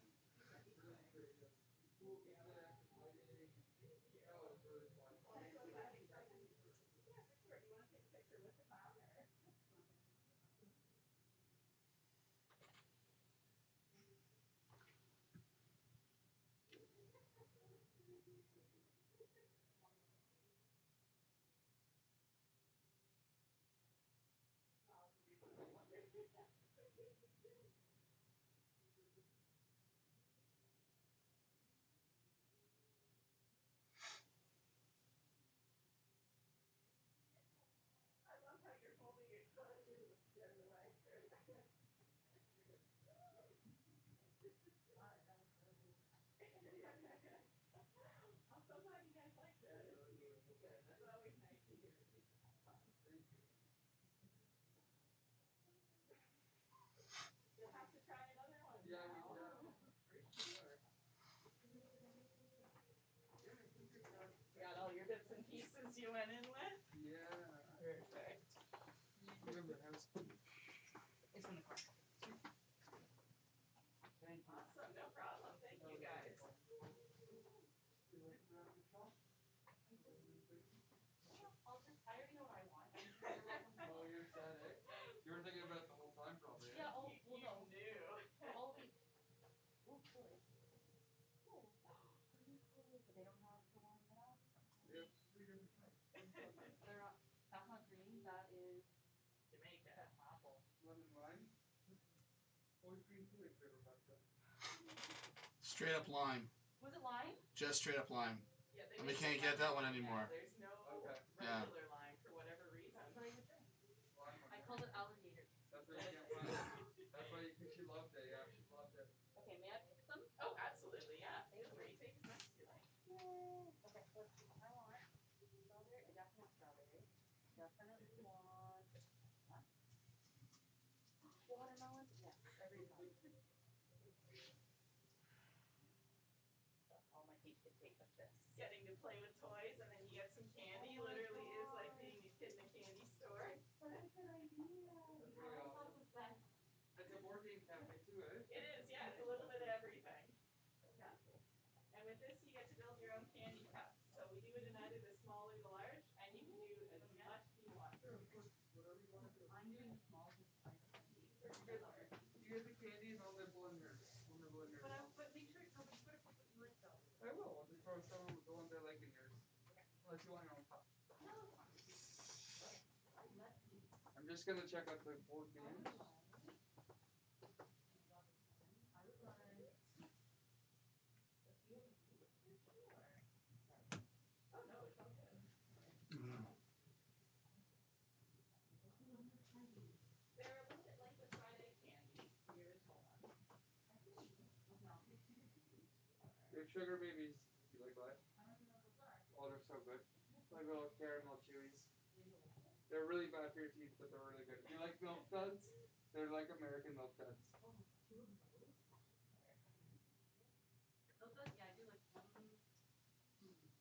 Got all your bits and pieces you went in with? Yeah. Perfect. Remember, I was. It's in the car. Awesome, no problem. Thank you guys. I already know what I want. Oh, you're sad, eh? You were thinking about it the whole time, probably. Eh? Yeah, oh, You well, no. knew. All week. Oh, really? Oh. But they don't have the one that Yep. 3 different types. they're not, that's not green, that is Jamaica. apple. Lemon lime. Always green Kool-Aid flavor back then. Straight up lime. Was it lime? Just straight up lime. Yeah, they And we make can't get that one anymore. There's no Okay. Yeah. regular lime for whatever reason. That's what I would drink. Lime one. I called it alligator. That's why you can't find it. That's why you, she loved it. Yeah, she loved it. Okay, may I pick some? Oh, absolutely, yeah. Feel free, take as much as you like. Yay. Okay, let's see. I want strawberry. I definitely want strawberry. Definitely want what? Watermelon? Yes, every time. That's all my teeth can take of this. Getting to play with toys and then you get some candy literally is like being a kid in a candy store. Such a good idea. That's really awesome. The best. It's a board game cafe too, eh? It is, yeah, it's a little bit of everything. Yeah. And with this you get to build your own candy cups. So we do it in either the small or the large, and you can do as much as you want. Sure, of course. Whatever you want to do. I'm doing the small because I candy. You get the candy and all the blenders. When the blenders. But make sure no, but you better put what you like though. I will. I'll just throw some of the ones I like in yours. Unless you want your own cup. No, it's fine. Let's see. I'm just gonna check out the board games. I would like Your sugar babies, you like what? Oh, they're so good. Like little caramel chewies. They're really bad for your teeth, but they're really good. If you like milk duds, they're like American milk duds. Those are, yeah, I do like one.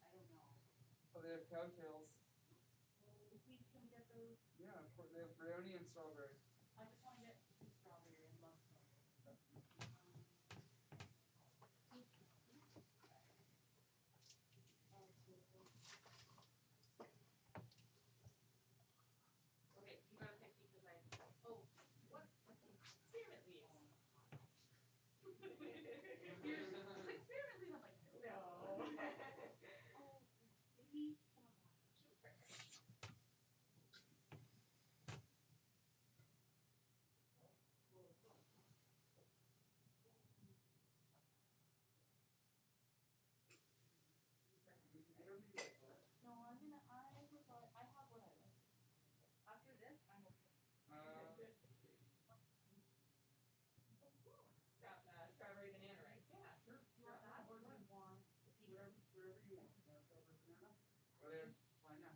I don't know. Oh, they have cow tails. We can get those. Yeah, of course. They have brownie and strawberry. I just want to get strawberry. I love strawberry. Okay, you gotta pick because I. Oh, what? Let's see. Spearmint leaves. Here's experiment leave. I'm like, No. oh, maybe some of that. No, I'm gonna. I have what I like. After this, I'm okay. Strawberry banana, right? Yeah, sure. Do you want that or do you want peach? Whatever you want. Strawberry banana. Whatever. Fine, yeah.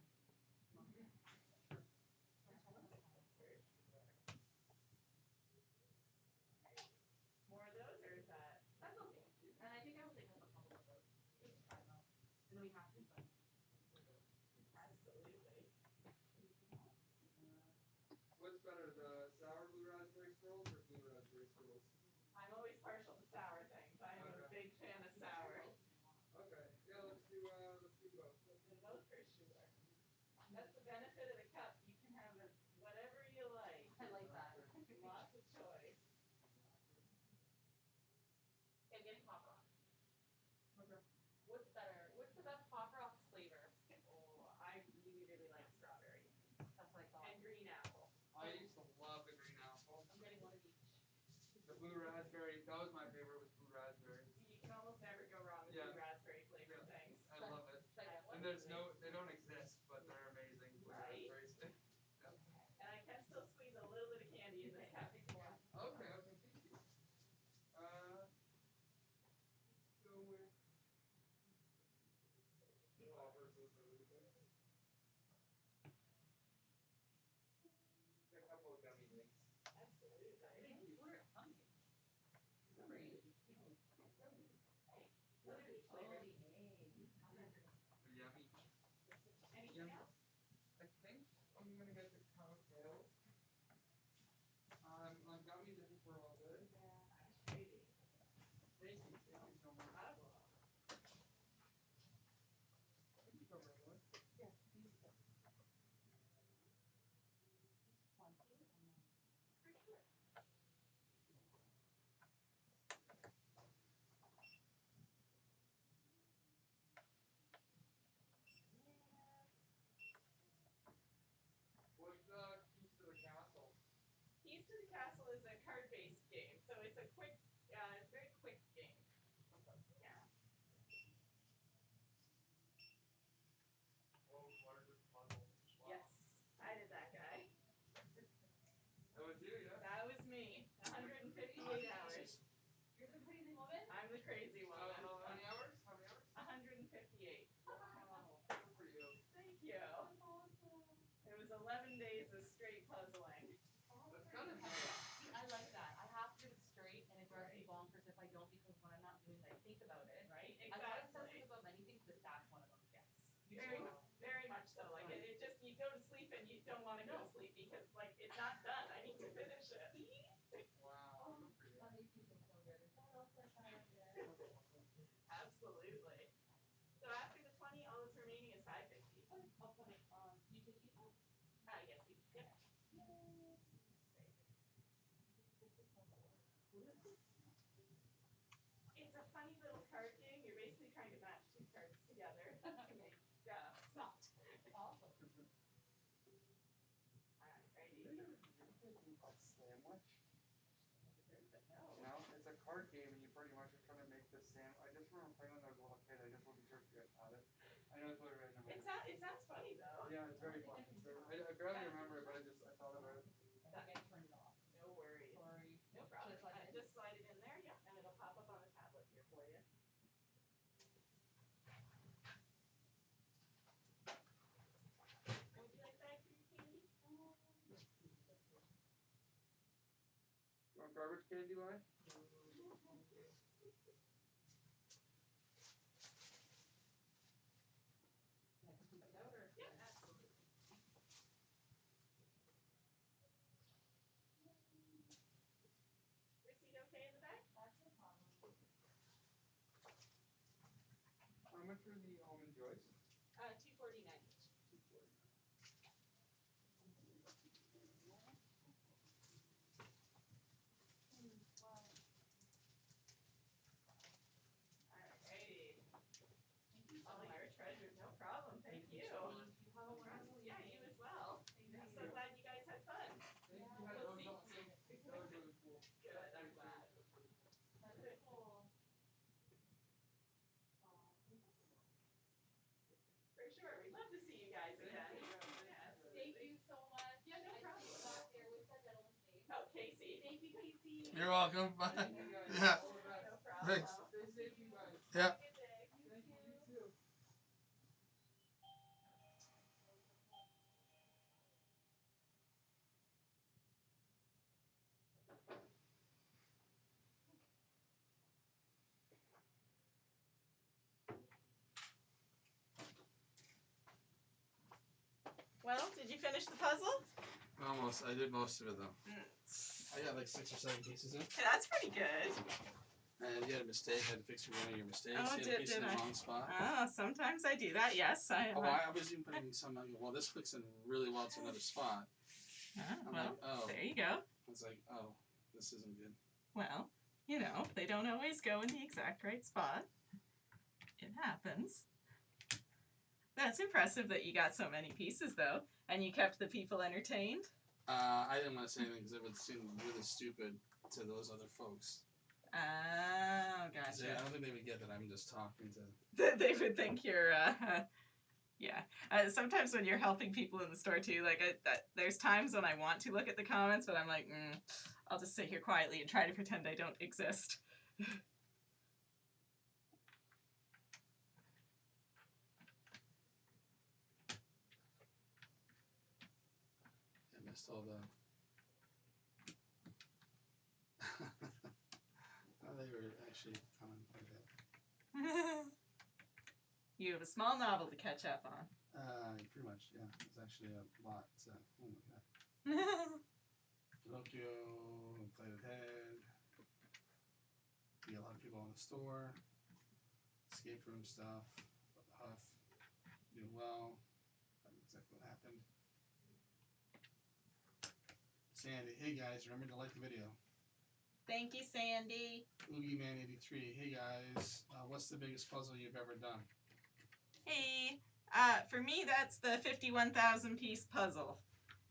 More of those, or is that? That's okay. And I think I will take up a couple of those. Just try them out. And then we have to, but. Absolutely. What's better, the sour blue raspberry swirls or blue raspberry swirls? I'm always partial to sour things. I am a big fan of sour. Okay. Yeah, let's do both. And both for sure. That's the benefit of the cup. You can have whatever you like. I like that. Lots of choice. I'm getting Pop Rocks. Okay. What's better? What's the best Pop Rocks flavor? Oh, I really, really like strawberry. That's what I thought. And green apple. I used to love the green apple. I'm getting one of each. The blue raspberry, that was my favorite, was blue raspberry. You can almost never go wrong with blue raspberry flavored things. I love it. And they don't exist, but they're amazing. Blue raspberries. And I can still squeeze a little bit of candy in this cup. Okay, thank you. Go with poppers with everything. A couple of gummy links. Absolutely. Thank you. We're hungry. Sorry. What are these flavors? Yummy. Anything else? I think I'm gonna get the cocktails. On gummies, I think we're all good. Yeah. Maybe. Thank you so much. I can go regular. Yes, these six. These 20 and then. For sure. What's Keys to the Castle? Keys to the Castle is a card-based game, so it's a quick, very quick game. Yeah. Oh, largest puzzle. Wow. Yes, I did that guy. That was you, yeah? That was me. 158 hours. You're the crazy woman? I'm the crazy one. How many hours? 158. Wow. Good for you. Thank you. That's awesome. It was 11 days of straight puzzling. That's kind of nice. See, I like that. I have to do it straight, and it drives me bonkers if I don't, because when I'm not doing it, I think about it. Right? I'm not Exactly. obsessive about many things, but that's one of them. Yes. Very, very much so. Like it just you go to sleep and you don't want to go to sleep because like it's not done. I need to finish it. Wow. Good for you. That makes me feel so good. It's not else like that. That's awesome. Absolutely. So after the 20, all that's remaining is 550. Okay, I'll put it on. You take these off? Yes, please. Yep. What is this? It's a funny little card game. You're basically trying to match two cards together to make snot. Awesome. Alrighty. Sandwich? No. No, it's a card game and you pretty much are trying to make this sandwich. I just remember playing when I was a little kid. I just wasn't sure if you guys had it. I know it's really right now. It sounds funny though. Yeah, it's very fun. I barely remember it, but I thought about it. I think I turned it off. No worries. Sorry. No problem. Just slide it in? Just slide it in there, yeah, and it'll pop up on the tablet here for you. garbage can, do I? Yeah, absolutely. Receipt okay in the back? That's no problem. How much are the almond joys? $2.49 each. Alrighty. Oh, your treasure, no problem. Thank you. Have a wonderful Yeah, evening. you as well. I'm so glad you guys had fun. Thank you. We'll That was see. awesome. That was really cool. Good, I'm glad. That is cool. For sure, we'd love to see you guys Thank again. you. Yes. Thank you so much. Yeah, no I problem. got there with that gentleman's name. Oh, Casey. Thank you, Casey. You're welcome. Bye. Thank you guys. Yeah. All the best. No problem. Thanks. Stay safe, you guys. Yeah. Have a good day. Thank you. You too. Well, did you finish the puzzle? Almost. I did most of it though. Mm. I got like 6 or 7 pieces in. Yeah, that's pretty good. And you had a mistake. I had to fix one of your mistakes. Oh, you had did- a piece in did the I? wrong spot. Oh, sometimes I do that. Yes, I. Oh, I was even putting some. Well, this clicks in really well to another spot. I'm Well, like, oh. there you go. It's like, oh, this isn't good. Well, you know, they don't always go in the exact right spot. It happens. That's impressive that you got so many pieces, though, and you kept the people entertained. I didn't want to say anything because it would seem really stupid to those other folks. Oh, 'Cause I gotcha. don't think they would get that I'm just talking to. They would think you're, yeah. Sometimes when you're helping people in the store, too, like, there's times when I want to look at the comments, but I'm like, I'll just sit here quietly and try to pretend I don't exist. I missed all the. Oh, they were actually coming quite a bit. You have a small novel to catch up on. Pretty much, yeah. It's actually a lot. Oh my god. Pinocchio, Inflated Head. Be a lot of people in the store. Escape room stuff. Huff. Doing well. That's exactly what happened. Sandy, hey guys, remember to like the video. Thank you, Sandy. Oogie Man 83, hey guys, what's the biggest puzzle you've ever done? Hey, for me, that's the 51,000 piece puzzle.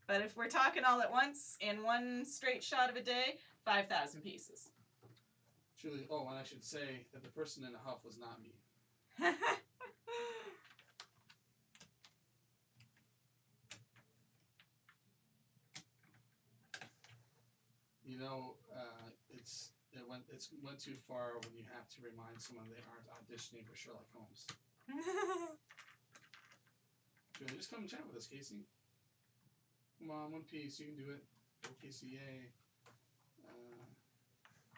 But if we're talking all at once in one straight shot of a day, 5,000 pieces. Truly, oh, and I should say that the person in the huff was not me. You know, it went too far when you have to remind someone they aren't auditioning for Sherlock Holmes. Truly, just come and chat with us, Casey. Come on, one piece, you can do it. Go Casey, yay.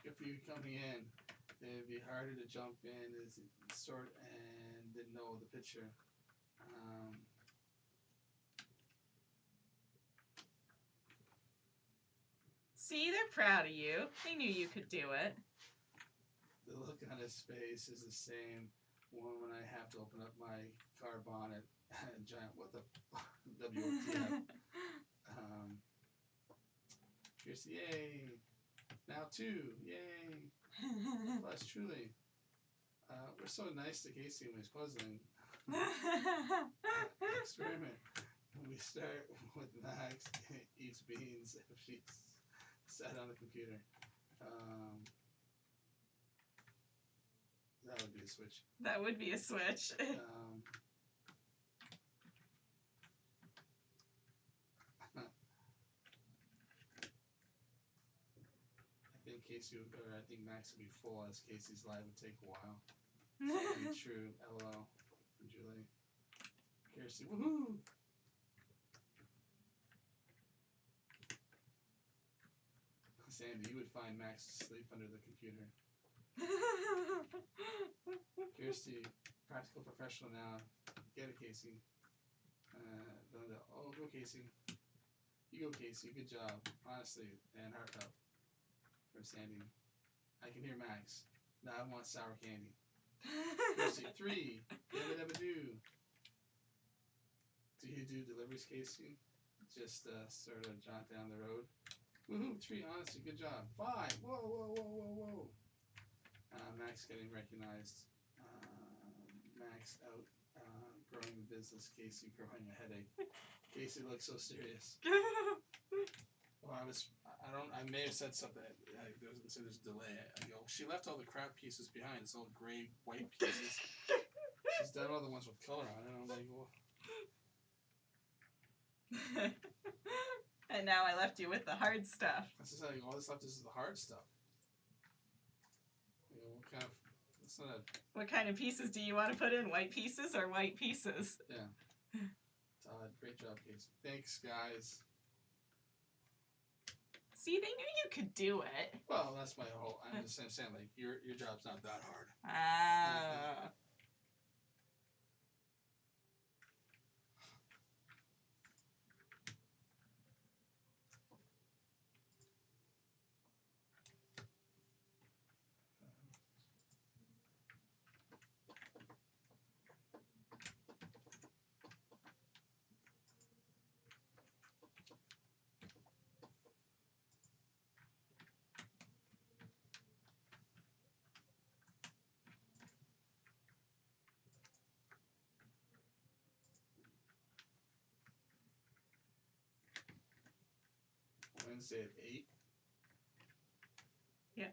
Good for you coming in. It'd be harder to jump in as sort and didn't know the picture. See, they're proud of you. They knew you could do it. The look on his face is the same one when I have to open up my car bonnet and giant what the WTF. Here's the yay. Now 2, yay. Plus, truly. We're so nice to Casey when he's puzzling. Experiment. We start with Max eats beans if she's sat on the computer. That would be a switch. That would be a switch. I think Max would be full as Casey's live would take a while. That would be true. LOL from Julie. Kirsty, woohoo! Sandy, you would find Max asleep under the computer. Kirsty, practical professional now. Get it, Casey. Belinda, oh, go Casey. You go, Casey. Good job. Honestly, and heart up for Sandy. I can hear Max. Now I want sour candy. Kirsty, 3. Yabba-dabba-doo. Do you do deliveries, Casey? Just sort of jaunt down the road. Woohoo, 3. Honestly, good job. 5. Whoa, whoa, whoa, whoa, whoa. Max getting recognized. Max out growing the business. Casey growing a headache. Casey looks so serious. Well, I may have said something. There's a delay. I go, she left all the crap pieces behind. It's all gray, white pieces. She's done all the ones with color on it. And I'm like, well. And now I left you with the hard stuff. That's just like, all this left is the hard stuff. You know, what kind of. That's not a. What kind of pieces do you want to put in? White pieces or white pieces? Yeah. Todd, great job, Casey. Thanks, guys. See, they knew you could do it. Well, that's my whole. I'm just saying, like, your job's not that hard. Ah. Wednesday at 8. Yeah.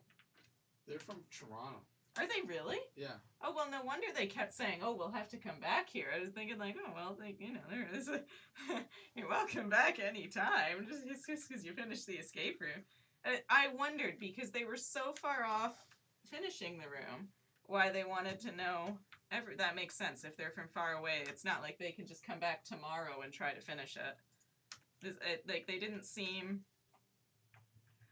They're from Toronto. Are they really? Yeah. Oh, well, no wonder they kept saying, oh, we'll have to come back here. I was thinking, like, oh, well, there is a... You're welcome back anytime. Just because you finished the escape room. I wondered, because they were so far off finishing the room, why they wanted to know... That makes sense. If they're from far away, it's not like they can just come back tomorrow and try to finish it. Like, they didn't seem...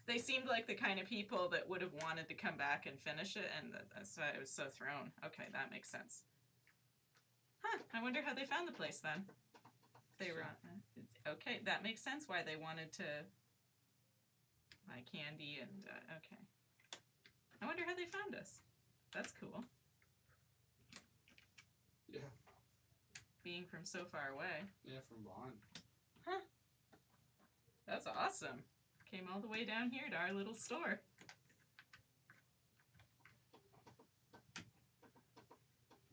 They seemed like the kind of people that would have wanted to come back and finish it, and that's why I was so thrown. Okay, that makes sense. Huh, I wonder how they found the place then. They were on... okay, that makes sense why they wanted to buy candy and... okay. I wonder how they found us. That's cool. Yeah. Being from so far away. Yeah, from Vaughan. Huh. That's awesome. Came all the way down here to our little store.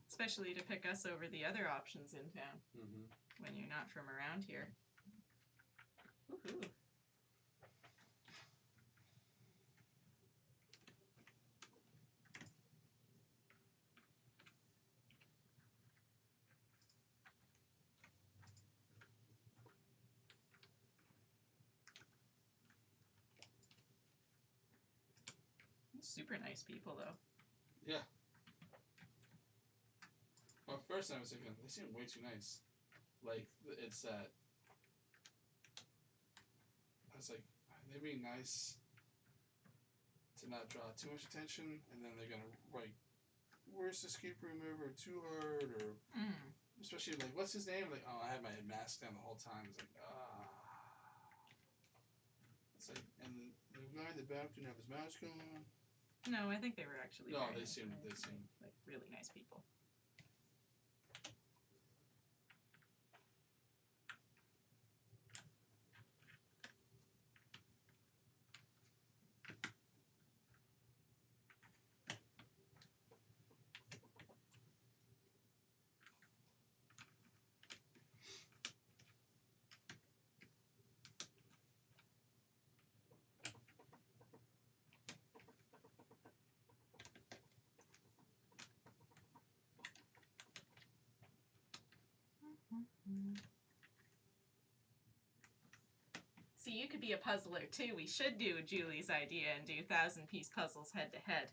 Especially to pick us over the other options in town. Mm-hmm. When you're not from around here. Woohoo. Super nice people, though. Yeah. Well, at first I was thinking, they seem way too nice. Like, it's that... I was like, they're being nice to not draw too much attention, and then they're gonna, like, where's the escape room ever? Too hard, or... Especially, like, what's his name? Like, oh, I had my mask down the whole time. It's like, It's like, and the guy in the back didn't have his mask on. No, I think they were actually. No, they nice. seem like really nice people. See, you could be a puzzler too. We should do Julie's idea and do 1,000-piece puzzles head to head.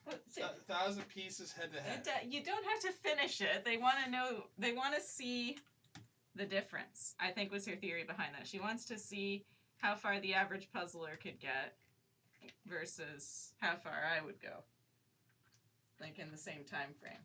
1,000 pieces head to head. You don't have to finish it. They want to know. They want to see the difference. I think was her theory behind that. She wants to see how far the average puzzler could get versus how far I would go. Like in the same time frame.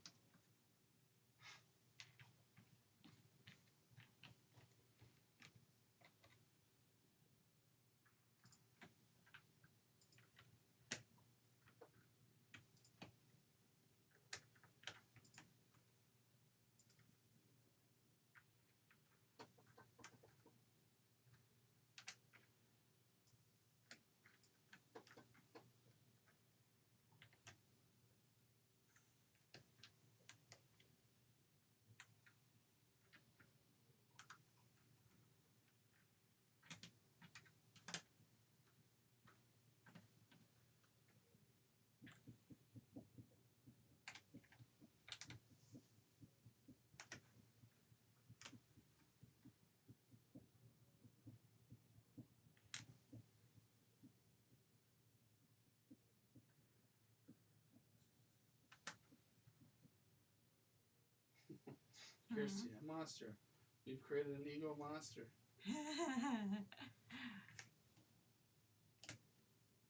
Kirsty, a monster. You've created an ego monster.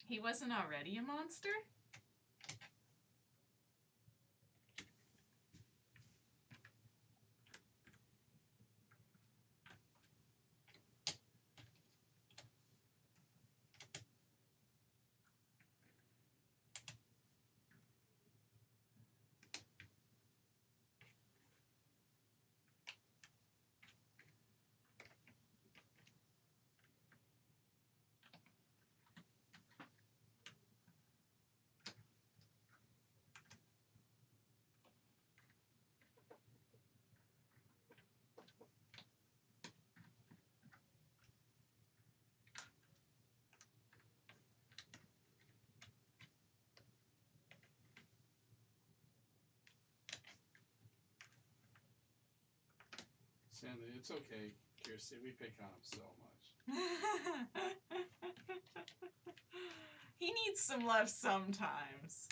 He wasn't already a monster? Sandy, it's okay, Kirsty. We pick on him so much. He needs some love sometimes.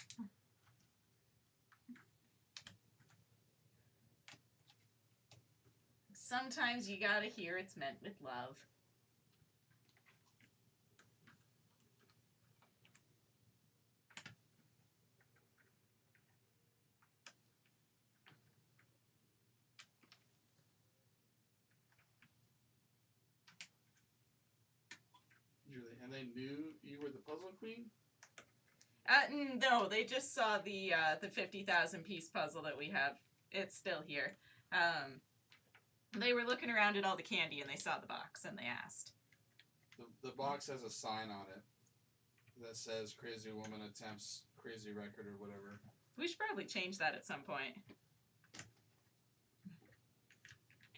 Sometimes you gotta hear it's meant with love. Julie, and they knew you were the puzzle queen? No, they just saw the 50,000 piece puzzle that we have. It's still here. They were looking around at all the candy and they saw the box and they asked. The box has a sign on it that says "Crazy Woman Attempts Crazy Record" or whatever. We should probably change that at some point.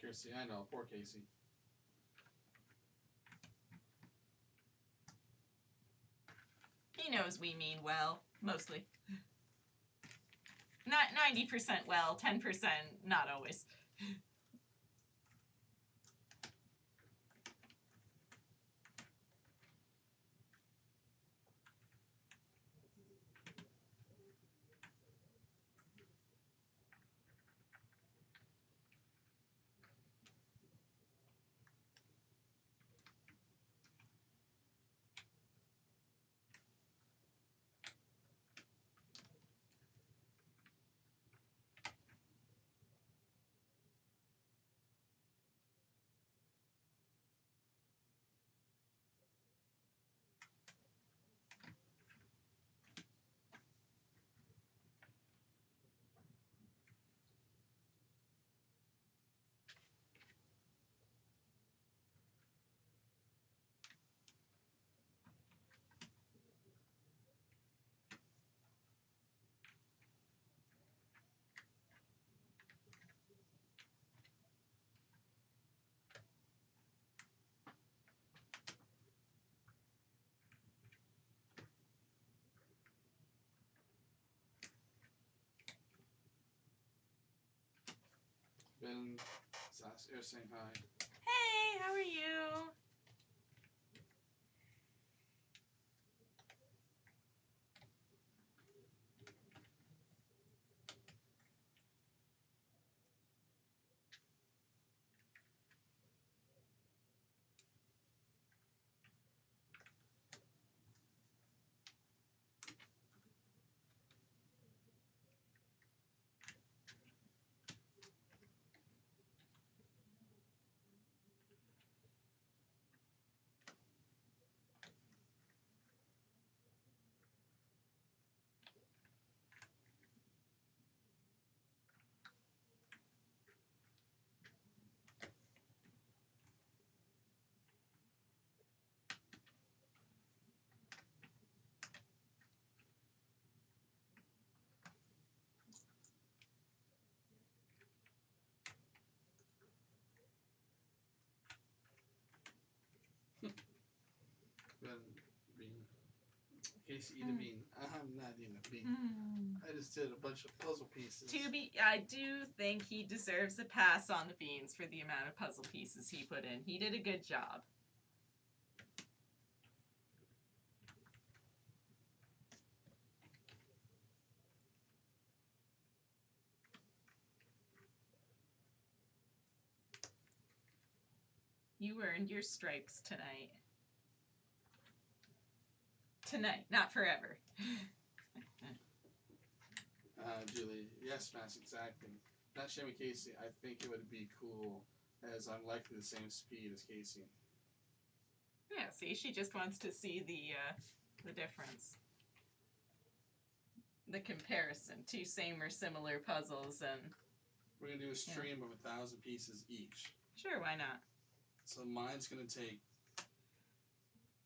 Kirsty, I know. Poor Casey. He knows we mean well, mostly. Not 90% well, 10% not always. Ben you're saying hi. Hey, how are you? Casey, eat a bean. I'm not eating a bean. I just did a bunch of puzzle pieces. I do think he deserves a pass on the beans for the amount of puzzle pieces he put in. He did a good job. You earned your stripes tonight. Tonight, not forever. Julie, yes, Mass, exactly. Not shaming Casey, I think it would be cool, as I'm likely the same speed as Casey. Yeah, see, she just wants to see the difference. The comparison. Two same or similar puzzles, and we're gonna do a stream of 1,000 pieces each. Sure, why not? So mine's gonna take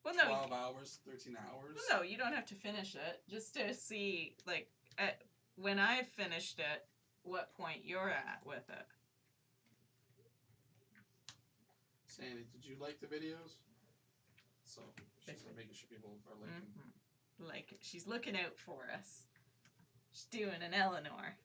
12 hours, 13 hours. Well, no, you don't have to finish it. Just to see, like, when I've finished it, what point you're at with it. Sandy, did you like the videos? So she's making sure people are liking. Like it. She's looking out for us. She's doing an Eleanor.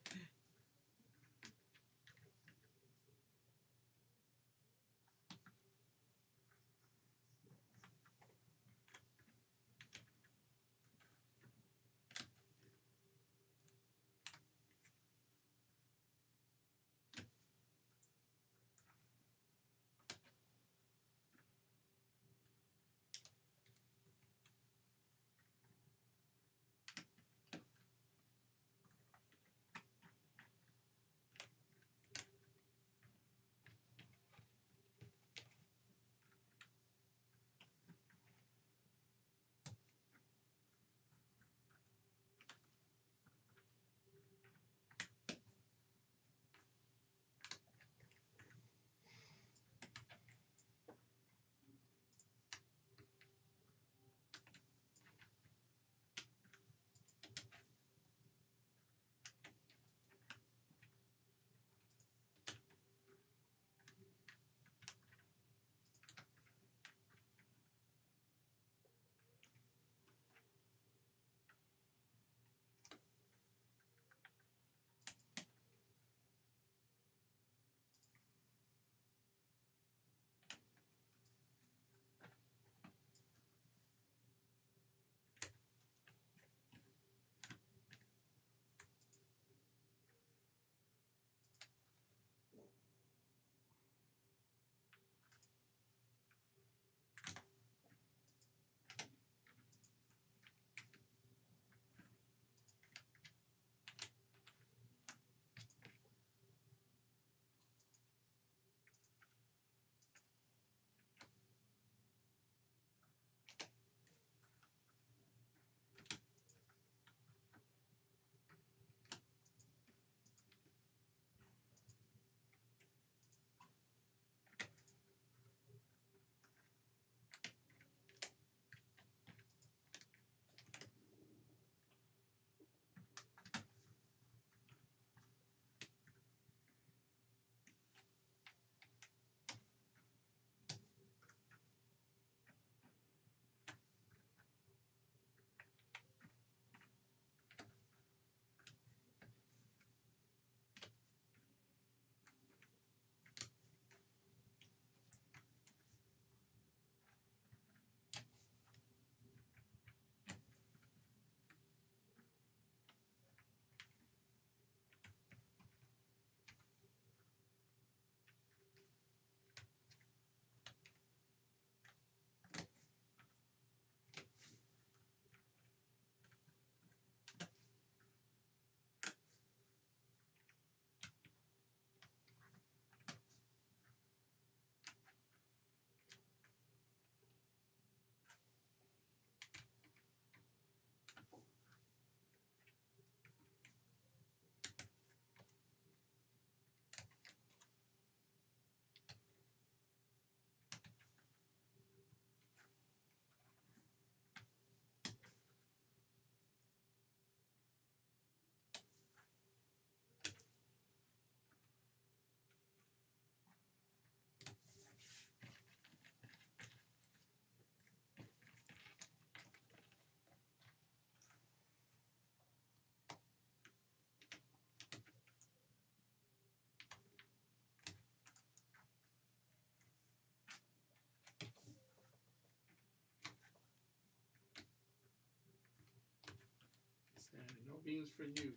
beans for you.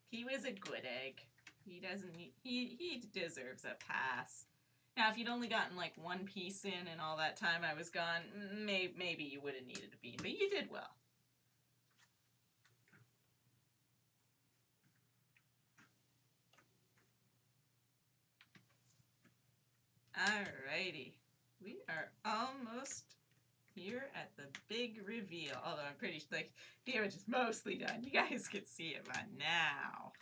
He was a good egg. He doesn't need, he deserves a pass. Now, if you'd only gotten like one piece in and all that time I was gone, maybe you would have needed a bean, but you did well. Alrighty. We are almost here at the big reveal. Although I'm pretty like damage is mostly done. You guys can see it by now.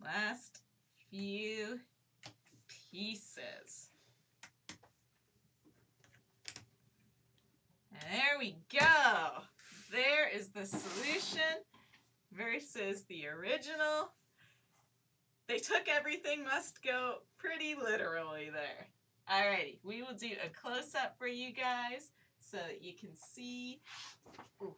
Last few pieces. And there we go. There is the solution versus the original. They took everything must go pretty literally there. Alrighty, we will do a close-up for you guys so that you can see. Ooh.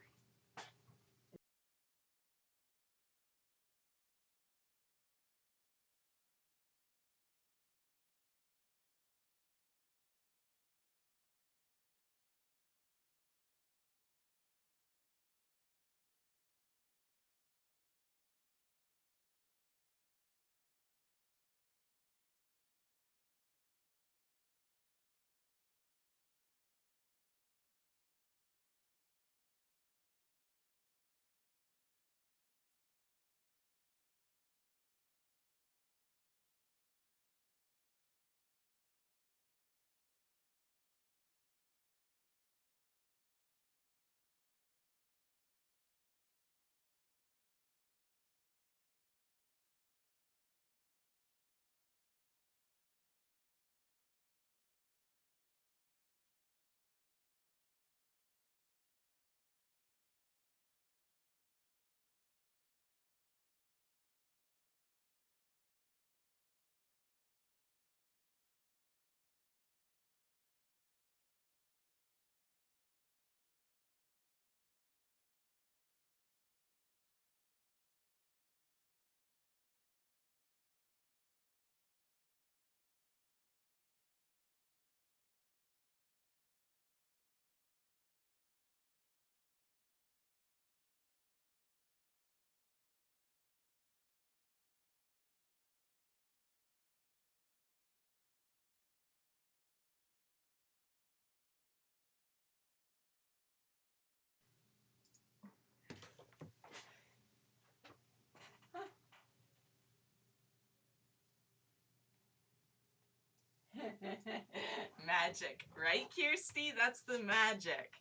Magic, right, Kirsty? That's the magic.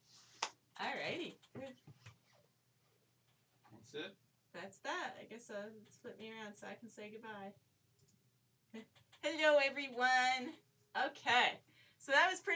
Alrighty. That's it? That's that. I guess flip me around so I can say goodbye. Hello, everyone. Okay, so that was pretty